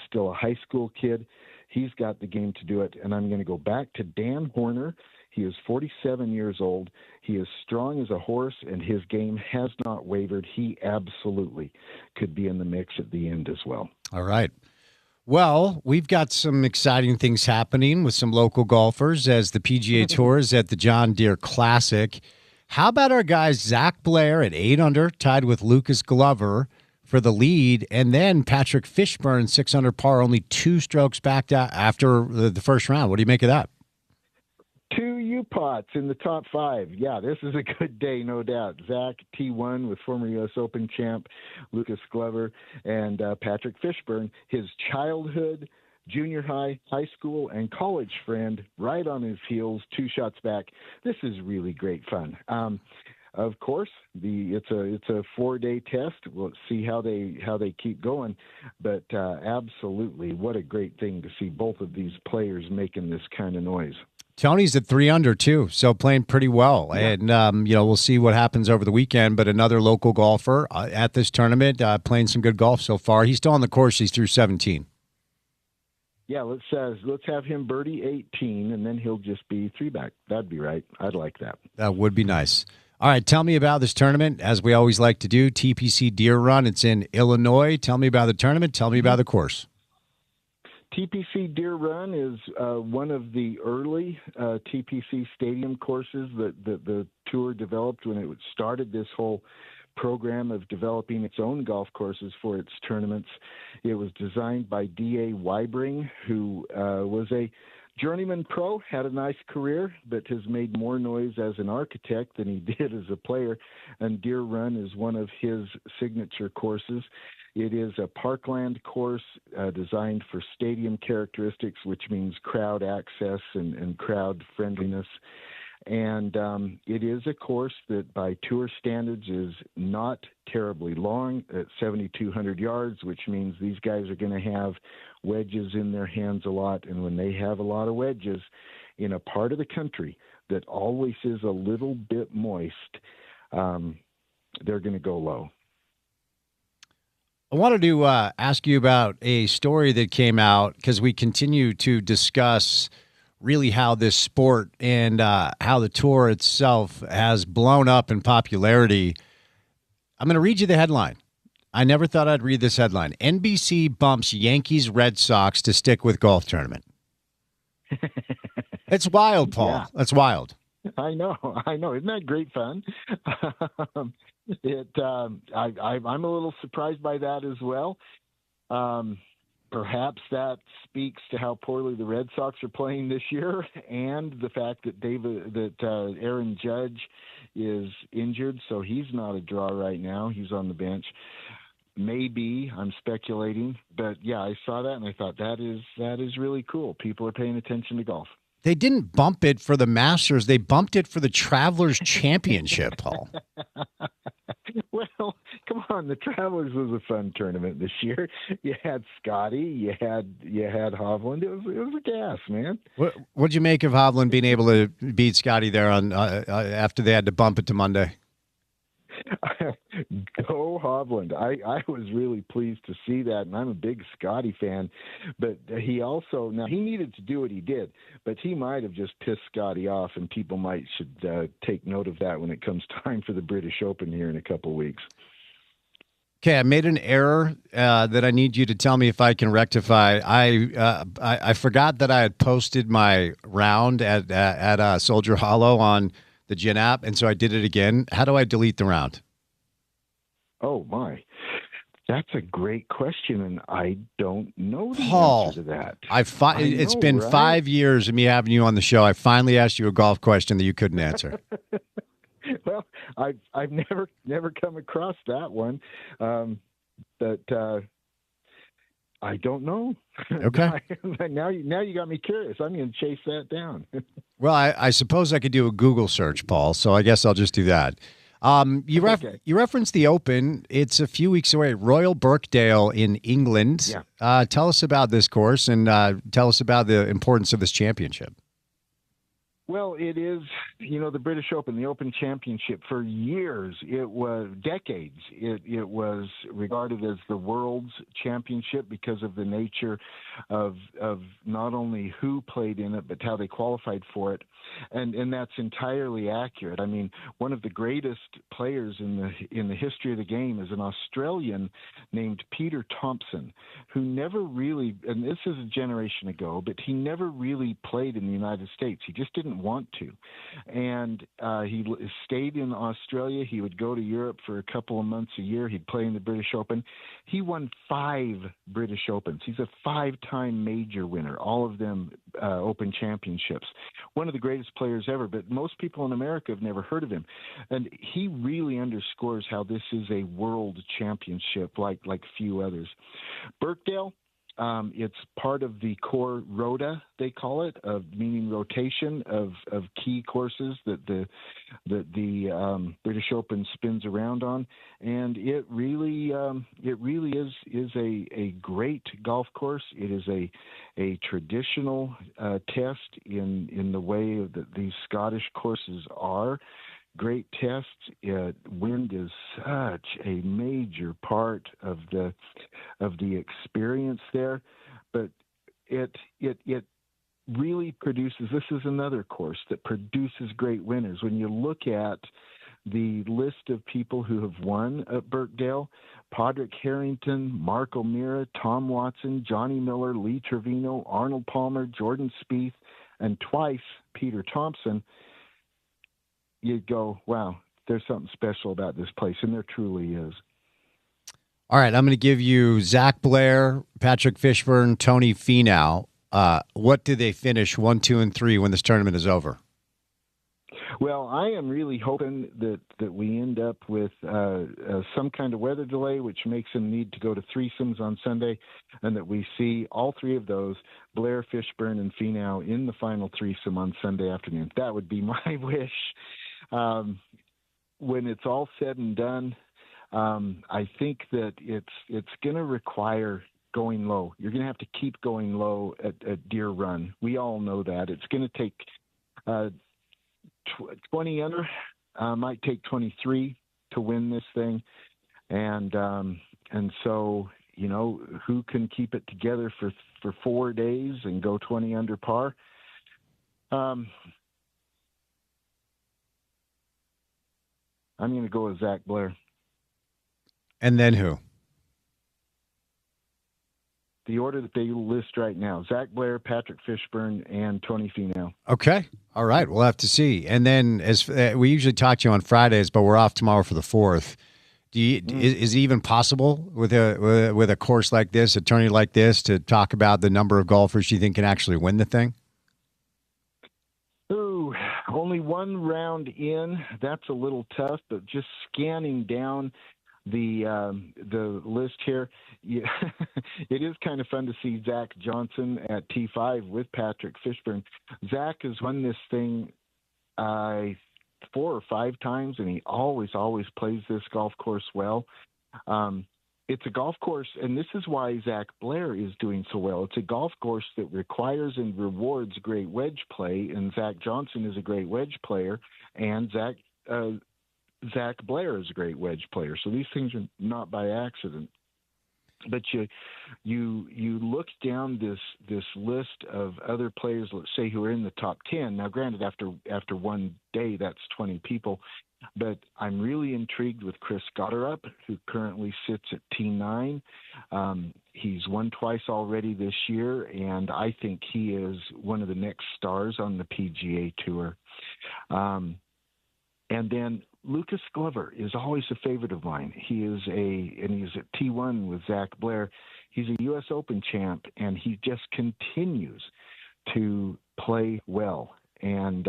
Speaker 5: still a high school kid. He's got the game to do it. And I'm going to go back to Dan Horner. He is 47 years old. He is strong as a horse, and his game has not wavered. He absolutely could be in the mix at the end as well.
Speaker 1: All right. Well, we've got some exciting things happening with some local golfers as the PGA Tour is at the John Deere Classic. How about our guy Zach Blair at 8 under, tied with Lucas Glover for the lead, and then Patrick Fishburne, 6 under par, only 2 strokes back after the first round. What do you make of that?
Speaker 5: 2 U-Pots in the top 5. Yeah, this is a good day, no doubt. Zach, T1 with former U.S. Open champ Lucas Glover, and Patrick Fishburne, his childhood, junior high, high school, and college friend, right on his heels, 2 shots back. This is really great fun. Of course, it's a 4-day test. We'll see how they keep going, but absolutely, what a great thing to see both of these players making this kind of noise.
Speaker 1: Tony's at 3 under too, so playing pretty well.
Speaker 5: Yeah.
Speaker 1: And, we'll see what happens over the weekend, but another local golfer at this tournament playing some good golf so far. He's still on the course. He's through 17.
Speaker 5: Yeah, let's have him birdie 18, and then he'll just be 3 back. That'd be right. I'd like that.
Speaker 1: That would be nice. All right, tell me about this tournament, as we always like to do, TPC Deer Run. It's in Illinois. Tell me about the tournament. Tell me about the course.
Speaker 5: TPC Deer Run is one of the early TPC stadium courses that the tour developed when it started this whole program of developing its own golf courses for its tournaments. It was designed by D.A. Weibring, who was a journeyman pro, had a nice career, but has made more noise as an architect than he did as a player, and Deer Run is one of his signature courses. It is a parkland course designed for stadium characteristics, which means crowd access and crowd friendliness. And it is a course that by tour standards is not terribly long at 7,200 yards, which means these guys are going to have wedges in their hands a lot. And when they have a lot of wedges in a part of the country that always is a little bit moist, they're going to go low.
Speaker 1: I wanted to ask you about a story that came out because we continue to discuss really how this sport and how the tour itself has blown up in popularity. I'm going to read you the headline. I never thought I'd read this headline. NBC bumps Yankees Red Sox to stick with golf tournament. It's wild, Paul.
Speaker 5: Yeah.
Speaker 1: That's wild.
Speaker 5: I know. Isn't that great fun? I'm a little surprised by that as well. Perhaps that speaks to how poorly the Red Sox are playing this year, and the fact that Aaron Judge is injured, so he's not a draw right now. He's on the bench. Maybe, I'm speculating, but yeah, I saw that and I thought that is really cool. People are paying attention to golf.
Speaker 1: They didn't bump it for the Masters. They bumped it for the Travelers Championship, Paul.
Speaker 5: Well, come on. The Travelers was a fun tournament this year. You had Scotty. You had Hovland. It was a gas, man.
Speaker 1: What'd you make of Hovland being able to beat Scotty there on after they had to bump it to Monday?
Speaker 5: Go Hovland. I was really pleased to see that, and I'm a big Scotty fan. But he also, now he needed to do what he did, but he might have just pissed Scotty off, and people should take note of that when it comes time for the British Open here in a couple weeks.
Speaker 1: Okay, I made an error that I need you to tell me if I can rectify. I forgot that I had posted my round at Soldier Hollow on the Gin app, and so I did it again. How do I delete the round?
Speaker 5: Oh, my. That's a great question, and I don't know the
Speaker 1: Paul,
Speaker 5: answer to that.
Speaker 1: it's
Speaker 5: know,
Speaker 1: been
Speaker 5: right?
Speaker 1: 5 years of me having you on the show. I finally asked you a golf question that you couldn't answer.
Speaker 5: Well, I've never come across that one, but I don't know.
Speaker 1: Okay.
Speaker 5: now you got me curious. I'm going to chase that down.
Speaker 1: Well, I suppose I could do a Google search, Paul, so I guess I'll just do that. You referenced the Open. It's a few weeks away. Royal Birkdale in England.
Speaker 5: Yeah.
Speaker 1: Tell us about this course and tell us about the importance of this championship.
Speaker 5: Well, it is, the British Open, the Open Championship. For years, decades, it was regarded as the world's championship because of the nature of not only who played in it, but how they qualified for it. And that's entirely accurate. I mean, one of the greatest players in the history of the game is an Australian named Peter Thompson, who never really, and this is a generation ago, but he never really played in the United States. He just didn't want to. And he stayed in Australia. He would go to Europe for a couple of months a year. He'd play in the British Open. He won 5 British Opens. He's a 5-time major winner, all of them Open championships. One of the greatest players ever, but most people in America have never heard of him. And he really underscores how this is a world championship like few others. Birkdale, it's part of the core rota, they call it, meaning rotation of key courses that the British Open spins around on, and it really is a great golf course. It is a traditional test in the way that these Scottish courses are. Great tests. Wind is such a major part of the experience there, but it really produces. This is another course that produces great winners. When you look at the list of people who have won at Birkdale: Padraig Harrington, Mark O'Meara, Tom Watson, Johnny Miller, Lee Trevino, Arnold Palmer, Jordan Spieth, and twice Peter Thompson, you'd go, wow, there's something special about this place, and there truly is.
Speaker 1: All right, I'm going to give you Zach Blair, Patrick Fishburne, Tony Finau. What do they finish 1, 2, and 3 when this tournament is over?
Speaker 5: Well, I am really hoping that we end up with some kind of weather delay, which makes them need to go to threesomes on Sunday, and that we see all 3 of those, Blair, Fishburne, and Finau, in the final threesome on Sunday afternoon. That would be my wish. When it's all said and done, I think that it's going to require going low. You're going to have to keep going low at Deer Run. We all know that. It's going to take 20 under, might take 23 to win this thing. And so, who can keep it together for 4 days and go 20 under par? I'm going to go with Zach Blair.
Speaker 1: And then who?
Speaker 5: The order that they list right now: Zach Blair, Patrick Fishburne, and Tony Finau.
Speaker 1: Okay. All right. We'll have to see. And then, as we usually talk to you on Fridays, but we're off tomorrow for the 4th. Is it even possible with a course like this, a tourney like this, to talk about the number of golfers you think can actually win the thing?
Speaker 5: Ooh, only one round in. That's a little tough, but just scanning down the list here, it is kind of fun to see Zach Johnson at T5 with Patrick Fishburne. Zach has won this thing 4 or 5 times, and he always plays this golf course well. It's a golf course, and this is why Zach Blair is doing so well. It's a golf course that requires and rewards great wedge play, and Zach Johnson is a great wedge player, and Zach Blair is a great wedge player. So these things are not by accident. But you look down this list of other players, let's say, who are in the top 10. Now, granted, after one day, that's 20 people. But I'm really intrigued with Chris Gotterup, who currently sits at T9. He's won twice already this year, and I think he is one of the next stars on the PGA Tour. And then Lucas Glover is always a favorite of mine. He's at T1 with Zach Blair. He's a U.S. Open champ, and he just continues to play well. And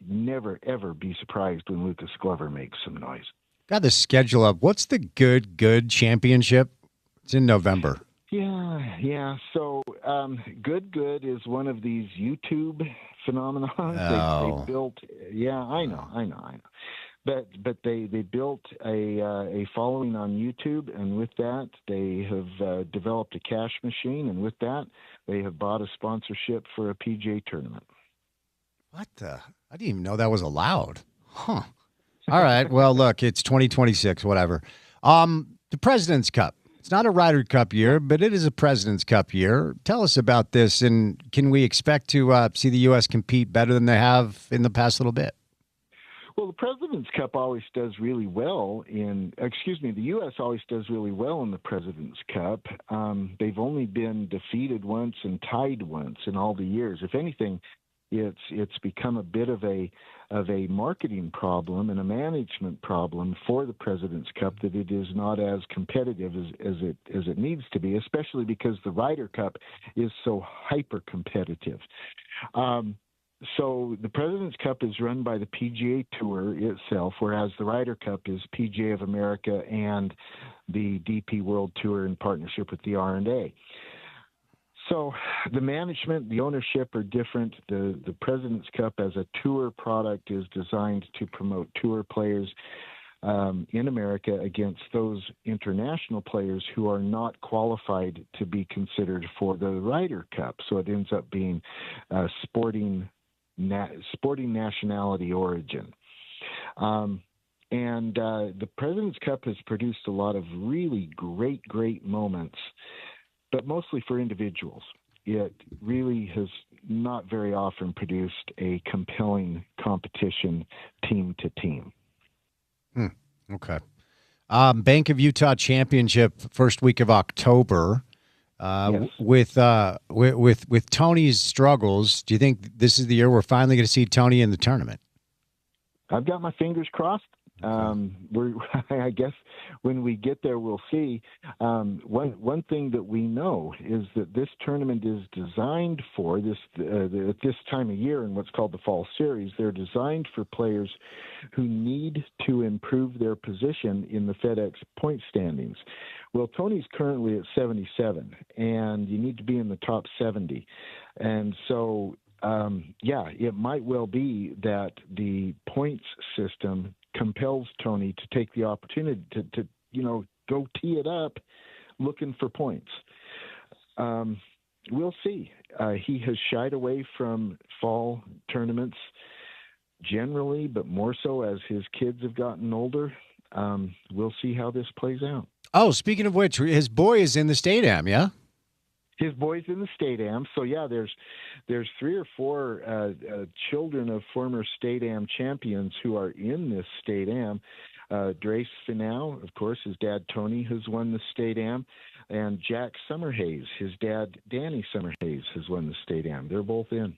Speaker 5: never, ever be surprised when Lucas Glover makes some noise.
Speaker 1: Got the schedule up. What's the good championship? It's in November.
Speaker 5: Yeah. So good is one of these YouTube phenomena.
Speaker 1: Oh.
Speaker 5: They built. Yeah, I know. But they built a following on YouTube, and with that they have developed a cash machine, and with that they have bought a sponsorship for a PGA tournament.
Speaker 1: What the? I didn't even know that was allowed. Huh. All right. Well, look, it's 2026, whatever. The President's Cup. It's not a Ryder Cup year, but it is a President's Cup year. Tell us about this, and can we expect to see the U.S. compete better than they have in the past little bit?
Speaker 5: Well, the President's Cup always does really well the U.S. always does really well in the President's Cup. They've only been defeated once and tied once in all the years. If anything, it's become a bit of a marketing problem and a management problem for the President's Cup, that it is not as competitive as it needs to be, especially because the Ryder Cup is so hyper competitive. So the President's Cup is run by the PGA Tour itself, whereas the Ryder Cup is PGA of America and the DP World Tour in partnership with the R&A. So the management, the ownership are different. The President's Cup as a tour product is designed to promote tour players in America against those international players who are not qualified to be considered for the Ryder Cup. So it ends up being sporting nationality origin. And the President's Cup has produced a lot of really great moments, but mostly for individuals. It really has not very often produced a compelling competition team to team.
Speaker 1: Okay. Bank of Utah Championship, first week of October.
Speaker 5: Yes.
Speaker 1: With Tony's struggles, do you think this is the year we're finally going to see Tony in the tournament?
Speaker 5: I've got my fingers crossed. I guess when we get there, we'll see. One thing that we know is that this tournament is designed for this at this time of year in what's called the Fall Series. They're designed for players who need to improve their position in the FedEx point standings. Well, Tony's currently at 77, and you need to be in the top 70, and so. It might well be that the points system compels Tony to take the opportunity to go tee it up looking for points. We'll see. He has shied away from fall tournaments generally, but more so as his kids have gotten older. We'll see how this plays out.
Speaker 1: Oh, speaking of which, his boy is in the State Am, yeah?
Speaker 5: His boy's in the State Am, so yeah, there's 3 or 4 children of former State Am champions who are in this State Am. Drace Finau, of course, his dad Tony has won the State Am, and Jack Summerhays, his dad Danny Summerhays, has won the State Am. They're both in.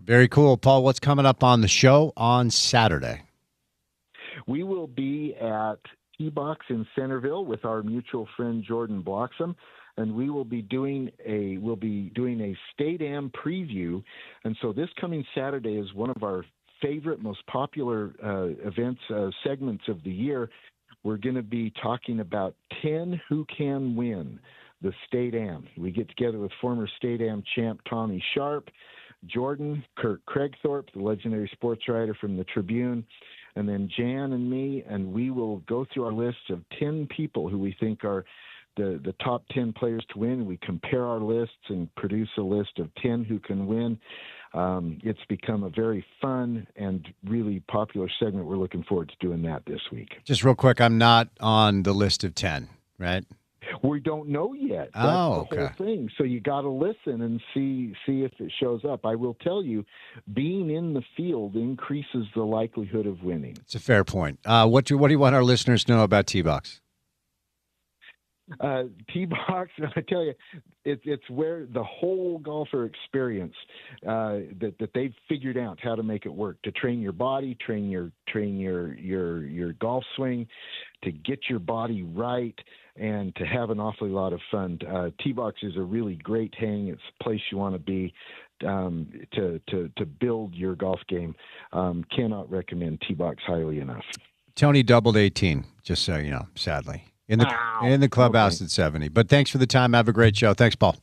Speaker 1: Very cool, Paul. What's coming up on the show on Saturday?
Speaker 5: We will be at T-Box in Centerville with our mutual friend Jordan Bloxam. And we will be doing a State Am preview, and so this coming Saturday is one of our favorite, most popular segments of the year. We're going to be talking about 10 who can win the State Am. We get together with former State Am champ Tommy Sharp, Jordan, Kurt Craigthorpe, the legendary sports writer from the Tribune, and then Jan and me, and we will go through our list of 10 people who we think are the top 10 players to win. We compare our lists and produce a list of 10 who can win. It's become a very fun and really popular segment. We're looking forward to doing that this week.
Speaker 1: Just real quick, I'm not on the list of 10, right?
Speaker 5: We don't know yet. That's the whole thing. So you got to listen and see if it shows up. I will tell you, being in the field increases the likelihood of winning.
Speaker 1: It's a fair point. What do you want our listeners to know about T-Box?
Speaker 5: Tee box, I tell you, it's where the whole golfer experience that they've figured out how to make it work, to train your body, train your golf swing, to get your body right, and to have an awfully lot of fun. Tee box is a really great hang. It's a place you want to be to build your golf game. Cannot recommend Tee box highly enough.
Speaker 1: Tony doubled 18, just so you know, sadly. In the clubhouse at 70. But thanks for the time. Have a great show. Thanks, Paul.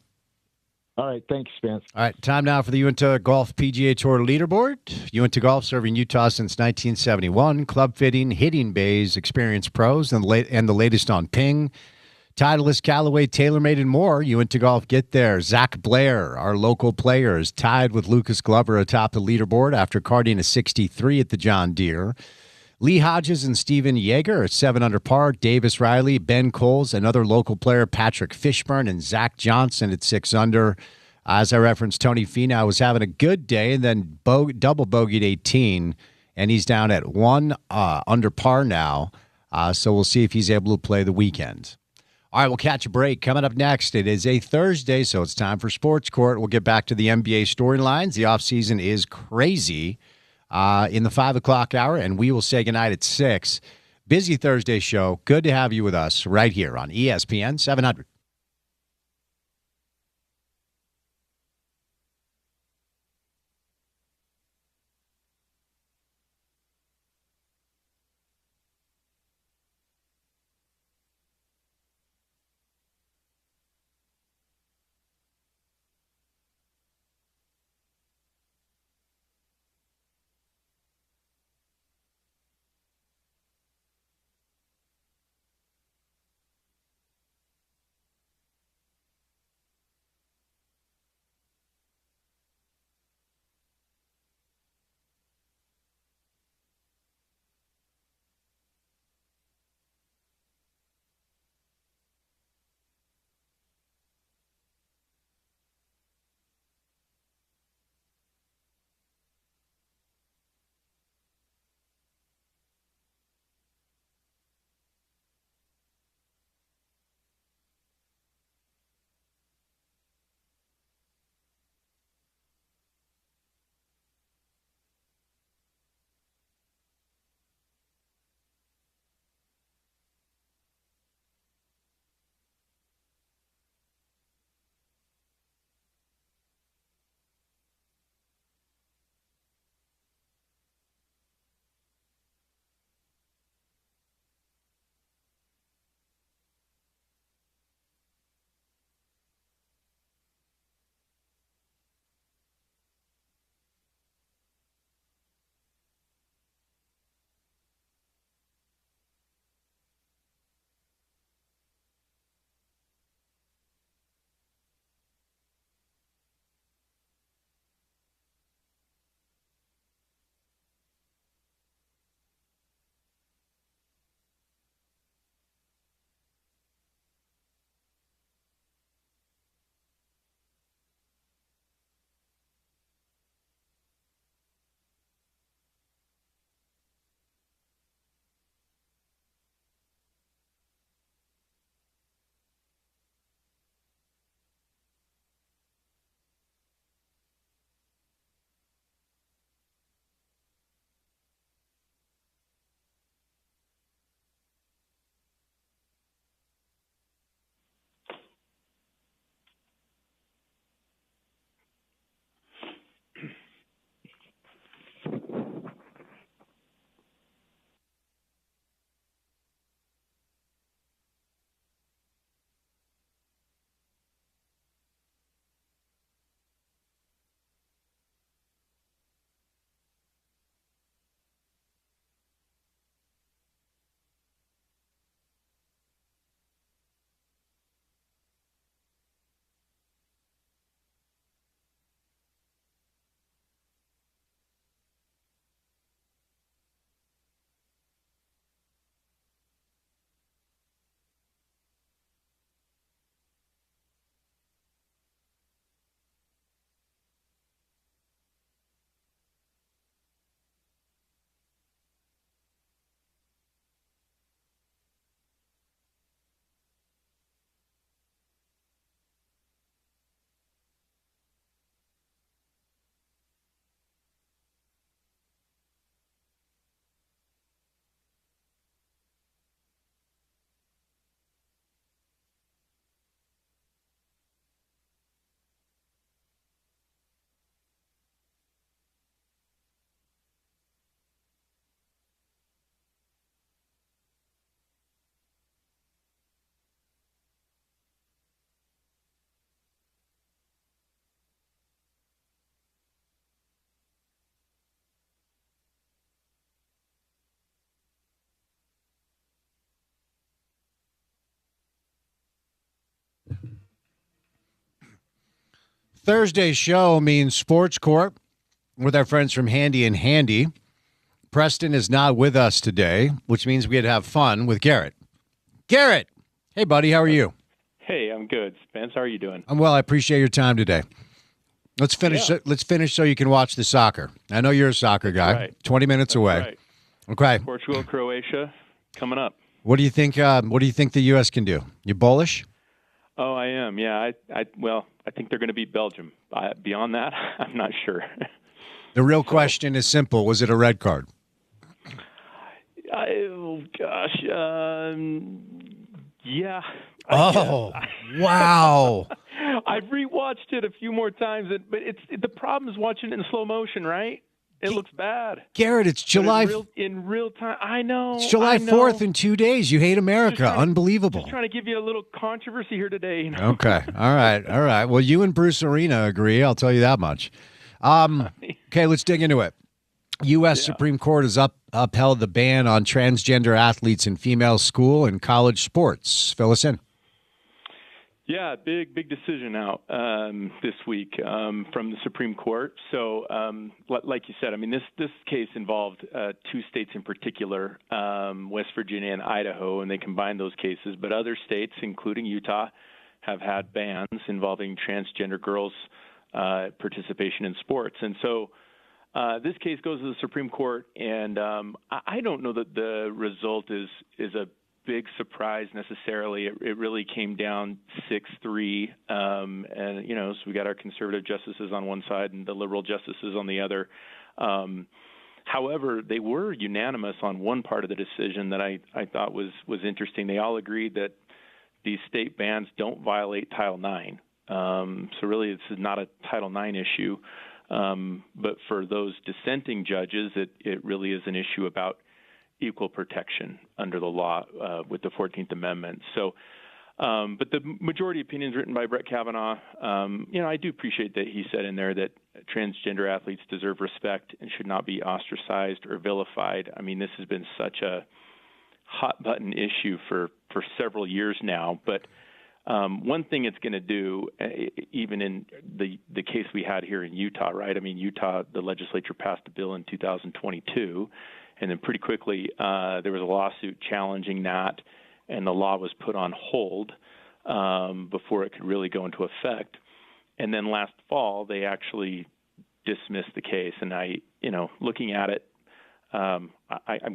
Speaker 5: All right. Thanks, Spence.
Speaker 1: All right. Time now for the Uinta Golf PGA Tour leaderboard. Uinta Golf serving Utah since 1971. Club fitting, hitting bays, experienced pros, and the latest on ping. Titleist, Callaway, TaylorMade, and more. Uinta Golf get there. Zach Blair, our local player, is tied with Lucas Glover atop the leaderboard after carding a 63 at the John Deere. Lee Hodges and Steven Yeager are 7 under par. Davis Riley, Ben Coles, another local player, Patrick Fishburne, and Zach Johnson at 6 under. As I referenced, Tony Finau was having a good day and then double bogeyed 18, and he's down at 1 under par now. So we'll see if he's able to play the weekend. All right, we'll catch a break. Coming up next, it is a Thursday, so it's time for Sports Court. We'll get back to the NBA storylines. The offseason is crazy. In the 5 o'clock hour, and we will say goodnight at 6. Busy Thursday show. Good to have you with us right here on ESPN 700. Thursday's show means Sports Court with our friends from Handy and Handy. Preston is not with us today, which means we had to have fun with Garrett. Garrett! Hey, buddy, how are you?
Speaker 6: Hey, I'm good. Spence, how are you doing?
Speaker 1: I'm well. I appreciate your time today. Let's finish.
Speaker 6: Yeah.
Speaker 1: Let's finish so you can watch the soccer. I know you're a soccer guy.
Speaker 6: Right.
Speaker 1: 20 minutes away.
Speaker 6: Right.
Speaker 1: Okay.
Speaker 6: Portugal, Croatia, coming up.
Speaker 1: What do you think? What do you think the U.S. can do? You bullish?
Speaker 6: Oh, I am. Yeah. I think they're going to beat Belgium. Beyond that, I'm not sure.
Speaker 1: The real question is simple. Was it a red card?
Speaker 6: Oh gosh. Yeah.
Speaker 1: Oh, wow.
Speaker 6: I've rewatched it a few more times, but the problem is watching it in slow motion, right? It looks bad.
Speaker 1: Garrett, it's July.
Speaker 6: In real time. I know.
Speaker 1: It's July 4th in 2 days. You hate America.
Speaker 6: Just
Speaker 1: Unbelievable.
Speaker 6: Just trying to give you a little controversy here today. You know?
Speaker 1: Okay. All right. Well, you and Bruce Arena agree. I'll tell you that much. Okay, let's dig into it. U.S. Supreme Court has upheld the ban on transgender athletes in female school and college sports. Fill us in.
Speaker 6: Yeah, big decision out this week from the Supreme Court. So, like you said, I mean, this case involved two states in particular, West Virginia and Idaho, and they combined those cases. But other states, including Utah, have had bans involving transgender girls' participation in sports. And so this case goes to the Supreme Court, and I don't know that the result is a big surprise necessarily. It really came down 6-3, and so we got our conservative justices on one side and the liberal justices on the other. However, they were unanimous on one part of the decision that I thought was interesting. They all agreed that these state bans don't violate Title IX. So really, this is not a Title IX issue. But for those dissenting judges, it really is an issue about equal protection under the law with the 14th Amendment. So, but the majority opinion is written by Brett Kavanaugh. I do appreciate that he said in there that transgender athletes deserve respect and should not be ostracized or vilified. I mean, this has been such a hot button issue for several years now. But one thing it's going to do, even in the case we had here in Utah, right? I mean, Utah, the legislature passed a bill in 2022. And then pretty quickly, there was a lawsuit challenging that, and the law was put on hold before it could really go into effect. And then last fall, they actually dismissed the case. And looking at it, I'm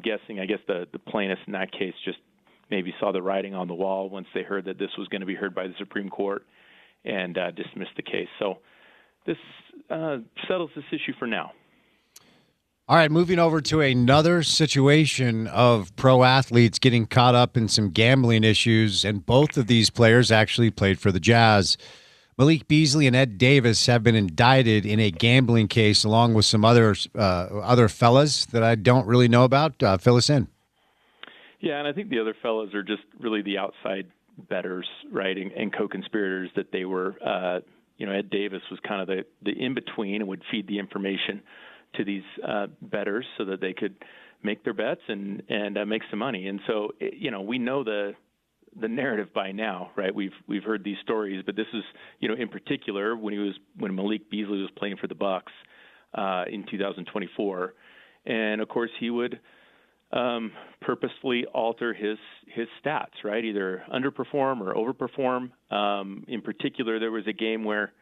Speaker 6: guessing, I guess the plaintiffs in that case just maybe saw the writing on the wall once they heard that this was going to be heard by the Supreme Court and dismissed the case. So this settles this issue for now.
Speaker 1: All right, moving over to another situation of pro athletes getting caught up in some gambling issues, and both of these players actually played for the Jazz. Malik Beasley and Ed Davis have been indicted in a gambling case along with some other fellas that I don't really know about. Fill us in.
Speaker 6: Yeah, and I think the other fellas are just really the outside bettors, right, and co-conspirators that they were. Ed Davis was kind of the in-between and would feed the information to these bettors so that they could make their bets and make some money. And so, we know the narrative by now, right? We've heard these stories, but this is, in particular when Malik Beasley was playing for the Bucks in 2024, and of course he would purposefully alter his stats, right? Either underperform or overperform. In particular, there was a game where,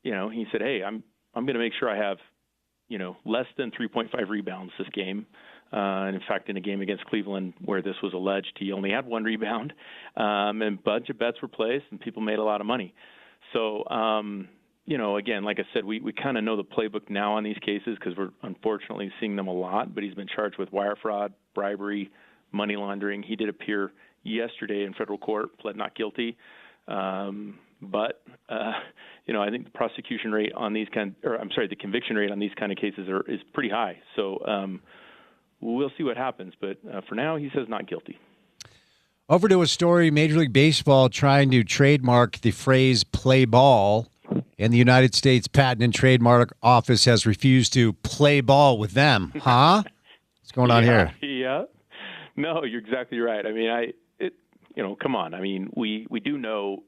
Speaker 6: he said, "Hey, I'm going to make sure I have less than 3.5 rebounds this game." And in fact, in a game against Cleveland where this was alleged, he only had one rebound. And a bunch of bets were placed and people made a lot of money. So, again, like I said, we kind of know the playbook now on these cases because we're unfortunately seeing them a lot. But he's been charged with wire fraud, bribery, money laundering. He did appear yesterday in federal court, pled not guilty. But I think the prosecution rate on these the conviction rate on these kind of cases is pretty high. So we'll see what happens. But for now, he says not guilty.
Speaker 1: Over to a story: Major League Baseball trying to trademark the phrase "play ball," and the United States Patent and Trademark Office has refused to play ball with them. Huh? What's going on here?
Speaker 6: Yeah. No, you're exactly right. I mean, come on. I mean, we do know.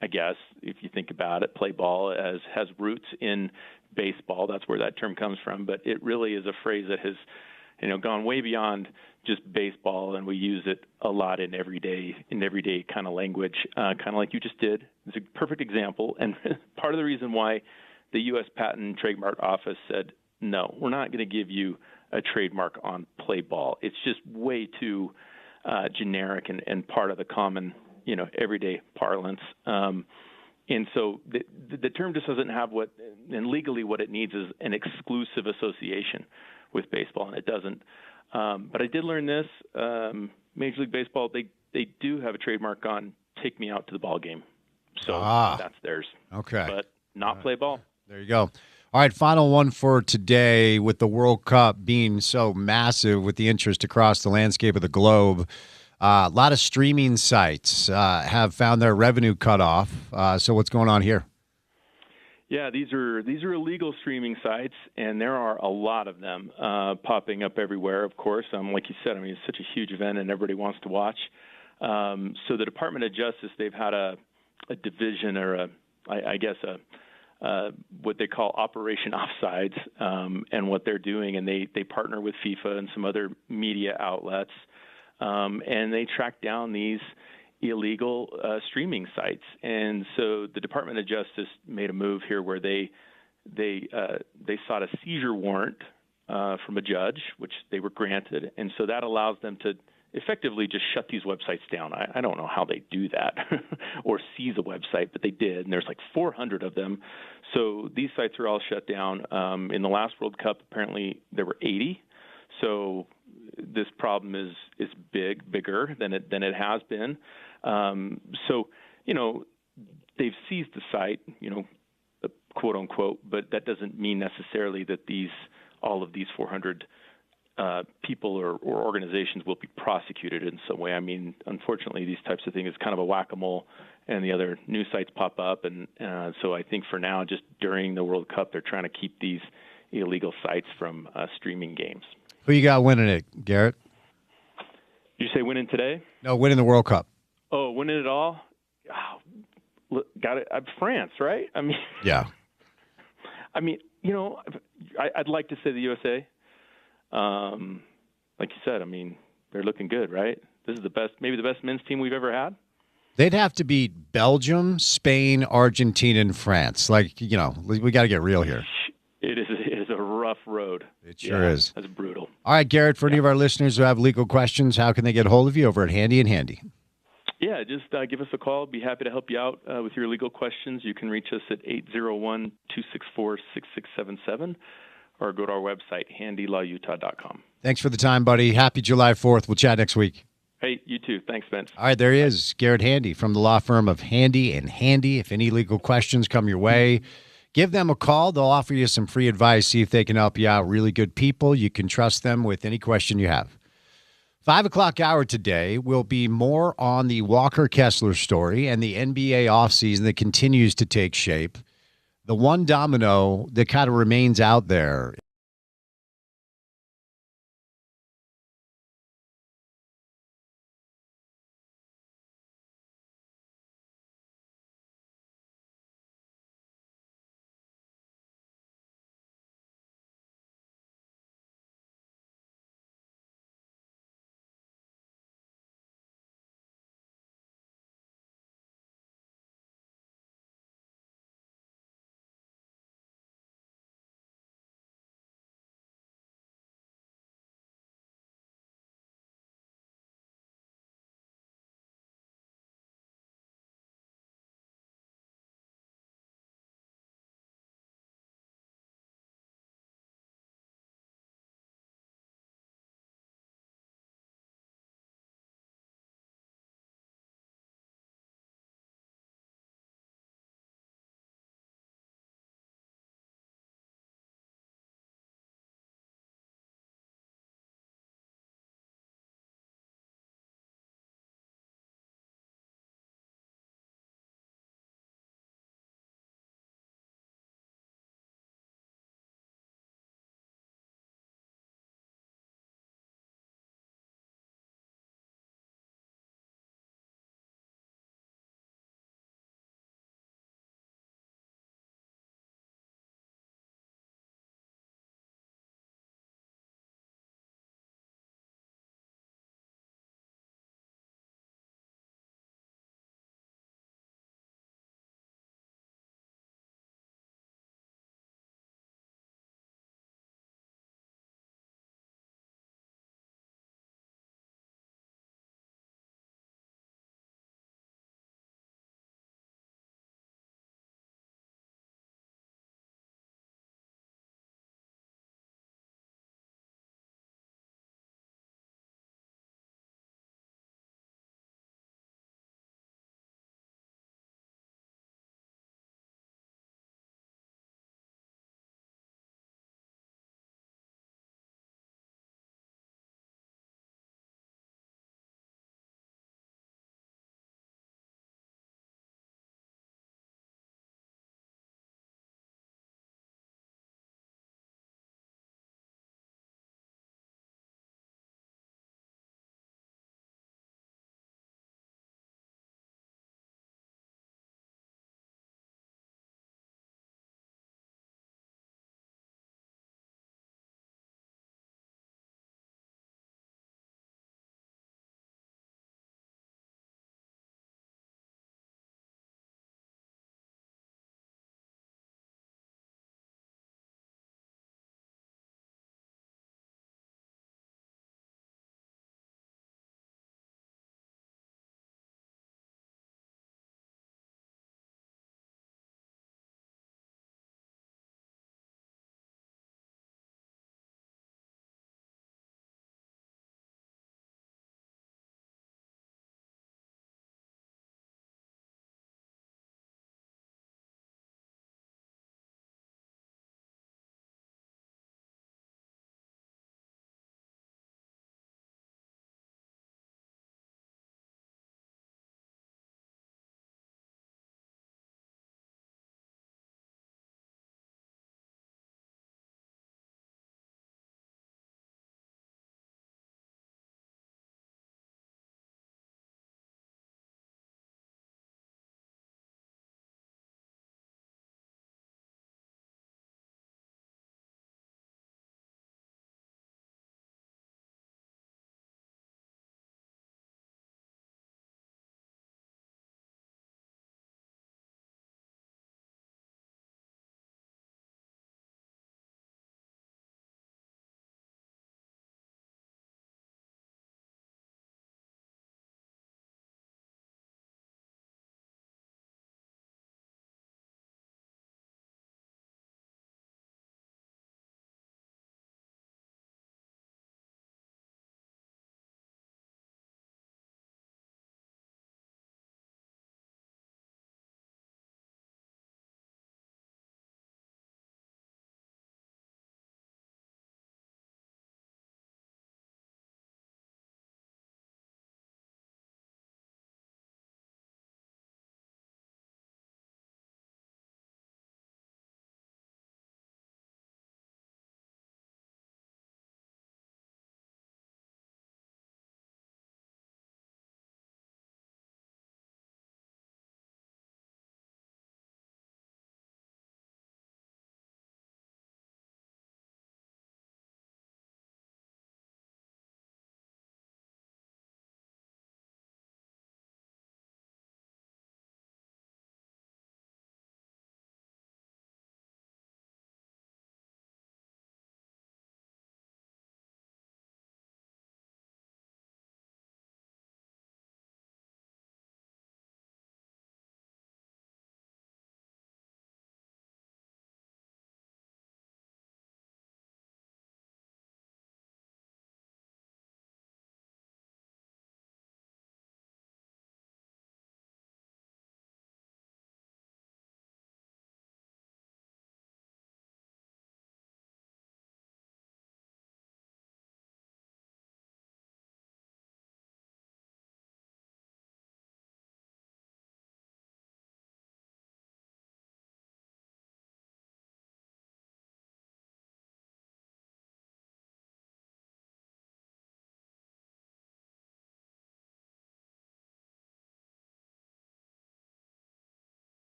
Speaker 6: I guess, if you think about it. Play ball has roots in baseball. That's where that term comes from. But it really is a phrase that has, gone way beyond just baseball, and we use it a lot in everyday kind of language, kind of like you just did. It's a perfect example, and part of the reason why the U.S. Patent and Trademark Office said, no, we're not going to give you a trademark on play ball. It's just way too generic and part of the common, everyday parlance. And so the term just doesn't have and legally what it needs is an exclusive association with baseball, and it doesn't. But I did learn this. Major League Baseball, they do have a trademark on "Take Me Out to the Ball Game," so that's theirs.
Speaker 1: Okay,
Speaker 6: but not play ball.
Speaker 1: There you go. All right, final one for today. With the World Cup being so massive, with the interest across the landscape of the globe, a lot of streaming sites have found their revenue cut off. So what's going on here?
Speaker 6: Yeah, these are illegal streaming sites, and there are a lot of them popping up everywhere. Of course, like you said, it's such a huge event, and everybody wants to watch. So the Department of Justice, they've had a division, or what they call Operation Offsides, and what they're doing, and they partner with FIFA and some other media outlets, and they track down these illegal streaming sites. And so the Department of Justice made a move here where they sought a seizure warrant from a judge, which they were granted, and so that allows them to effectively just shut these websites down. I don't know how they do that or seize a website, but they did, and there's like 400 of them. So these sites are all shut down. In the last World Cup, apparently there were 80. So this problem is bigger than it has been. So they've seized the site, quote unquote, but that doesn't mean necessarily that all of these 400 people or organizations will be prosecuted in some way. Unfortunately, these types of things is kind of a whack-a-mole, and the other new sites pop up. And so I think for now, just during the World Cup, they're trying to keep these illegal sites from streaming games.
Speaker 1: Who you got winning it, Garrett?
Speaker 6: Did you say winning today?
Speaker 1: No, winning the World Cup.
Speaker 6: Oh, winning it all? Oh, got it. France, right?
Speaker 1: Yeah.
Speaker 6: I'd like to say the USA. Like you said, they're looking good, right? This is maybe the best men's team we've ever had.
Speaker 1: They'd have to beat Belgium, Spain, Argentina, and France. We got to get real here.
Speaker 6: It is a rough road.
Speaker 1: It sure is.
Speaker 6: That's brutal.
Speaker 1: All right, Garrett, for any of our listeners who have legal questions, how can they get a hold of you over at Handy and Handy?
Speaker 6: Yeah, just give us a call. Be happy to help you out with your legal questions. You can reach us at 801-264-6677 or go to our website, handyLawUtah.com.
Speaker 1: Thanks for the time, buddy. Happy July 4th. We'll chat next week.
Speaker 6: Hey, you too. Thanks, Spence.
Speaker 1: All right, there he is, Garrett Handy from the law firm of Handy and Handy. If any legal questions come your way, give them a call. They'll offer you some free advice, see if they can help you out. Really good people. You can trust them with any question you have. 5 o'clock hour today will be more on the Walker Kessler story and the NBA offseason that continues to take shape. The one domino that kind of remains out there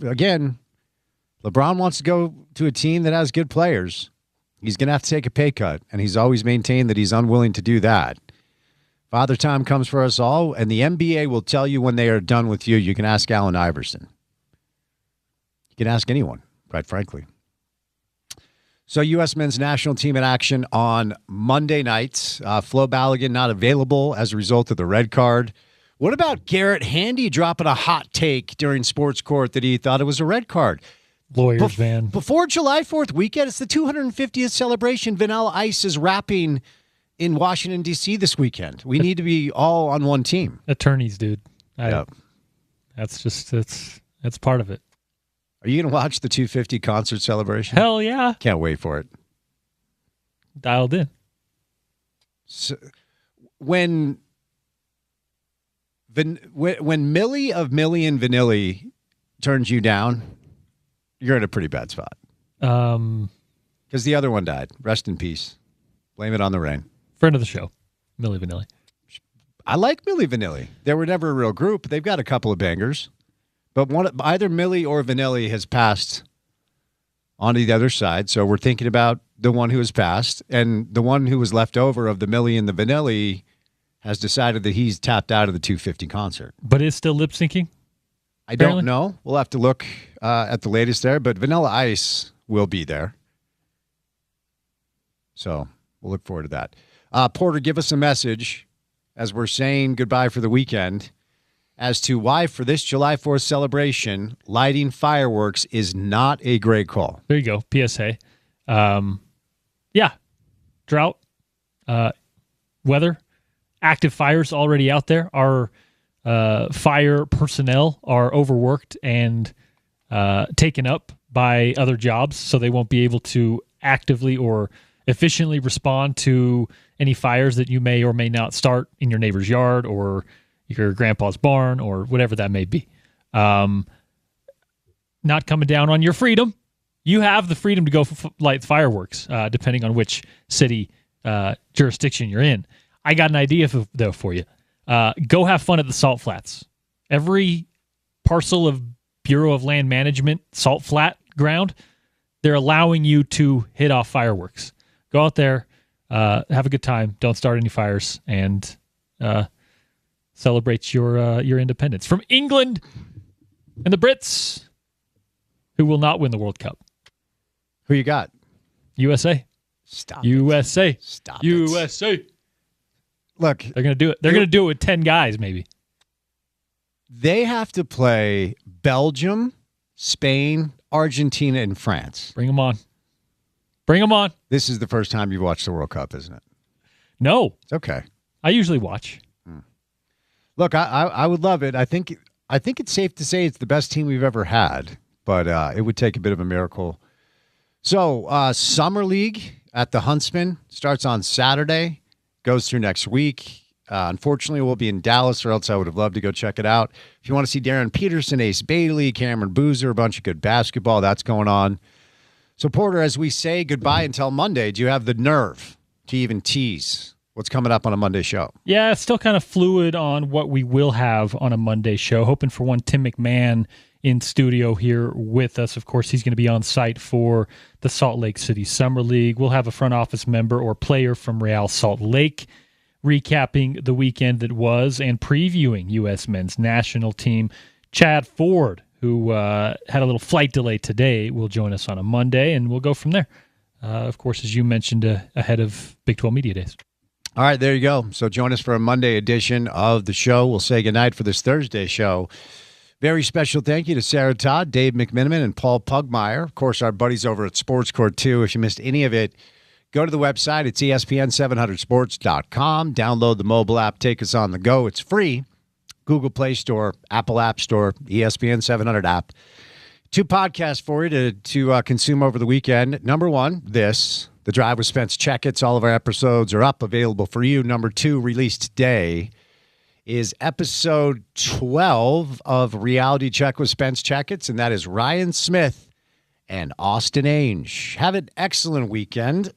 Speaker 1: Again, LeBron wants to go to a team that has good players. He's going to have to take a pay cut, and he's always maintained that he's unwilling to do that. Father Time comes for us all, and the NBA will tell you when they are done with you. You can ask Allen Iverson. You can ask anyone, quite frankly. So U.S. men's national team in action on Monday nights. Flo Balogun not available as a result of the red card. What about Garrett Handy dropping a hot take during Sports Court that he thought it was a red card?
Speaker 2: Lawyers, man.
Speaker 1: Before July 4th weekend, it's the 250th celebration. Vanilla Ice is rapping in Washington, D.C. this weekend. We need to be all on one team.
Speaker 2: Attorneys, dude.
Speaker 1: Yep.
Speaker 2: That's part of it.
Speaker 1: Are you going to watch the 250 concert celebration?
Speaker 2: Hell yeah.
Speaker 1: Can't wait for it.
Speaker 2: Dialed in.
Speaker 1: So, when Millie of Millie and Vanilli turns you down, you're in a pretty bad spot. Because the other one died. Rest in peace. Blame it on the rain.
Speaker 2: Friend of the show, Millie Vanilli.
Speaker 1: I like Millie Vanilli. They were never a real group. They've got a couple of bangers. But either Millie or Vanilli has passed onto the other side. So we're thinking about the one who has passed. And the one who was left over of the Millie and the Vanilli has decided that he's tapped out of the 250 concert.
Speaker 2: But is still lip syncing?
Speaker 1: I don't know. We'll have to look at the latest there. But Vanilla Ice will be there. So we'll look forward to that. Porter, give us a message as we're saying goodbye for the weekend as to why for this July 4th celebration, lighting fireworks is not a great call.
Speaker 2: There you go. PSA. Yeah. Drought, weather, active fires already out there. Our fire personnel are overworked and taken up by other jobs, so they won't be able to actively or efficiently respond to any fires that you may or may not start in your neighbor's yard or your grandpa's barn or whatever that may be. Not coming down on your freedom. You have the freedom to go light fireworks, depending on which city jurisdiction you're in. I got an idea though for you. Go have fun at the Salt Flats. Every parcel of Bureau of Land Management salt flat ground, they're allowing you to hit off fireworks. Go out there, have a good time, don't start any fires, and celebrate your independence. From England and the Brits, who will not win the World Cup.
Speaker 1: Who you got?
Speaker 2: USA.
Speaker 1: Stop
Speaker 2: USA.
Speaker 1: It. Stop
Speaker 2: USA.
Speaker 1: It. Look.
Speaker 2: They're going to do it. They're going to do it with 10 guys, maybe.
Speaker 1: They have to play Belgium, Spain, Argentina, and France.
Speaker 2: Bring them on. Bring them on.
Speaker 1: This is the first time you've watched the World Cup, isn't it?
Speaker 2: No.
Speaker 1: It's okay.
Speaker 2: I usually watch.
Speaker 1: Look, I would love it. I think it's safe to say it's the best team we've ever had, but it would take a bit of a miracle. So, Summer League at the Huntsman starts on Saturday, goes through next week. Unfortunately, we'll be in Dallas, or else I would have loved to go check it out. If you want to see Darren Peterson, Ace Bailey, Cameron Boozer, a bunch of good basketball, that's going on. So, Porter, as we say goodbye until Monday, do you have the nerve to even tease what's coming up on a Monday show?
Speaker 2: Yeah, it's still kind of fluid on what we will have on a Monday show. Hoping for one Tim McMahon in studio here with us. Of course, he's going to be on site for the Salt Lake City Summer League. We'll have a front office member or player from Real Salt Lake recapping the weekend that was and previewing U.S. men's national team. Chad Ford, who had a little flight delay today, will join us on a Monday, and we'll go from there. Of course, as you mentioned, ahead of Big 12 Media Days.
Speaker 1: All right, there you go. So join us for a Monday edition of the show. We'll say goodnight for this Thursday show. Very special thank you to Sarah Todd, Dave McMiniman, and Paul Pugmire. Of course, our buddies over at Sports Court 2. If you missed any of it, go to the website. It's ESPN700sports.com. Download the mobile app. Take us on the go. It's free. Google Play Store, Apple App Store, ESPN 700 app. 2 podcasts for you to consume over the weekend. Number 1, this, The Drive with Spence Checketts. All of our episodes are up, available for you. Number 2, released today, is episode 12 of Reality Check with Spence Checketts, and that is Ryan Smith and Austin Ainge. Have an excellent weekend.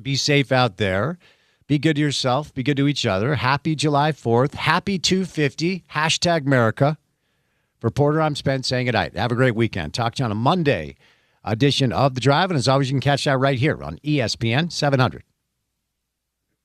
Speaker 1: Be safe out there. Be good to yourself. Be good to each other. Happy July 4th. Happy 250. #America. For Porter, I'm Spence saying goodnight. Have a great weekend. Talk to you on a Monday edition of The Drive. And as always, you can catch that right here on ESPN 700.